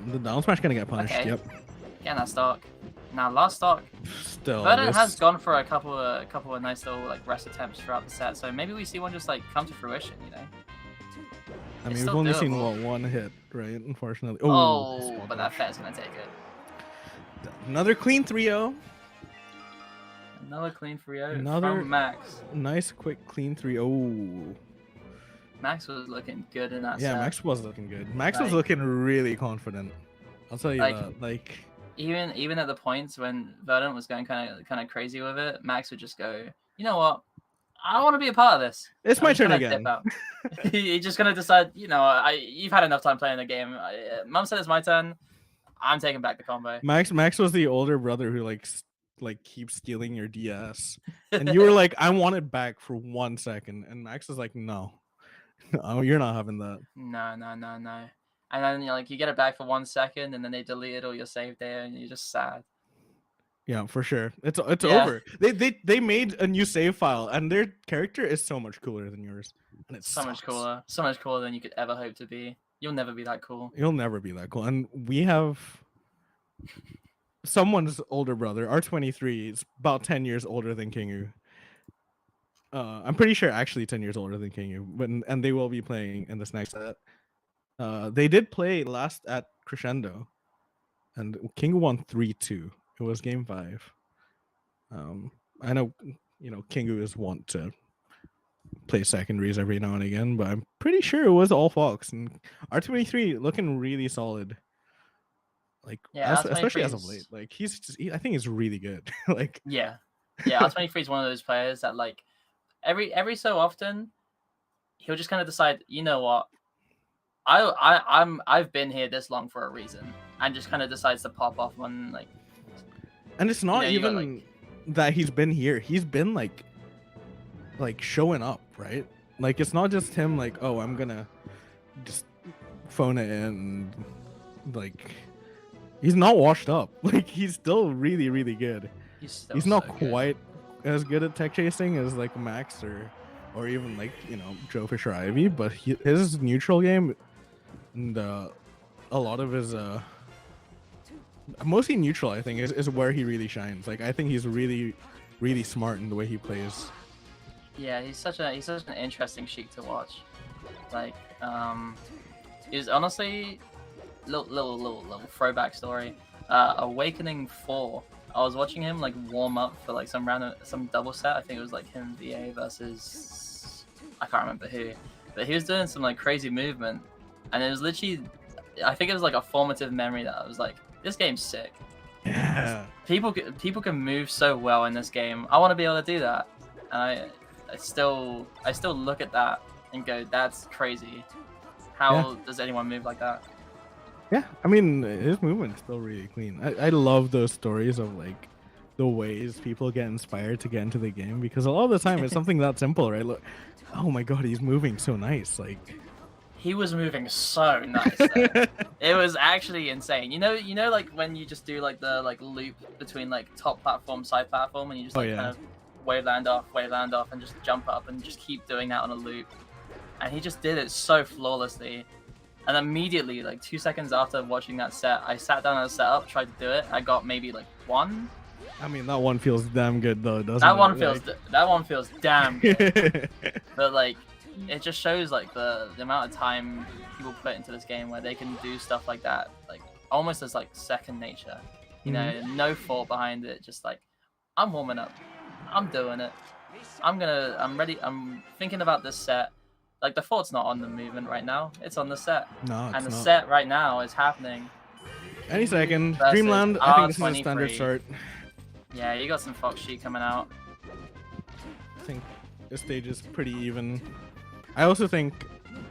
The down smash gonna get punished. Okay. Yep. Getting that stock. Now last stock. Still. Verdant this- has gone for a couple of nice little like rest attempts throughout the set, so maybe we see one just like come to fruition, you know. I mean, it's we've still only seen doable. one hit, right? Unfortunately. Oh, spot but that dodge. fair's gonna take it. Another clean 3-0. Another clean 3-0 Another- from Max. Nice quick clean 3-0. Max was looking good in that Yeah, set. Max was looking good. Max was Like- looking really confident. I'll tell you Like- that. Like, Even at the points when Verdant was going kind of crazy with it, Max would just go, you know what? I want to be a part of this. it's I'm my just turn gonna again. dip out. He's just gonna decide, you know, you've had enough time playing the game. Mum said it's my turn. I'm taking back the combo. Max was the older brother who like keeps stealing your DS, and you were like, I want it back for 1 second, and Max is like, no, no, you're not having that. No. And then you get it back for 1 second, and then they deleted all your save data, and you're just sad. Yeah, for sure. It's Yeah. over. They made a new save file, and their character is so much cooler than yours, and it's So much cooler. So much cooler than you could ever hope to be. You'll never be that cool. You'll never be that cool. And we have someone's older brother, R23, is about 10 years older than Kingu. I'm pretty sure actually 10 years older than Kingu, and they will be playing in this next set. They did play last at Crescendo, and Kingu won 3-2. It was game 5. I know, you know, Kingu is wont to play secondaries every now and again, but I'm pretty sure it was all Fox, and R23 looking really solid. Like, Yeah, especially as of R23's late, like I think he's really good. Like, Yeah. R23 is one of those players that like every so often he'll just kind of decide, you know what, I've been here this long for a reason, and just kind of decides to pop off one like. and it's not you got, even that he's been here. He's been like showing up, right? Like, it's not just him like, oh, I'm gonna just phone it in, and like, he's not washed up. Like, he's still really, really good. He's He's not so good. quite as good at tech chasing as like Max or even like, you know, Joe Fisher Ivy, but his neutral game and a lot of his mostly neutral, I think, is where he really shines. Like, I think he's really, really smart in the way he plays. Yeah, he's such an interesting sheik to watch. Like, he's honestly little throwback story. Awakening 4. I was watching him like warm up for like some double set. I think it was like him VA versus I can't remember who, but he was doing some like crazy movement, and it was literally, I think it was like a formative memory that I was like, this game's sick. Yeah. People can move so well in this game. I want to be able to do that, and I still look at that and go, that's crazy. How does anyone move like that? Yeah, I mean, his movement's still really clean. I love those stories of like the ways people get inspired to get into the game, because a lot of the time it's something that simple, right? Look, oh my god, he's moving so nice. Like, He was moving so nice. Though. It was actually insane. You know, like when you just do like the like loop between like top platform, side platform, and you just like kind of wave land off, and just jump up and just keep doing that on a loop. And he just did it so flawlessly. And immediately, like 2 seconds after watching that set, I sat down at the setup, tried to do it. I got maybe like 1. I mean, that one feels damn good though, doesn't That it? one feels that one feels damn good. Like... But like, it just shows like the amount of time people put into this game where they can do stuff like that, like almost as like second nature. You know, no thought behind it. Just like, I'm warming up, I'm doing it. I'm ready. I'm thinking about this set. Like the thought's not on the movement right now. It's on the set. No, it's and the not. set right now is happening. Any second. Versus Dreamland, I think this is a R23. standard start. Yeah, you got some Fox Sheet coming out. I think this stage is pretty even. I also think,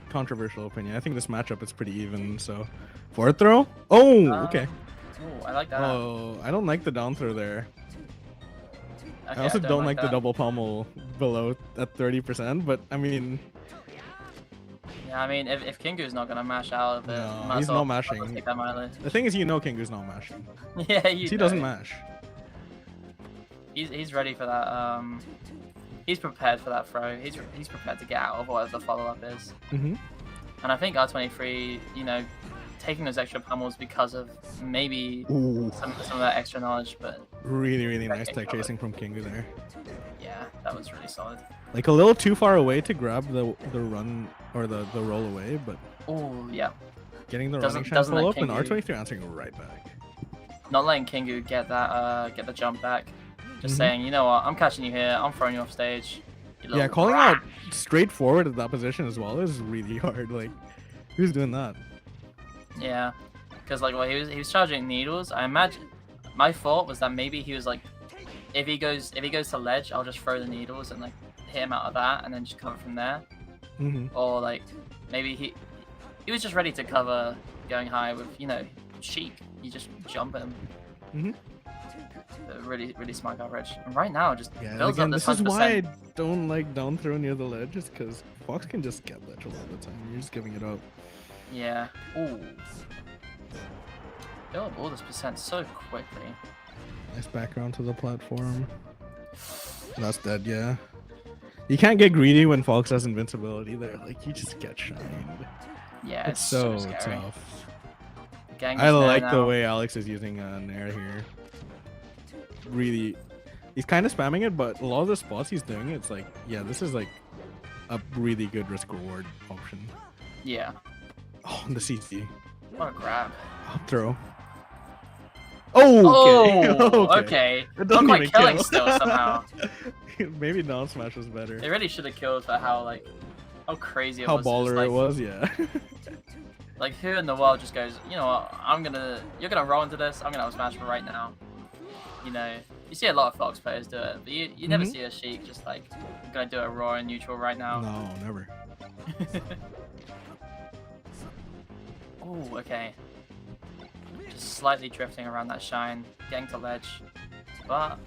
controversial opinion, I think this matchup is pretty even, so... Forward throw? Oh, okay. Oh, I like that. Oh, I don't like the down throw there. Okay, I also don't like the that. double pummel below at 30%, but I mean... Yeah, I mean, if Kingu's not gonna mash out of it, No, he's not mashing. take that mileage. The thing is, Kingu's not mashing. Yeah, you He know. doesn't mash. He's ready for that. He's prepared for that throw. He's prepared to get out of whatever the follow-up is. And I think R23, you know, taking those extra pummels because of maybe some of that extra knowledge, but Really nice tech chasing from Kingu there. yeah, that was really solid. Like a little too far away to grab the run or the roll away, but Oh yeah, getting the Doesn't- running shine doesn't let follow up and Kingu- R23 answering right back. not letting Kingu get that get the jump back. Just saying, you know what, I'm catching you here. I'm throwing you off stage. You Yeah, little calling brat. out straight forward at that position as well is really hard. Like, who's doing that? Yeah, because like, well, he was charging needles. I imagine my thought was that maybe he was like, if he goes to ledge, I'll just throw the needles and like hit him out of that, and then just cover from there. Or like maybe he was just ready to cover going high with, you know, Sheik. You just jump at him. Really smart coverage. And right now, just builds again, up this this is 100%. why I don't like down throw near the ledge, is because Fox can just get ledge a lot of the time. You're just giving it up. Yeah. Ooh. Build up all this percent so quickly. Nice background to the platform. That's dead, yeah. You can't get greedy when Fox has invincibility there. Like, you just get shined. Yeah, It's it's so scary. tough. Gang I is there like the now. way Alex is using Nair here. Really, he's kind of spamming it, but a lot of the spots he's doing, it's like, yeah, this is like a really good risk-reward option. Yeah. Oh, the CC. What a grab. Up throw. Oh, okay. Oh, okay. It Not doesn't quite even killing kill. still somehow. Maybe down smash was better. They really should have killed for how crazy it How was. Just, baller like, it was, yeah. Like, who in the world just goes, you know what, you're gonna roll into this, I'm gonna up smash for right now. You know, you see a lot of Fox players do it, but you never see a Sheik just like, I'm gonna do a raw and neutral right now. No, never. Oh, okay. Just slightly drifting around that shine, getting to ledge. But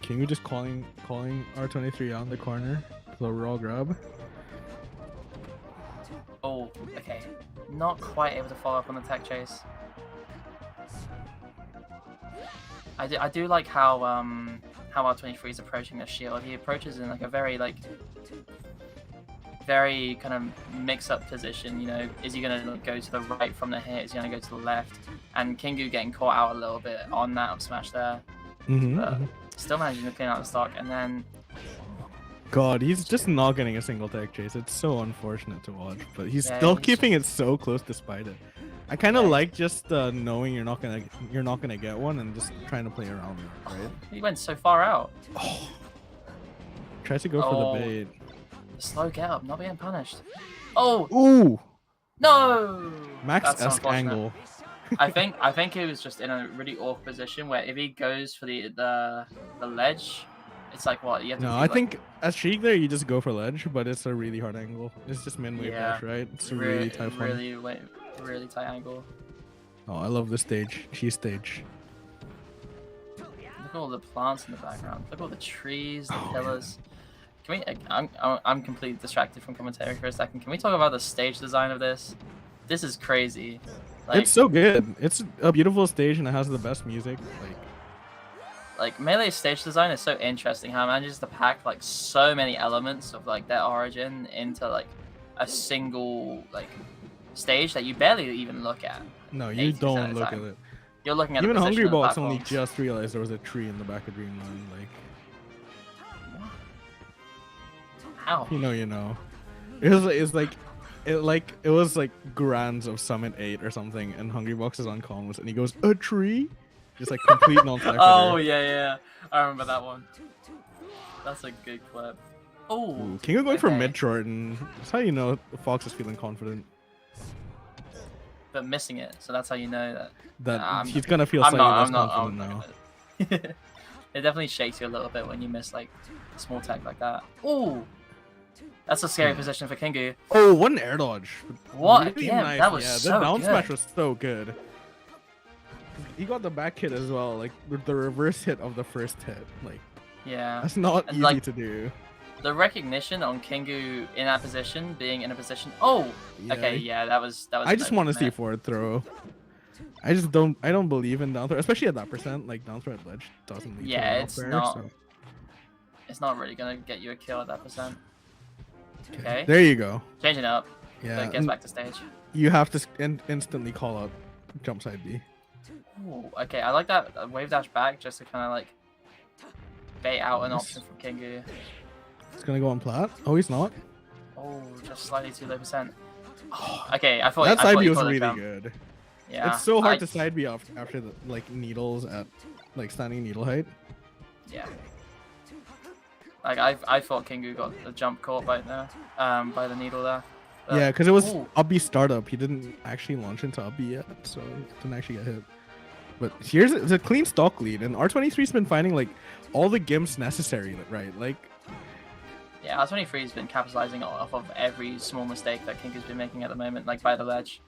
Kingu just calling R23 on the corner. The raw grab. oh, okay. Not quite able to follow up on the tech chase. I do like how R23 is approaching the shield. He approaches in like a very kind of mix-up position. You know, is he gonna go to the right from the hit? Is he gonna go to the left? And Kingu getting caught out a little bit on that up smash there, but still managing to clean out the stock. And then, God, he's just not getting a single tech chase. It's so unfortunate to watch, but he's Yeah, still he's keeping it so close despite it. I kind of like just knowing you're not gonna get one and just trying to play around it, right? he went so far out. Oh. Tries to go for Oh. the bait. The slow get up, not being punished. Oh Ooh, no! Max That's esque unfortunate. angle. I think he was just in a really awkward position where if he goes for the ledge, it's like what you have to No, do, I like, think as Sheik there, you just go for ledge, but it's a really hard angle. It's just min wave Yeah. dash, right? It's a really tough one. really tight angle. Oh, I love this stage. Cheese stage. Look at all the plants in the background. Look at all the trees, the Oh, pillars. Can we? I'm completely distracted from commentary for a second. Can we talk about the stage design of this? This is crazy. Like, It's so good. It's a beautiful stage and it has the best music. like Melee's stage design is so interesting. How it manages to pack like so many elements of like their origin into like a single like stage that you barely even look at. No, you 80% don't of the look at time. it. You're looking at Even the position Hungry of the Box only platforms. just realized there was a tree in the back of Dreamland. Like, Ow. you know, you know. It was like grands of Summit 8 or something, and Hungry Box is on comms, and he goes, a tree? Just like complete non-sequitur. Oh yeah. I remember that one. That's a good clip. Oh. Ooh, Kingu going for okay. mid short, and that's how you know Fox is feeling confident. But missing it, so that's how you know that. That he's gonna feel slightly less confident now. It definitely shakes you a little bit when you miss like small tech like that. Ooh. That's a scary position for Kingu. Oh, what an air dodge! What? Really Damn, nice. that was yeah, so the down good. smash was so good. He got the back hit as well, like the reverse hit of the first hit. Like, Yeah. that's not And, easy like, to do. The recognition on Kingu in that position, being in a position. Oh. Yeah, Okay. Yeah, that was. I just want to see it. forward throw. I don't believe in down throw, especially at that percent. Like down throw at ledge doesn't lead to Yeah, an it's up air, not. so- It's not really gonna get you a kill at that percent. Okay. There you go. Changing it up. Yeah. Then gets and back to stage. You have to instantly call out jump side B. Ooh, okay, I like that wave dash back just to kind of like bait out an Nice. option from Kingu. It's gonna go on plat. Oh, he's not. Oh, just slightly too low percent. Okay, I thought That I side thought B you was called it really jump. good. Yeah, It's so hard to side B off after the like needles at like standing needle height. Yeah. Like I thought Kingu got the jump caught by there, by the needle there. But- Yeah, because it was Ooh. up B startup. He didn't actually launch into up B yet, so he didn't actually get hit. But here's it's a clean stock lead, and R23's been finding like all the gimps necessary, right? Like, Yeah, R23's been capitalizing off of every small mistake that Kingu's been making at the moment, like by the ledge.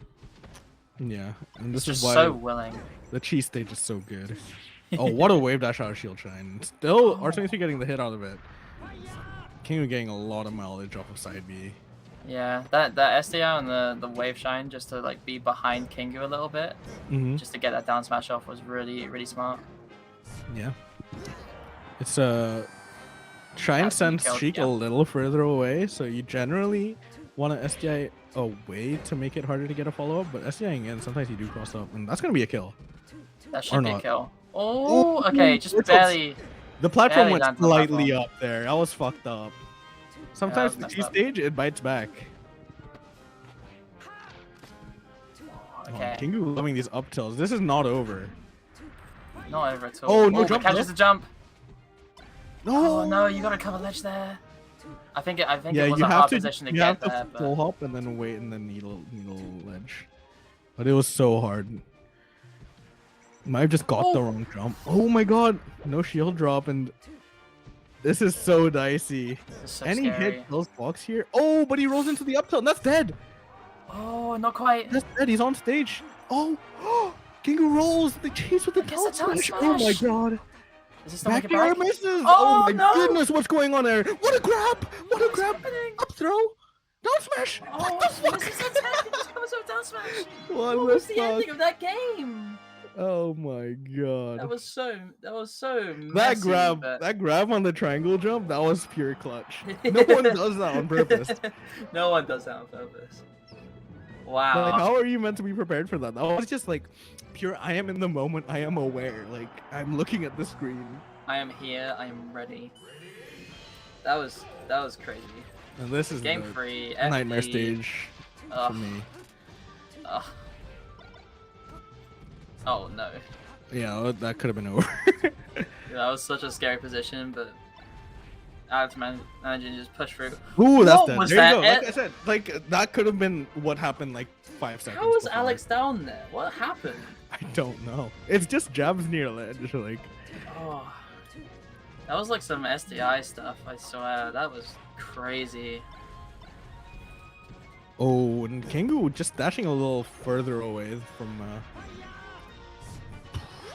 yeah, and He's this is just why so willing. the cheese stage is so good. Oh, what a wave dash out of shield shine! Still, Oh. R23 getting the hit out of it. Kingu getting a lot of mileage off of side B. Yeah, that SDR and the wave shine just to like be behind Kingu a little bit, Mm-hmm. just to get that down smash off was really smart. Yeah. It's try and That's send killed, Sheik yeah. a little further away, so you generally want to SDI away to make it harder to get a follow-up, but SDIing in, sometimes you do cross up, and that's going to be a kill. That Or should be a not. kill. Oh, okay, just it's barely. The platform Barely went lands on the slightly platform. up there. That was fucked up. Sometimes was the messed G up. stage, it bites back. Okay, Oh, Kingu loving these up tilts. This is not over. not over at all. Oh, no but jump, catches though. the jump. No! Oh no, you got to cover ledge there. I think it Yeah, was you a have hard to, position to you get have to there, full but hop and then wait in the needle ledge. But it was so hard. Might have just got the wrong jump. Oh my god! No shield drop, and this is so dicey. it's so Any scary. hit kills Fox here. Oh, but he rolls into the up tilt, and that's dead. Oh, not quite. That's dead. He's on stage. Oh, Kingu rolls the chase with the I guess tilt it's smash. on Oh my smash. god! Is he still Back making air back? misses. Oh, my no! goodness, what's going on there? What a grab! What a What's grab! happening? Up throw, down smash. Oh, What the he fuck? misses his attack and just comes with down smash. What What the was the fuck? ending of that game? Oh my god. That was so That messy, grab, but- that grab on the triangle jump, that was pure clutch. No one does that on purpose. No one does that on purpose. Wow. Like, how are you meant to be prepared for that? That was just like pure. I am in the moment. I am aware. Like I'm looking at the screen. I am here. I am ready. That was crazy. And this is Game the 3. nightmare FD. stage for Ugh. me. Ugh. Oh no. Yeah, that could have been over. That was such a scary position, but Alex managed to just push through. Ooh, that's What dead. was There you go. that? Like I said, like that could have been what happened like 5 seconds. How was before. Alex down there? What happened? I don't know. It's just jabs near ledge. Like Oh, that was like some SDI stuff. I swear, that was crazy. oh, and Kingu just dashing a little further away from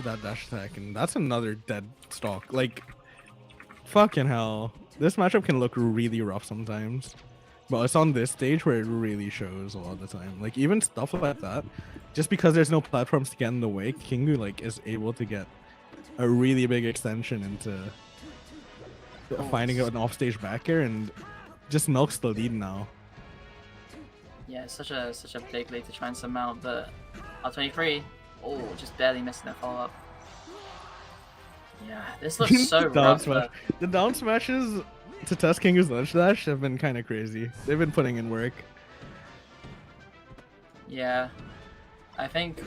that dash attack, and that's another dead stock. Like, fucking hell, this matchup can look really rough sometimes, but it's on this stage where it really shows a lot of the time. Like even stuff like that, just because there's no platforms to get in the way, Kingu like is able to get a really big extension into finding an offstage back air and just milks the lead now. Yeah, it's such a big lead to try and surmount, but R23, oh, just barely missing that follow up. Yeah, this looks so The down rough. smash. The down smashes to test Kingu's ledge dash have been kind of crazy. They've been putting in work. Yeah, I think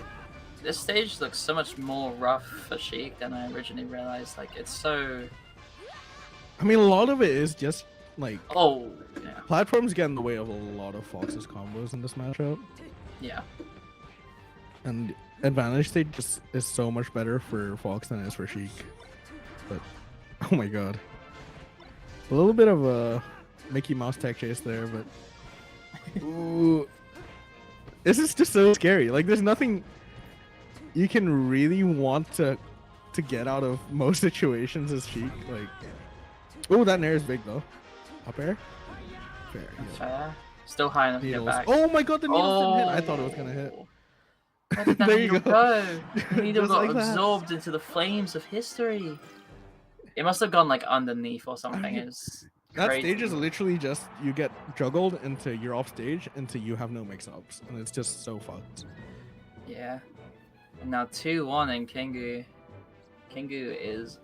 this stage looks so much more rough for Sheik than I originally realized. Like, it's so... I mean, a lot of it is just like Oh, yeah. platforms get in the way of a lot of Fox's combos in this matchup, Yeah. and advantage state just is so much better for Fox than it is for Sheik. But oh my god, a little bit of a Mickey Mouse tech chase there, but ooh, this is just so scary. Like, there's nothing you can really want to get out of most situations as Sheik. Like, oh, that nair is big though. Up air? Fair. Yeah. Fair. Still high enough to get Needles. back. Oh my god, the needles didn't hit. I thought it was gonna hit. Where did that There you needle go. The needle Just got like that. absorbed into the flames of history. It must have gone like underneath or something. It's That crazy. stage is literally just you get juggled into you're off stage until you have no mix-ups, and it's just so fucked. Yeah. And now 2-1 in Kingu. Kingu is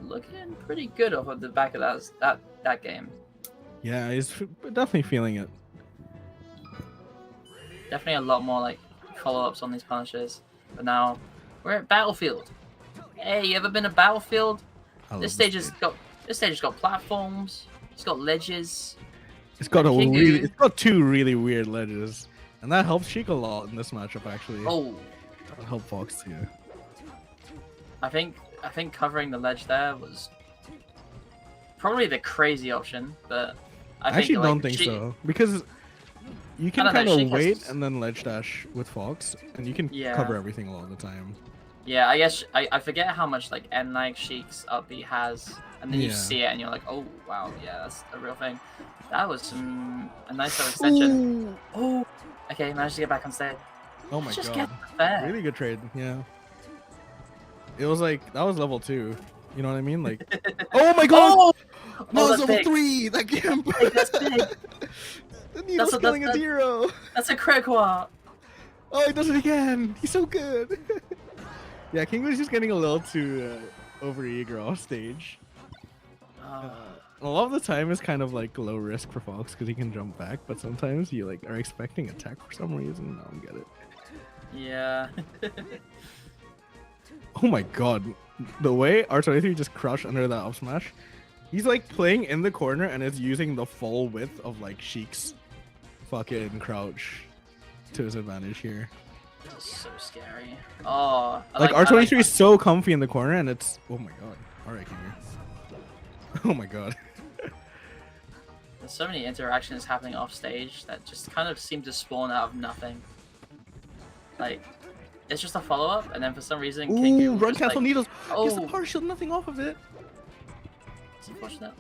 looking pretty good off of the back of that game. Yeah, he's definitely feeling it. Definitely a lot more like follow-ups on these punishes. But now we're at Battlefield. Hey, you ever been to Battlefield? I love This stage has got platforms. It's got ledges. It's got Kingu. it's got two really weird ledges, and that helps Sheik a lot in this matchup actually. Oh, That'll help Fox too. I think covering the ledge there was probably the crazy option, but I I actually think, don't think so, because you can I don't know, kind Sheik of has- wait and then ledge dash with Fox, and you can Yeah. cover everything a lot of the time. Yeah, I guess I forget how much like end lag Sheik's up B has, and then you Yeah. see it and you're like, oh wow, yeah, that's a real thing. That was a nice little extension. Ooh. Oh, okay, managed to get back on stage. Oh my Just god. get there. Really good trade, yeah. It was like, that was level 2. You know what I mean? Like, oh my god! Oh, No, that's it's level big. 3! That game! That's big. The needle's That's- killing a that's- 0! That's a Krekoa. Oh, he does it again! He's so good! Yeah, King was just getting a little too over eager off stage. A lot of the time is kind of like low risk for Fox because he can jump back, but sometimes you like are expecting attack for some reason. I don't get it. Yeah. Oh my god, the way R23 just crushed under that up smash, he's like playing in the corner and is using the full width of like Sheik's fucking crouch to his advantage here. This is so scary. Oh, I Like I R23 is so comfy in the corner and it's, oh my god. Alright, Kingu. Oh my god. There's so many interactions happening off stage that just kind of seem to spawn out of nothing. Like, it's just a follow up, and then for some reason, Kingu Ooh, will run just, cancel like, needles. Gets the Oh, partial, nothing off of it. it's unfortunate.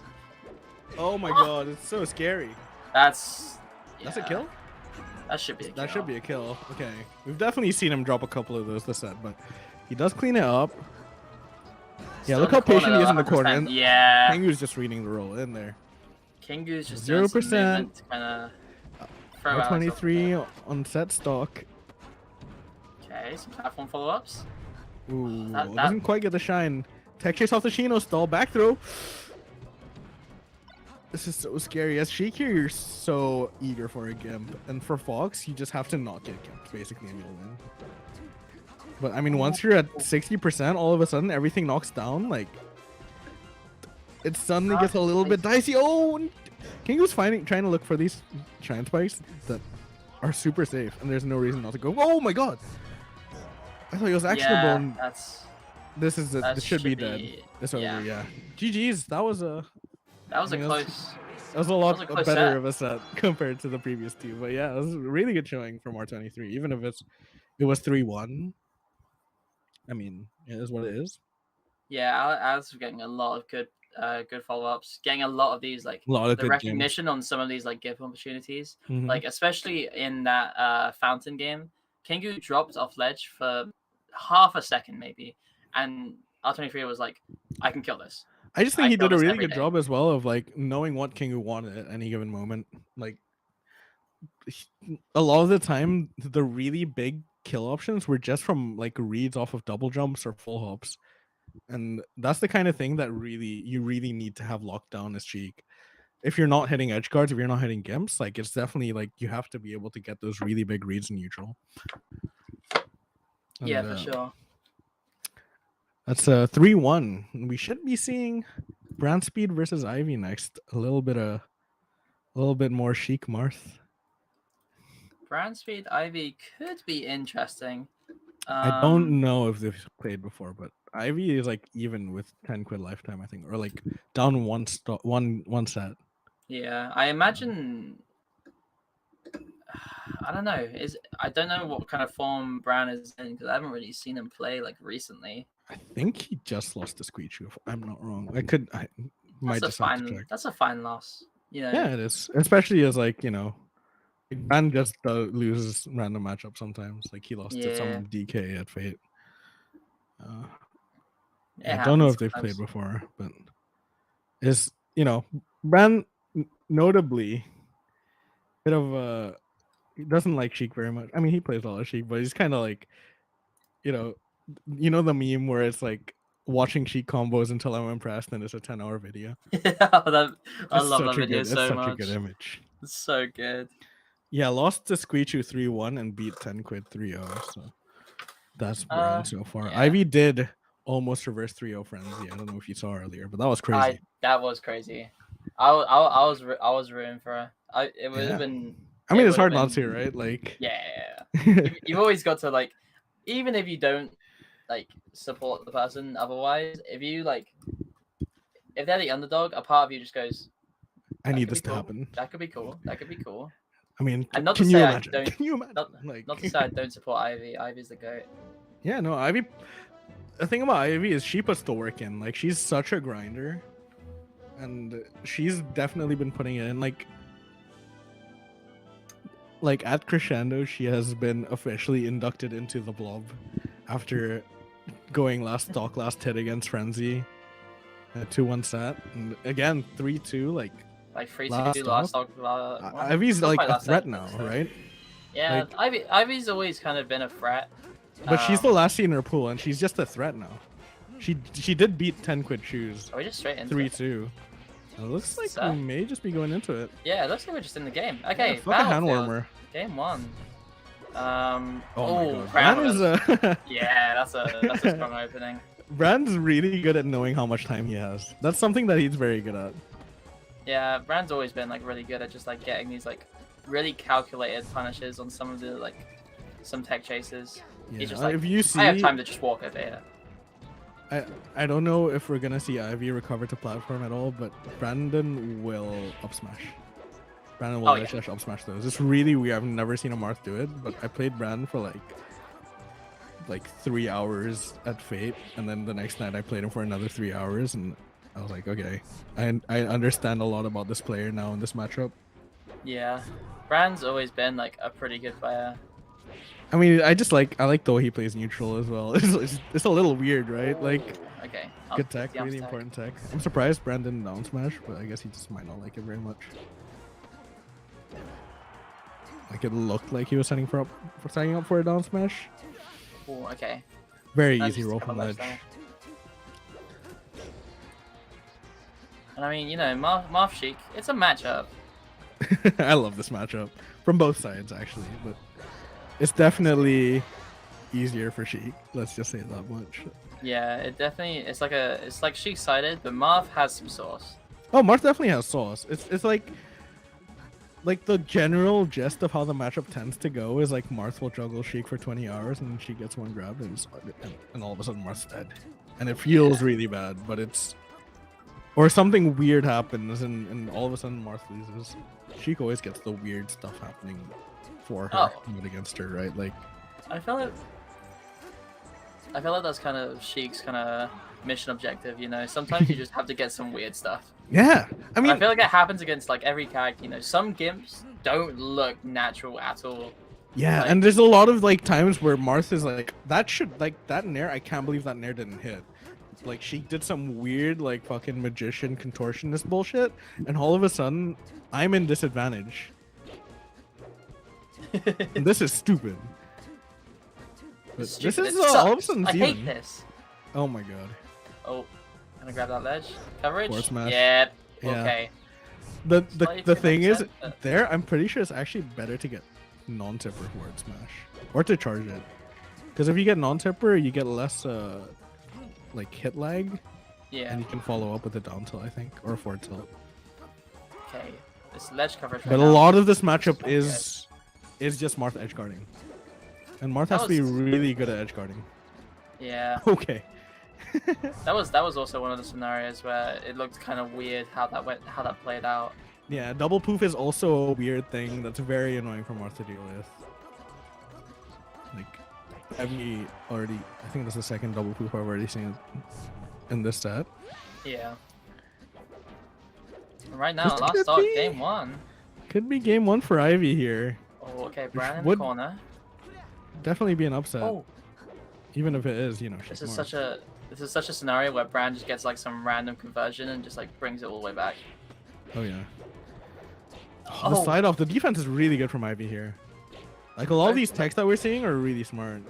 Oh my god, it's so scary. That's That's a yeah, kill? That should be a kill. That should be a kill. Okay. We've definitely seen him drop a couple of those this set, but he does clean it up. Yeah, Still look in how the corner, patient he is in the though, corner. 100%. And Yeah, Kingu's just reading the roll in there. Kingu's just doing some 0%. movement to kind of throw out. 23 on set stock. Okay, some platform follow-ups. Ooh, That- doesn't quite get the shine. Tech chase off the Shino stall, back throw. This is so scary. As Sheik here, you're so eager for a Gimp. And for Fox, you just have to not get Gimped, basically, and you'll win. But, I mean, once you're at 60%, all of a sudden, everything knocks down. Like, it suddenly gets a little bit dicey. Oh! and King was trying to look for these shine spikes that are super safe, and there's no reason not to go. Oh my god! I thought he was actionable. Yeah, And that's this is that this should be should dead. be- It's yeah. over. Yeah. GG's. That was a that was a I mean, that's- close. that was a lot was a close better set. of a set compared to the previous two. But yeah, it was a really good showing from R23. Even if it was 3-1. I mean, it is what it is. Yeah, Alex was getting a lot of good follow-ups, getting a lot of these like A lot of the good recognition on some of these like gift opportunities. games. Mhm. Like especially in that fountain game, Kingu dropped off ledge for half a second maybe, and R23 was like, "I can kill this." I just think I he feel did a this really every good day. job as well of like knowing what Kingu wanted at any given moment. Like a lot of the time the really big kill options were just from like reads off of double jumps or full hops, and that's the kind of thing that you really need to have locked down as Cheek. If you're not hitting edge guards, if you're not hitting gimps, like it's definitely like you have to be able to get those really big reads in neutral. Yeah, And, for sure. That's a 3-1. We should be seeing Brand Speed versus Ivy next. A little bit more Sheik Marth. Brand Speed Ivy could be interesting. I don't know if they've played before, but Ivy is like even with 10 quid lifetime, I think, or like down one set. Yeah, I imagine. I don't know. I don't know what kind of form Bran is in because I haven't really seen him play like recently. I think he just lost to Squeegee, if I'm not wrong. I might That's just have to check. That's a fine loss. You know. Yeah, it is. Especially as like, Bran just loses random matchups sometimes. Like he lost to some DK at Fate. I don't know if they've played before, but is Bran notably bit of he doesn't like Sheik very much. I mean, he plays a lot of Sheik, but he's kind of like, the meme where it's like watching Sheik combos until I'm impressed, and it's a 10-hour video. I love that video so much. It's such a good image. It's so good. Yeah, lost to Squeegee 3-1 and beat 10 quid 3-0. So that's Bran so far. Yeah. Ivy did almost reverse 3-0 frenzy. I don't know if you saw earlier, but that was crazy. That was crazy. I was rooting for her. It would have been. I mean, it's hard not to, right? Like, yeah. You've always got to like, even if you don't like support the person. Otherwise, if they're the underdog, a part of you just goes, I need this to happen. That could be cool. That could be cool. I mean, and not can to you say imagine? I don't. Can you imagine? Not to say I don't support Ivy. Ivy's the goat. Yeah, no, Ivy. The thing about Ivy is she puts the work in. Like, she's such a grinder, and she's definitely been putting it in. Like at Crescendo, she has been officially inducted into the blob after going last hit against Frenzy, 2-1 set, and again 3-2. Like 3-2 last stock. Ivy's like a threat now, right? Yeah, Ivy's always kind of been a threat. But she's the last seed in her pool, and she's just a threat now. She did beat 10 quid shoes. Are we just straight into 3-2? It looks like we may just be going into it. Yeah, it looks like we're just in the game. Okay, yeah, fuck a hand warmer. Game 1. Oh my god. Bran is yeah, that's a strong opening. Bran's really good at knowing how much time he has. That's something that he's very good at. Yeah, Bran's always been really good at just getting these really calculated punishes on some of the some tech chases. Yeah, he's just if you see, I have time to just walk over here. I don't know if we're gonna see Ivy recover to platform at all, but Brandon will up smash. Brandon will up smash those. It's really weird. I've never seen a Marth do it, but I played Brandon for like 3 hours at Fate, and then the next night I played him for another 3 hours, and I was like, okay, I understand a lot about this player now in this matchup. Yeah, Brand's always been a pretty good player. I mean, I like the way he plays neutral as well. It's a little weird, right? Okay. Good tech, really important tech. I'm surprised Brandon didn't down smash, but I guess he just might not like it very much. It looked like he was setting up for a down smash. Oh, okay. Very easy roll from ledge. And I mean, Marth Sheik, it's a matchup. I love this matchup from both sides actually, but it's definitely easier for Sheik. Let's just say that much. Yeah, it's like Sheik sided, but Marth has some sauce. Oh, Marth definitely has sauce. It's like the general gist of how the matchup tends to go is Marth will juggle Sheik for 20 hours and she gets one grab and all of a sudden Marth's dead. And it feels really bad, but or something weird happens and all of a sudden Marth loses. Sheik always gets the weird stuff happening for her, not against her, right? I feel like that's kind of Sheik's kind of mission objective, Sometimes you just have to get some weird stuff. Yeah, I mean, I feel like it happens against every character. Some gimps don't look natural at all. Yeah, and there's a lot of times where Marth is that nair. I can't believe that nair didn't hit. She did some weird fucking magician contortionist bullshit, and all of a sudden I'm in disadvantage. This is stupid. It's This stupid, is it all of a sucks. sudden I hate even. this. Oh my god. Oh, gonna grab that ledge. Coverage? Forward smash. Yep. Yeah. Okay. The Slightly the too thing much is, sense, but- there I'm pretty sure it's actually better to get non-tipper forward smash or to charge it, because if you get non-tipper, you get less like hit lag, Yeah. and you can follow up with a down tilt, I think, or a forward tilt. Okay. This ledge coverage. But right a now lot of this not matchup good. is just Marth edge guarding, and Marth That has to be was- really good at edge guarding. Yeah. Okay. That was also one of the scenarios where it looked kind of weird how that played out. Yeah, double poof is also a weird thing that's very annoying for Marth to deal with. Like, Evie already, I think that's the second double poof I've already seen in this set. Yeah. Right now, This last could start, be- game 1. Could be game 1 for Ivy here. Oh, okay, Bran in would- the corner. Definitely be an upset. Oh, Even if it is, you know, this she's is Marth. such a scenario where Bran just gets like some random conversion and just like brings it all the way back. Oh yeah. Oh, the Oh. side off, the defense is really good from Ivy here. Like a lot of these techs that we're seeing are really smart.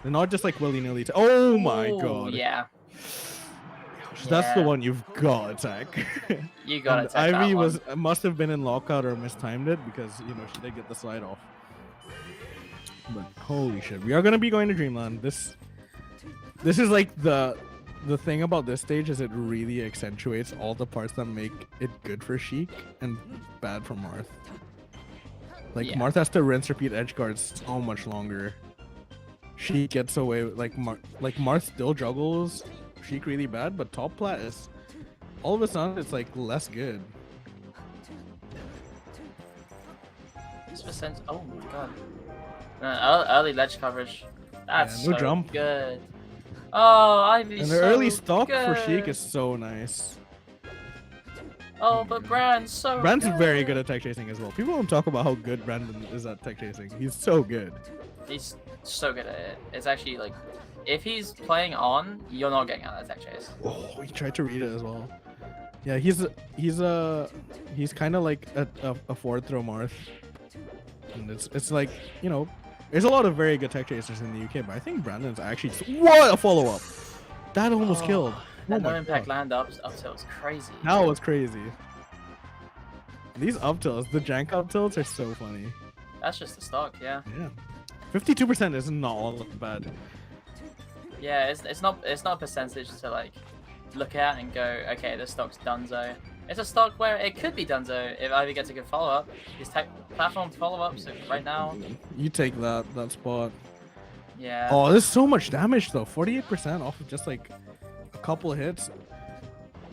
They're not just like willy-nilly. Oh my Ooh, god. Yeah, That's the Yeah. one you've got attack. you got And it. Ivy Ivy must have been in lockout or mistimed it because you know she did get the slide off. But holy shit, we are gonna be going to Dreamland. This is like the thing about this stage is it really accentuates all the parts that make it good for Sheik and bad for Marth. Like Yeah. Marth has to rinse repeat edge guards so much longer. Sheik gets away like Marth still juggles Sheik really bad, but top plat is all of a sudden it's like less good. Percent. Oh my god. Early ledge coverage. That's no so jump. good. Oh, Ivy's And the so early stock for good. Sheik is so nice. Oh, but Bran's so Brand's good. very good at tech chasing as well. People don't talk about how good Brandon is at tech chasing. He's so good. He's so good at it. It's actually like, if he's playing on, you're not getting out of that tech chase. Oh, he tried to read it as well. Yeah, he's kind of like a forward throw Marth, and it's like, you know, there's a lot of very good tech chasers in the UK, but I think Brandon's actually what a follow up. That almost killed. That Oh no my impact God. land up tilt was crazy. That was crazy. These up tilts, the jank up tilts are so funny. That's just the stock, yeah. Yeah, 52% is not all that bad. Yeah, it's not a percentage to like look at and go, okay, this stock's donezo. It's a stock where it could be donezo if Ivy gets a good follow up. His tech platform follow up, so right now, You take that spot. yeah. Oh, there's so much damage though. 48% off of just like a couple of hits.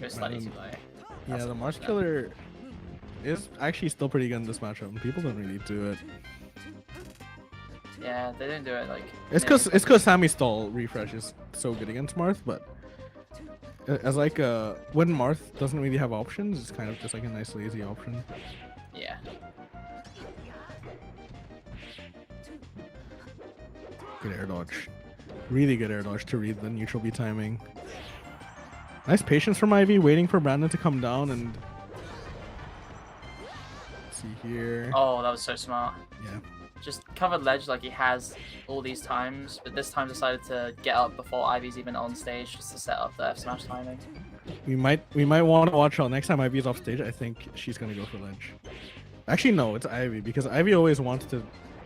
Goes slightly too low. Yeah, That's the a March bad. Killer is actually still pretty good in this matchup. And people don't really do it. Yeah, they didn't do it like. It's because Sammy's stall refresh is so good against Marth, but as like when Marth doesn't really have options, it's kind of just like a nice lazy option. Yeah. Good air dodge. Really good air dodge to read the neutral B timing. Nice patience from Ivy, waiting for Brandon to come down and... Let's see here. Oh, that was so smart. Yeah. Just covered ledge like he has all these times, but this time decided to get up before Ivy's even on stage just to set up the F smash timing. We might want to watch out. Next time Ivy's off stage, I think she's gonna go for ledge. Actually, no, it's Ivy, because Ivy always wants to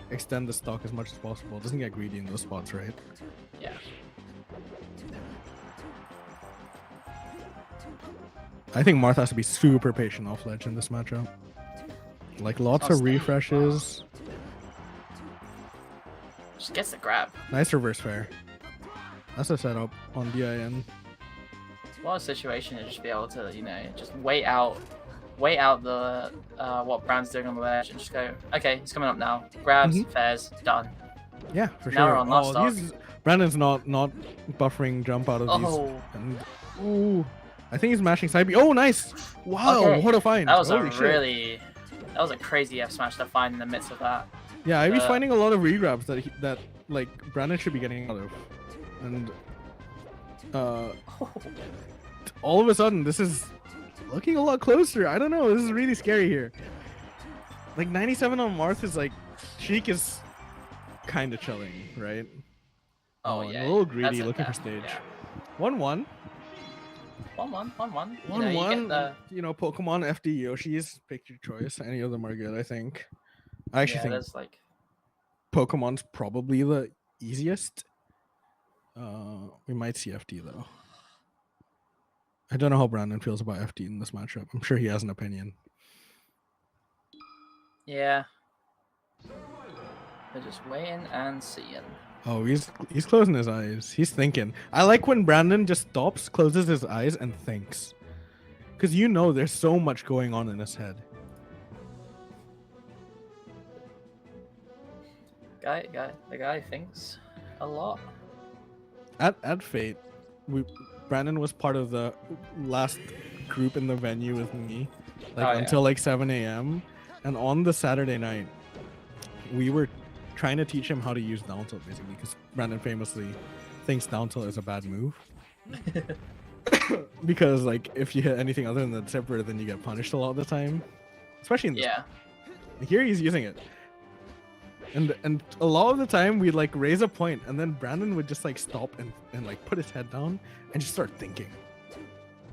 extend the stock as much as possible. Doesn't get greedy in those spots, right? Yeah. I think Martha has to be super patient off ledge in this matchup. Like lots On of stage, refreshes. Just gets the grab. Nice reverse fair. That's a setup on DIN. What a situation to just be able to, you know, just wait out the what Bran's doing on the ledge and just go, okay, he's coming up now. Grabs, fairs, done. Yeah, for Now sure. we're on last stock. Brandon's not buffering jump out of these. Oh, And, ooh, I think he's mashing side B. Oh, nice! Wow, Okay. what a find! that was Holy a shit. that was a crazy F smash to find in the midst of that. Yeah, Ivy's Uh, finding a lot of regrabs that like Brandon should be getting out of, and all of a sudden this is looking a lot closer. I don't know. This is really scary here. Like 97 on Marth is like Sheik is kind of chilling, right? Oh and yeah, a little that's greedy, it looking there. for stage. Yeah. 1-1. 1-1. You 1-1. know, you get the Pokemon FD Yoshi's. Pick your choice. Any of them are good, I think. I actually think there's like Pokemon's probably the easiest. We might see FD though. I don't know how Brandon feels about FD in this matchup. I'm sure he has an opinion. yeah. They're just waiting and seeing. Oh, he's closing his eyes. He's thinking. I like when Brandon just stops, closes his eyes, and thinks. Because there's so much going on in his head. The guy thinks a lot. At Fate, Brandon was part of the last group in the venue with me, until like 7 a.m. And on the Saturday night, we were trying to teach him how to use down tilt, basically, because Brandon famously thinks down tilt is a bad move. Because like if you hit anything other than the tipper, then you get punished a lot of the time, especially in this. Yeah. Here he's using it, and a lot of the time we'd like raise a point, and then Brandon would just like stop and like put his head down and just start thinking.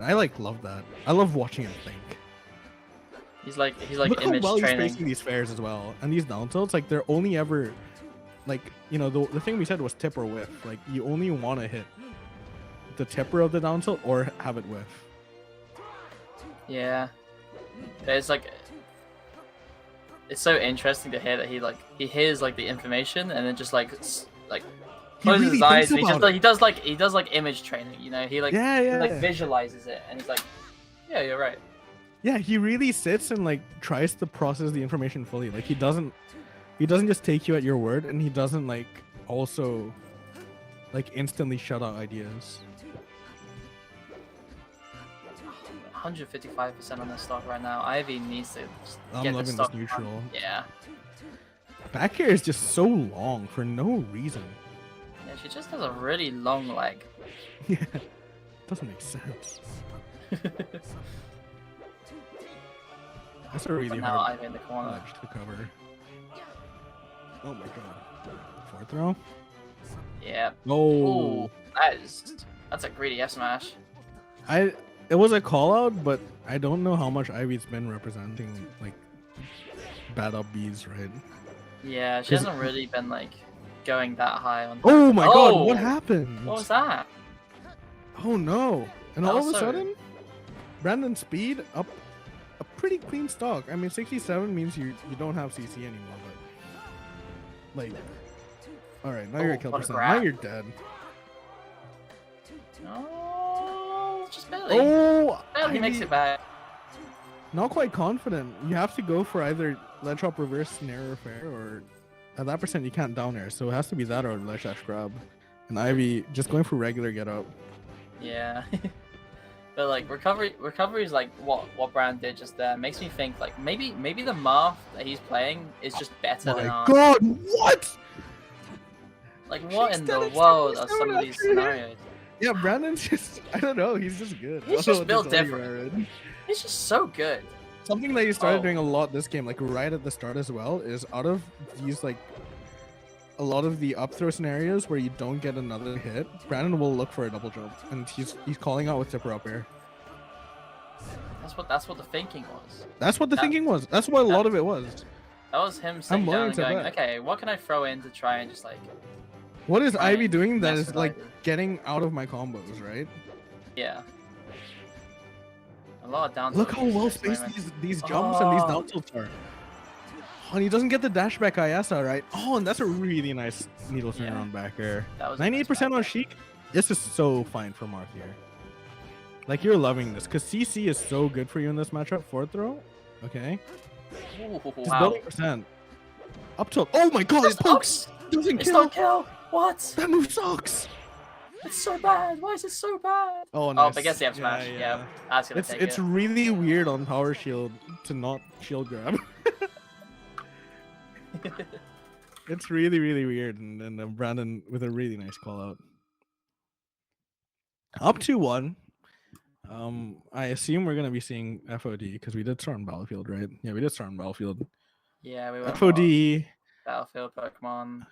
I like love that. I love watching him think. He's like Look image how well training. he's spacing these fairs as well, and these down tilts, like they're only ever, like the thing we said was tip or whiff. Like you only want to hit the tipper of the down tilt or have it whiff. Yeah. It's like it's so interesting to hear that he hears like the information and then just closes really his eyes and thinks about he does like image training, He Yeah. he visualizes it and he's like, yeah, you're right. Yeah, he really sits and like tries to process the information fully. Like he doesn't just take you at your word, and he doesn't like also like instantly shut out ideas. 155% on this stock right now. Ivy needs to just I'm get loving this stock this neutral. down. Yeah. Back air is just so long for no reason. Yeah, she just has a really long leg. Yeah, doesn't make sense. That's a really But now hard Ivy in the corner. ledge to cover. Oh my god. Fourth throw? Yeah. No. Ooh, that's a greedy F smash. It was a call out, but I don't know how much Ivy's been representing like bad up Bs, right? Yeah, she hasn't really been like going that high on. Oh my god, Oh! what happened? What was that? Oh no. And That all of was a so- sudden, Brandon's speed up a pretty clean stock. I mean 67 means you don't have CC anymore, but like alright, now you're at kill what a percent. grab. Now you're dead. Oh, just barely. Oh, Barely makes it back. Not quite confident. You have to go for either ledge hop reverse snare or fair, or at that percent you can't down air, so it has to be that or ledge dash grab. And Ivy just going for regular get up. Yeah. But like recovery is like what Bran did just there. Makes me think like maybe the Marth that he's playing is just better than My ours. god, what? Like what She's in dead the at world are 77 some of these after him. scenarios? Yeah, Brandon's just, I don't know, he's just good. I He's don't know just what built to tell you, different. Aaron. He's just so good. Something that he started Oh. doing a lot this game, like right at the start as well, is out of these like a lot of the up throw scenarios where you don't get another hit, Brandon will look for a double jump, and he's calling out with tipper up air. That's what the thinking was. That's what the thinking was. That's what a lot of it was. That was him sitting down willing and to going, bet. okay, what can I throw in to try and just like What is try Ivy and doing that mess is with like Ivy? getting out of my combos, right? Yeah. A lot of down. Look tilt how uses well this spaced moment. these jumps and these Oh. down tilts are. Oh, and he doesn't get the dash back ISA, right? Oh, and that's a really nice needle turn Yeah. on back air. That was a nice 98% on back. Sheik. This is so fine for Marth here. Like you're loving this because CC is so good for you in this matchup. Fourth throw, okay. Ooh, Just wow. building percent. Up tilt. Oh my god, it Just pokes. Doesn't It's kill. not kill. What? That move sucks. It's so bad. Why is it so bad? Oh, Oh, nice. but gets the F smash. Yeah, that's gonna take It's it. really weird on power shield to not shield grab. It's really weird, and Brandon with a really nice call out. Up 2-1. I assume we're gonna be seeing FOD because we did start on Battlefield, right? Yeah, we did start on Battlefield. Yeah, we went FOD. Battlefield Pokemon.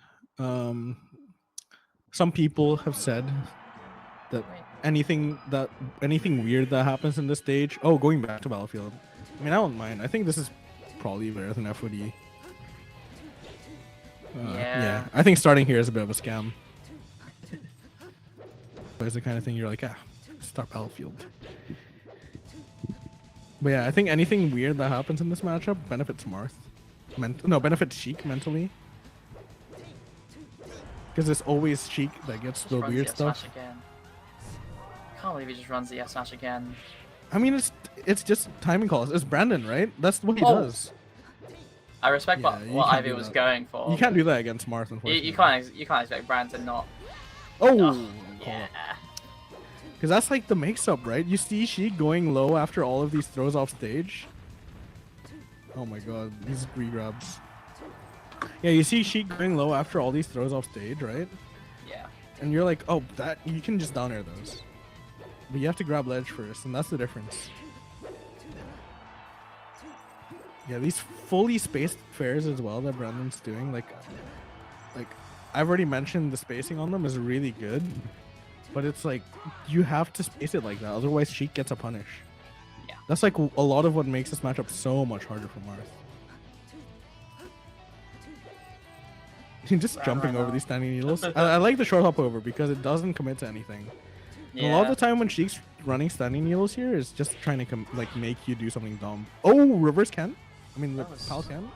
Some people have said that Wait. anything weird that happens in this stage. Oh, going back to Battlefield. I mean, I don't mind. I think this is probably better than FOD. Yeah. I think starting here is a bit of a scam. But it's the kind of thing you're like, start Battlefield. But yeah, I think anything weird that happens in this matchup benefits Marth. Benefits Sheik mentally. Because it's always Sheik that gets the weird stuff. Again. I can't believe he just runs the F smash again. I mean, it's just timing calls. It's Brandon, right? That's what he does. I respect what Ivy was going for. You can't do that against Marth, unfortunately. You can't expect Bran to not. Oh, yeah. Because that's like the mix-up, right? You see Sheik going low after all of these throws off stage. Oh my god, these re-grabs. Yeah, you see Sheik going low after all these throws off stage, right? Yeah. And you're like, oh, that you can just down air those. But you have to grab ledge first, and that's the difference. Yeah, these fully spaced fairs as well that Brandon's doing, like I've already mentioned the spacing on them is really good. But it's like, you have to space it like that, otherwise Sheik gets a punish. Yeah. That's like a lot of what makes this matchup so much harder for Marth. Just jumping over these standing needles. I like the short hop over because it doesn't commit to anything. Yeah. A lot of the time when Sheik's running standing needles here is just trying to make you do something dumb. Oh, reverse can? I mean, the pal can?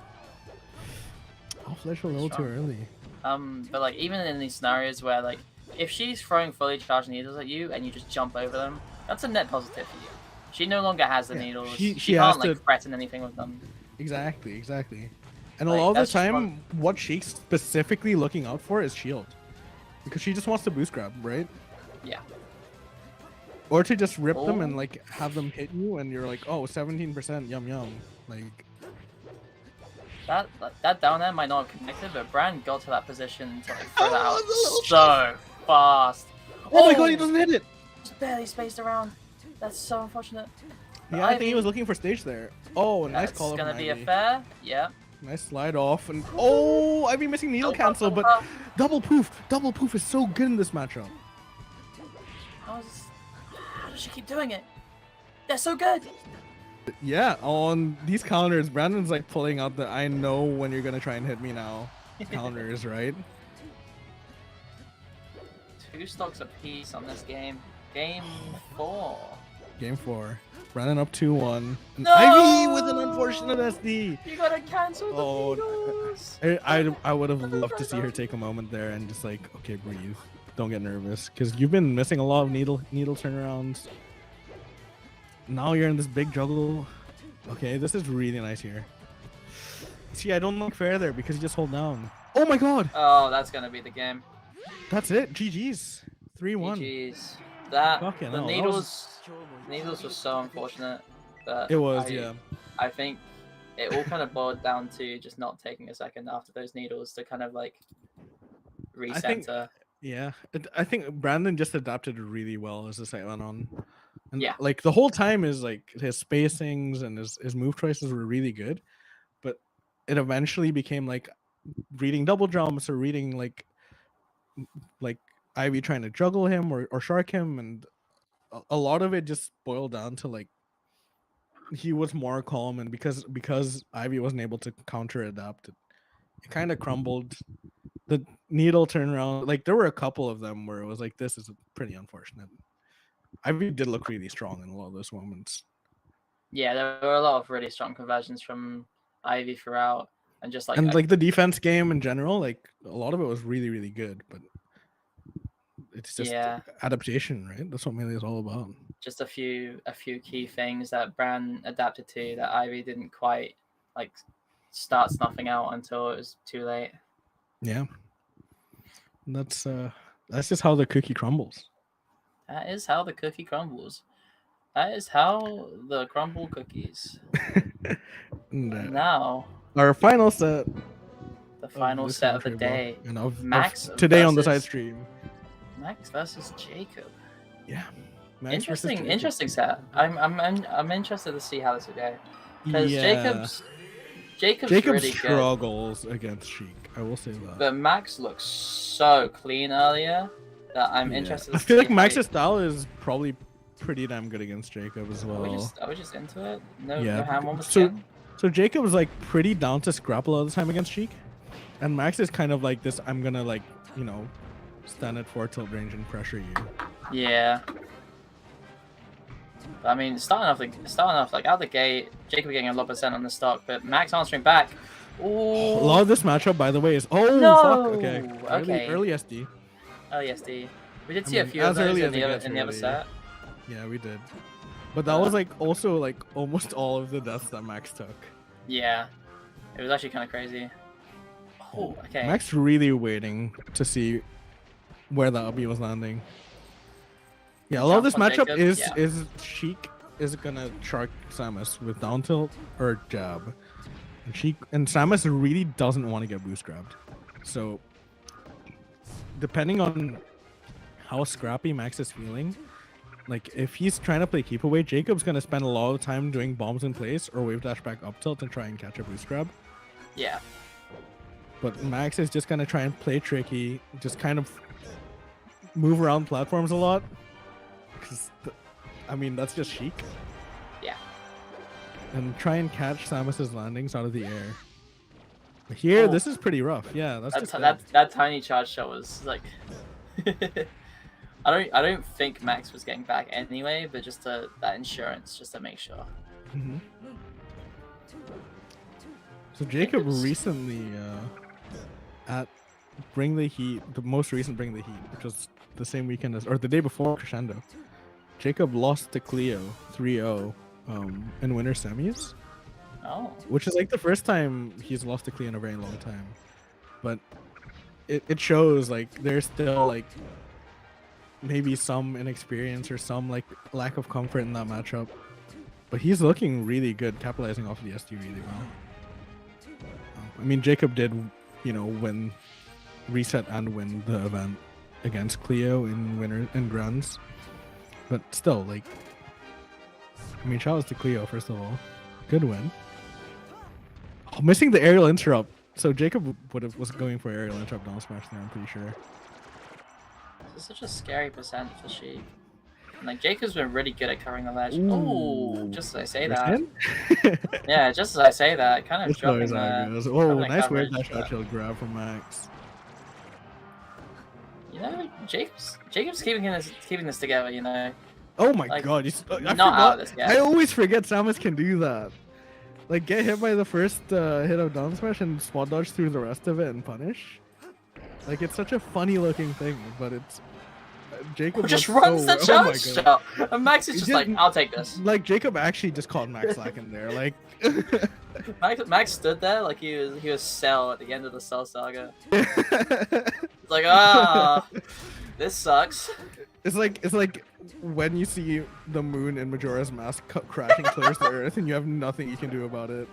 Off ledge a little too early. But like even in these scenarios where like if she's throwing fully charged needles at you and you just jump over them, that's a net positive for you. She no longer has the needles. She can't like threaten anything with them. Exactly. And a lot of the time, what Sheik's specifically looking out for is shield. Because she just wants to boost grab, right? Yeah. Or to just rip them and like have them hit you and you're like, oh, 17%, yum yum. Like that down there might not have connected, but Bran got to that position to like throw that out so fast. Oh my god, he doesn't hit it! Just barely spaced around. That's so unfortunate. Yeah, I think he was looking for stage there. Oh, nice call. That's gonna be a fair. Yeah. Nice slide off and I'd be missing needle cancel, but double poof is so good in this matchup. How does she keep doing it? They're so good. Yeah, on these counters, Brandon's like pulling out the I know when you're gonna try and hit me now counters, right? 2 stocks apiece on this game. Game 4. Game 4. Brandon up 2-1. No! Ivy with an unfortunate SD. You gotta cancel the needles. I would have loved to see her take a moment there and just like, okay, breathe. Don't get nervous. Because you've been missing a lot of needle turnarounds. Now you're in this big juggle. Okay, this is really nice here. See, I don't look fair there because you just hold down. Oh my god! Oh, that's gonna be the game. That's it. GG's. 3-1. GG's. The no, needles was so unfortunate. But it was, yeah. I think it all kind of boiled down to just not taking a second after those needles to kind of like recenter. I think Brandon just adapted really well as the site went on. And yeah. Like the whole time is like his spacings and his move choices were really good, but it eventually became like reading double jumps or reading like Ivy trying to juggle him or shark him, and a lot of it just boiled down to like he was more calm, and because Ivy wasn't able to counter adapt, it kind of crumbled. The needle turnaround, like there were a couple of them where it was like, this is pretty unfortunate. Ivy did look really strong in a lot of those moments. Yeah, there were a lot of really strong conversions from Ivy throughout, and just like the defense game in general, like a lot of it was really, really good, but it's just adaptation, right? That's what Melee is all about. Just a few key things that Bran adapted to that Ivy didn't quite like start snuffing out until it was too late. Yeah, that's just how the cookie crumbles. That is how the cookie crumbles. That is how the crumble cookies. Now our final set. The final set of the day. Max today on the side stream. Max versus Jacob. Yeah. Max interesting set. I'm interested to see how this will go. Because Jacob's Jacob really good. struggles against Sheik. I will say that. But Max looks so clean earlier that I'm interested. I feel like Max's style is probably pretty damn good against Jacob as well. Are we just into it? No, Yeah. no hand warmers So, again? so Jacob is like pretty down to scrapple all the time against Sheik, and Max is kind of like this. I'm gonna like stand at 4 tilt range and pressure you. Yeah. I mean, starting off like out the gate, Jacob getting a lot % on the stock, but Max answering back. Ooh. A lot of this matchup, by the way, is fuck. Okay. Early SD. Oh yes, D. We did see a few of as early those as in it the gets, other really. set. Yeah, we did. But that was like also like almost all of the deaths that Max took. Yeah, it was actually kind of crazy. Oh, okay. Max really waiting to see where the up was landing. Yeah, a lot of this Jump on matchup Jacob, is Sheik is gonna shark Samus with down tilt or jab, and Samus really doesn't want to get boost grabbed. So depending on how scrappy Max is feeling, like if he's trying to play keep away, Jacob's gonna spend a lot of time doing bombs in place or wave dash back up tilt and try and catch a boost grab. Yeah. But Max is just gonna try and play tricky, just kind of move around platforms a lot. Because, I mean, that's just Sheik. Yeah. And try and catch Samus's landings out of the air. But here, this is pretty rough. Yeah, that's just that tiny charge shot was like. I don't think Max was getting back anyway, but just that insurance, just to make sure. Mm-hmm. So Jacob recently at Bring the Heat, the most recent Bring the Heat, which was the same weekend as, or the day before Crescendo, Jacob lost to Cleo 3-0 in winter semis. Oh. Which is like the first time he's lost to Cleo in a very long time. But it shows like there's still like maybe some inexperience or some like lack of comfort in that matchup. But he's looking really good, capitalizing off of the SD really well. I mean, Jacob did, win reset and win the event against Cleo in Grands. But still, like, I mean, shout out to Cleo, first of all. Good win. Oh, missing the aerial interrupt. So Jacob was going for aerial interrupt down smash there, I'm pretty sure. This is such a scary % for Sheik. And like Jacob's been really good at covering the ledge. Ooh. Oh, just as I say that. Yeah, just as I say that, kind of dropping the. Oh, nice wave dash out shield grab from Max. Jacob's keeping this together. Oh my like, god! I always forget Samus can do that. Like get hit by the first hit of down smash and spot dodge through the rest of it and punish. Like it's such a funny looking thing, but it's Jacob just runs the charge shot, and Max is just like, I'll take this. Like Jacob actually just caught Max lacking there. Like Max stood there like he was Cell at the end of the Cell saga. It's like this sucks. It's like when you see the moon in Majora's Mask crashing close to Earth and you have nothing you can do about it.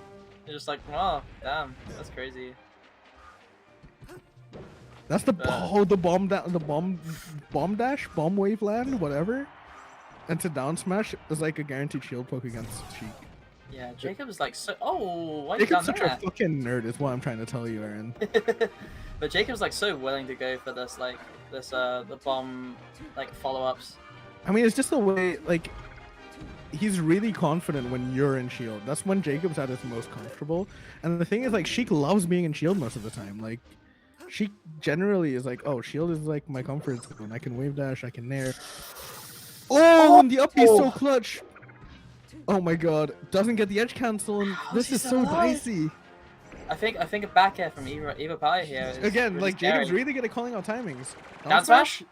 You're just like, oh, damn, that's crazy. That's the bomb dash, bomb wave land, whatever. And to down smash is like a guaranteed shield poke against Sheik. Yeah, Jacob is like so. Oh, why Jacob's you such a fucking nerd, is what I'm trying to tell you, Aaron. But Jacob's like so willing to go for this, the bomb, like follow-ups. I mean, it's just the way, like, he's really confident when you're in shield. That's when Jacob's at his most comfortable. And the thing is, like, Sheik loves being in shield most of the time. Like, Sheik generally is like, oh, shield is like my comfort zone. I can wave dash, I can nair. Oh, and the up is so clutch. Oh my god, doesn't get the edge cancel, and this is so dicey. I think a back air from Eva Pie here is again, really like scary. Jacob's really good at calling out timings. Down smash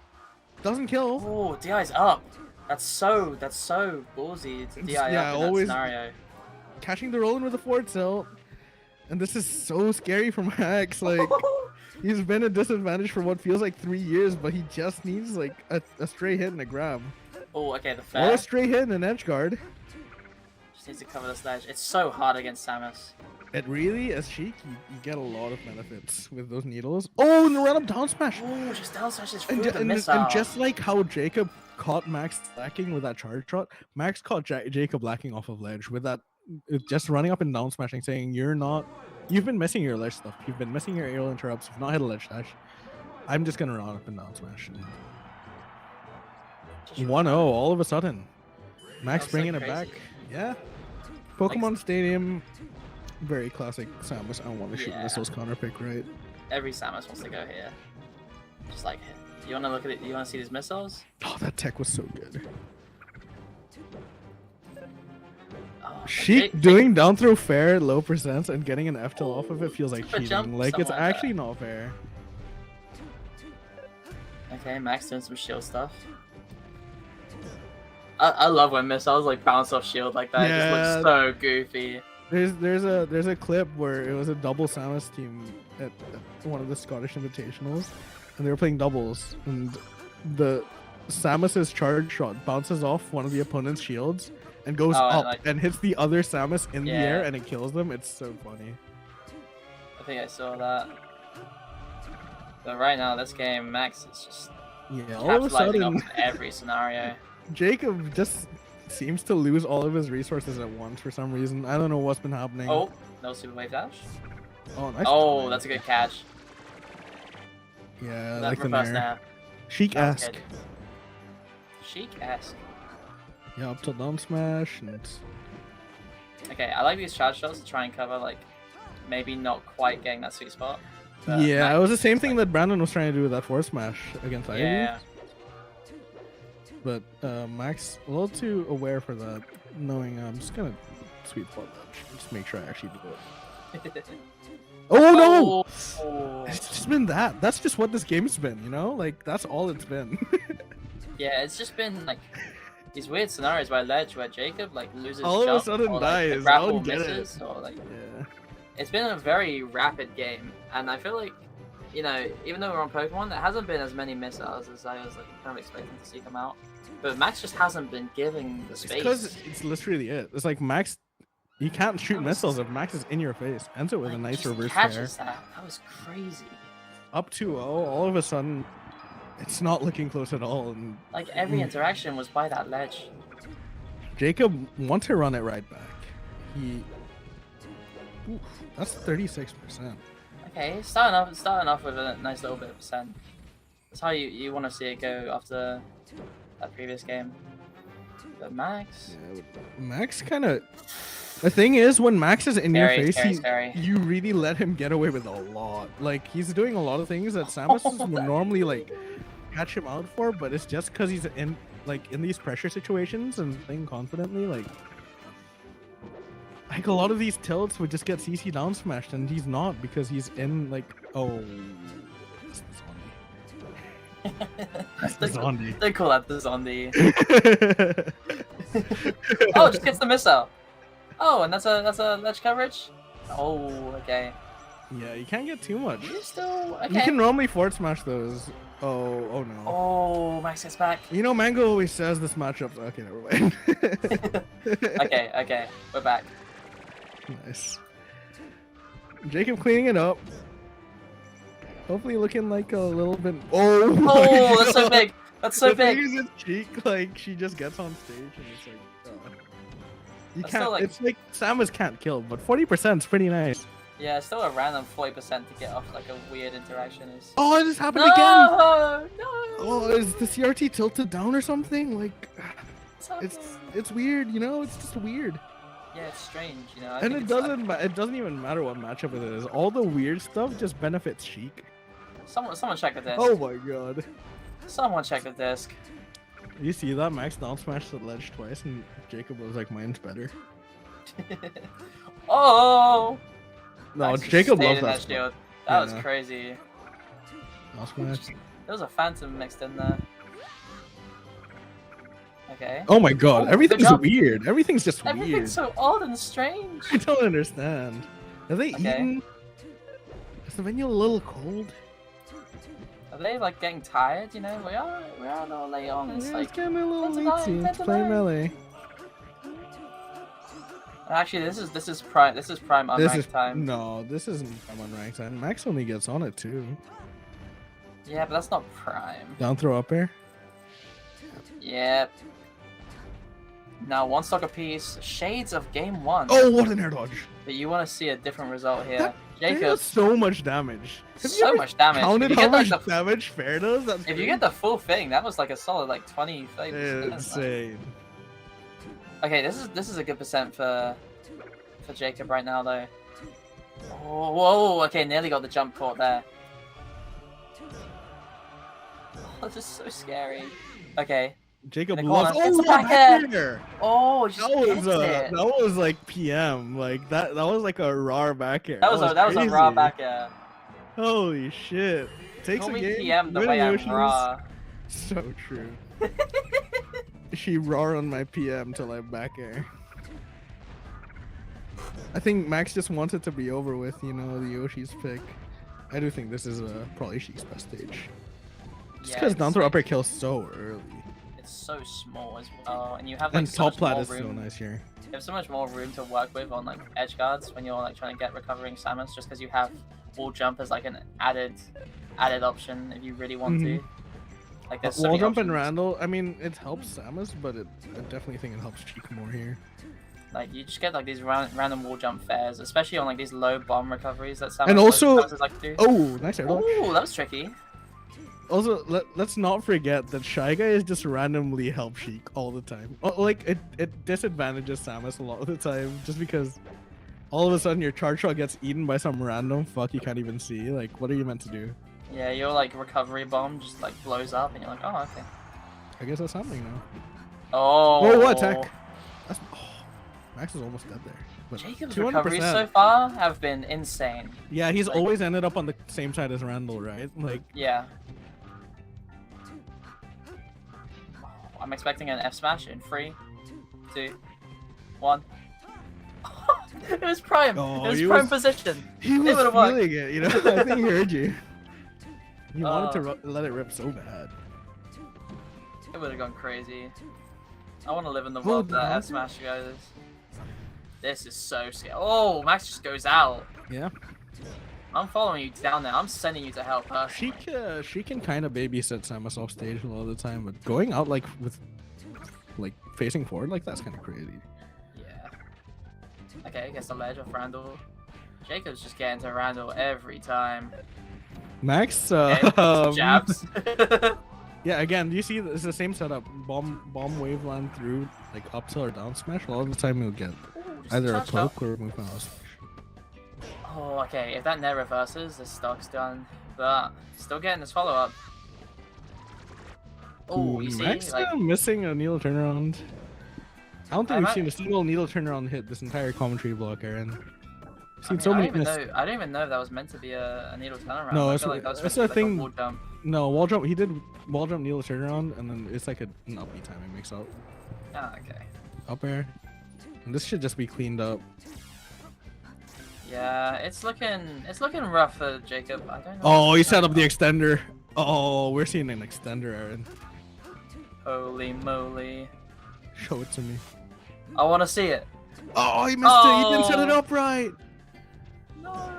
doesn't kill. Oh, DI's up. That's so ballsy to DI up in that scenario. Catching the roll in with a forward tilt, and this is so scary for Max. Like he's been a disadvantage for what feels like 3 years, but he just needs like a stray hit and a grab. Oh, okay, the fair. Or a stray hit and an edge guard. Just needs to cover the sledge. It's so hard against Samus. It really, as Sheik, you get a lot of benefits with those needles. Oh, and the run up down smash! Oh, just down smashes through and, the and, missile. And just like how Jacob caught Max lacking with that charge shot, Max caught Jacob lacking off of ledge with that just running up and down smashing, saying you've been missing your ledge stuff. You've been missing your aerial interrupts. You've not hit a ledge dash. I'm just gonna run up and down smash. 1-0 all of a sudden. Max bringing it back. Yeah. Pokemon Stadium, very classic Samus. I don't want to shoot missiles counter pick, right? Every Samus wants to go here. Just like, you want to look at it? You want to see these missiles? Oh, that tech was so good. Oh, Sheik doing down throw fair, low percents, and getting an F tilt off of it feels like cheating. Like, it's actually not fair. Okay, Max doing some shield stuff. I love when missiles like bounce off shield like that. Yeah. It just looks so goofy. There's a clip where it was a double Samus team at one of the Scottish Invitationals, and they were playing doubles, and the Samus's charge shot bounces off one of the opponent's shields and goes up and hits the other Samus in the air, and it kills them. It's so funny. I think I saw that. But right now, this game, Max is just all of a capitalizing sudden, off every scenario. Jacob just seems to lose all of his resources at once for some reason. I don't know what's been happening. Oh, no super wave dash. Oh, nice. Oh, that's a good catch. Yeah, That like the reverse nair. snap. Chic-esque. Chic-esque. Yeah, up till down smash and. Okay, I like these charge shots to try and cover like maybe not quite getting that sweet spot. Yeah, it was the same thing that Brandon was trying to do with that force smash against Ivy. Yeah. But Max a little too aware for that, knowing I'm just gonna sweet spot that. Just make sure I actually do it. Oh no! Oh. It's just been that. That's just what this game's been, you know? Like that's all it's been. Yeah, it's just been like these weird scenarios where ledge where Jacob like loses all of jump, a sudden or, like, dies. the I grapple don't get misses, it. or like Yeah. it's been a very rapid game, and I feel like, you know, even though we're on Pokemon, there hasn't been as many missiles as I was like kind of expecting to see come out. But Max just hasn't been giving the space. Because it's literally it. It's like Max, you can't shoot missiles if Max is in your face. Ends it with a nice reverse fair. That was crazy. Up 2-0, all of a sudden, it's not looking close at all. And like every interaction was by that ledge. Jacob wants to run it right back. That's 36%. Okay, starting off with a nice little bit of percent. That's how you want to see it go after that previous game. But Max, yeah, Max kind of. The thing is, when Max is in your face, you really let him get away with a lot. Like he's doing a lot of things that Samus would normally like catch him out for, but it's just because he's in these pressure situations and playing confidently. Like a lot of these tilts would just get CC down smashed, and he's not because he's in like the zombie. They call that the zombie. Oh, it just gets the missile. Oh, and that's a ledge coverage. Oh, okay. Yeah, you can't get too much. You still okay? You can normally forward smash those. Oh no. Oh, Max gets back. You know, Mango always says this matchup. Okay, never mind. Okay, we're back. Nice. Jacob cleaning it up. Hopefully looking like a little bit. Oh, that's so big. That's so big. The thing is, cheek, like she just gets on stage and it's like, you that's can't. like... It's like Samus can't kill, but 40% is pretty nice. Yeah, still a random 40% to get off like a weird interaction is. Oh, it just happened again. No. Oh, is the CRT tilted down or something? Like, it's weird, you know. It's just weird. Yeah, it's strange, you know. And it doesn't even matter what matchup it is. All the weird stuff just benefits Sheik. Someone check the disc. Oh my god. Someone check the disc. You see that? Max down smashed the ledge twice, and Jacob was like, "Mine's better." Oh. No, Max Jacob loves that that. shield. That was crazy. Smash. There was a phantom mixed in there. Okay. Oh my god, Oh, everything's weird. Everything's just weird. Everything's so odd and strange. I don't understand. Have they eaten? Is the venue a little cold? Are they like getting tired? You know, we are a little late on. It's like getting a little 10 to 9, late 10 to to play 9. melee. Actually, this is prime unranked time. No, this isn't prime unranked time. Max only gets on it too. Yeah, but that's not prime. Down throw up air. Yep. Now, one stock apiece. Shades of game 1. Oh, what an air dodge! But you want to see a different result here. That Jacob, does so much damage. Have you so ever much damage. counted If you how get, like, much damage Fair does? That's if you get the full thing, that was like a solid like 20, 30%. insane. Okay, this is a good percent for Jacob right now though. Oh, whoa! Okay, nearly got the jump caught there. Oh, this is so scary. Okay. Jacob In the corner. loves. It's Oh, a back air! air! Oh, just hits it. That was like PM. Like that was like a raw back air. That was a raw crazy. back air. Holy shit! Takes Call a me game. PM the win way I'm Yoshi's. raw. So true. She raw on my PM till I back air. I think Max just wants it to be over with, you know, the Yoshi's pick. I do think this is probably Sheik's best stage. Just because down throw upper kills so early. It's so small as well, and you have like And so top much plat more is so room. nice here. You have so much more room to work with on like edge guards when you're like trying to get recovering Samus, just because you have wall jump as like an added option if you really want to. Like there's so Wall many jump and options. Randall, I mean, it helps Samus, but I definitely think it helps Sheik more here. Like you just get like these random wall jump fares, especially on like these low bomb recoveries that Samus And also, like to do. oh, nice air dodge. Ooh, that was tricky. Also, let's not forget that Shy Guy is just randomly help Sheik all the time. Like, it disadvantages Samus a lot of the time, just because all of a sudden your charge shot gets eaten by some random fuck you can't even see. Like, what are you meant to do? Yeah, your like recovery bomb just like blows up, and you're like, oh, okay. I guess that's happening now. Oh. Whoa, what attack? That's, oh, Max is almost dead there. But Jacob's 200%. recoveries so far have been insane. Yeah, he's like- always ended up on the same side as Randall, right? Like, Yeah. I'm expecting an F smash in 3, 2, 1. It was prime. Oh, it was he prime was- position. he was would've worked. feeling it, you know? I think he heard you. He wanted to Oh. let it rip so bad. It would have gone crazy. I want to live in the Oh, world the that F bouncer? smash goes. This is so scary. Oh, Max just goes out. Yeah. I'm following you down there. I'm sending you to help her. She can kind of babysit Samus off stage a lot of the time, but going out like with like facing forward like that's kind of crazy. Yeah. Okay, gets the ledge off Randall. Jacob's just getting to Randall every time. Max, Okay, jabs. yeah, again, you see it's the same setup. Bomb wave land through like up tilt or down smash. A lot of the time you'll get Just either a touched up. poke or a movement off smash. Oh, okay. If that net reverses, this stock's done. But still getting this follow up. Oh, you see, Max like missing a needle turnaround. I don't think I we've might- seen a single needle turnaround hit this entire commentary block, Aaron. I Seen mean, so I many don't even miss. know. I don't even know if that was meant to be a needle turnaround. No, I it's- feel like that was it's meant a to be like thing- wall jump. No, wall jump. He did wall jump needle turnaround, and then it's like an uppy timing mix up. Ah, okay. Up air. And this should just be cleaned up. Yeah, it's looking rough for Jacob. I don't know. Oh, he set up the extender. Oh, we're seeing an extender, Aaron. Holy moly! Show it to me. I want to see it. Oh, he missed it. He didn't set it Oh. up right. No.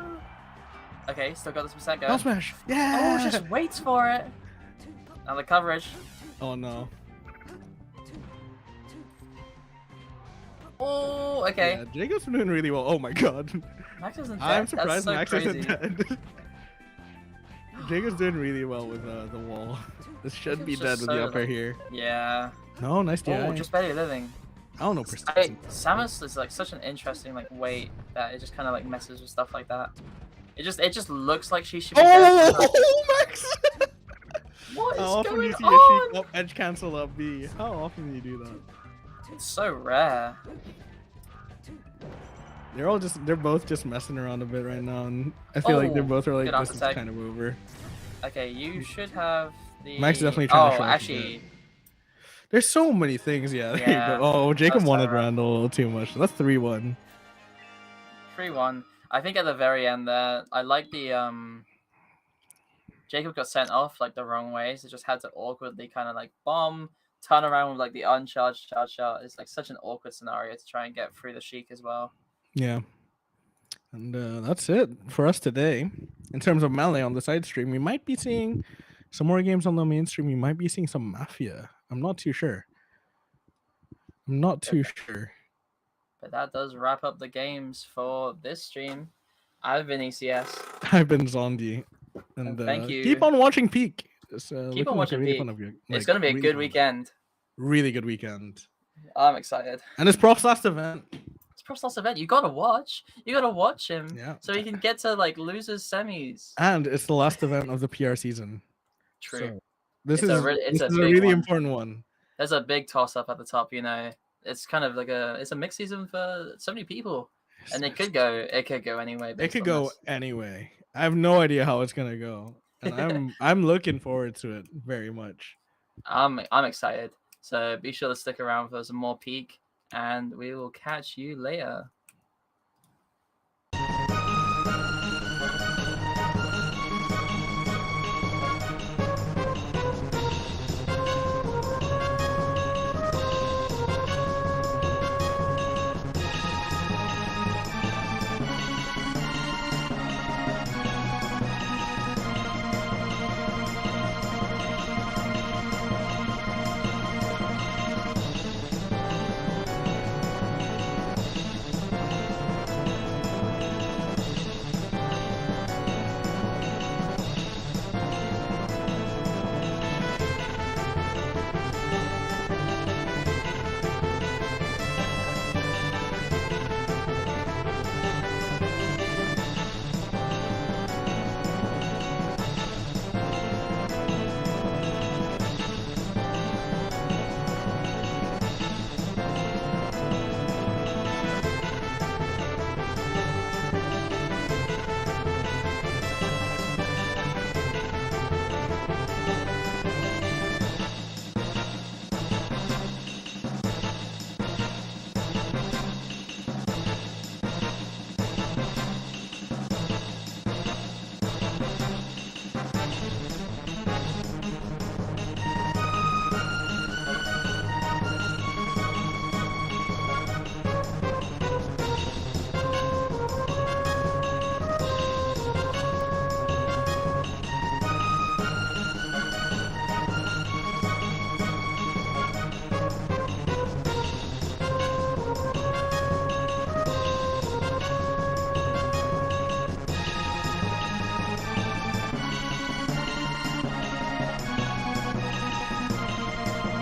Okay, still got this percent Down going. smash. Yeah. Oh, just waits for it. Now the coverage. Oh no. Oh, okay. Yeah, Jacob's been doing really well. Oh my god. Max isn't dead. I'm surprised That's so Max crazy. isn't dead. Jacob's doing really well with the wall. This should Jacob's be just dead with the so, upper like- here. Yeah. No, nice DI. Oh, just barely living. I don't know I, percent. Samus is like such an interesting like weight that it just kind of like messes with stuff like that. It just looks like she should be dead. Oh, Max! What is How often do going you see a on? sheep up edge cancel up B? How often do you do that? It's so rare. They're both just messing around a bit right now, and I feel like they're Oh, both are like, good this is aftertake. kind of over. Okay, you should have the. Max is definitely trying to Oh, show off a actually, There's so many things, yeah. There Yeah, you go. Oh, Jacob that's wanted alright. Randall a little too much. That's 3-1. 3-1. I think at the very end there, I like the Jacob got sent off like the wrong way, so just had to awkwardly kind of like bomb, turn around with like the uncharged charge shot. It's like such an awkward scenario to try and get through the Sheik as well. Yeah. And that's it for us today. In terms of Melee on the side stream, we might be seeing some more games on the main stream. We might be seeing some Mafia. I'm not too sure. I'm not too sure. But that does wrap up the games for this stream. I've been ECS. I've been Zondi. And thank you. keep on watching Peak. It's Keep looking on like a watching really Peak. fun of you. It's going to be a really good fun. weekend. Really good weekend. I'm excited. And it's Prof's last event. It's Prof's last event. You got to watch. You got to watch him. Yeah. So he can get to like losers semis. And it's the last event of the PR season. True. So this It's is a a big really one. important one. There's a big toss up at the top, you know. It's kind of like it's a mixed season for so many people. And it could go anyway. It could go anyway. I have no idea how it's gonna go. And I'm looking forward to it very much. I'm excited. So be sure to stick around for some more Peak, and we will catch you later.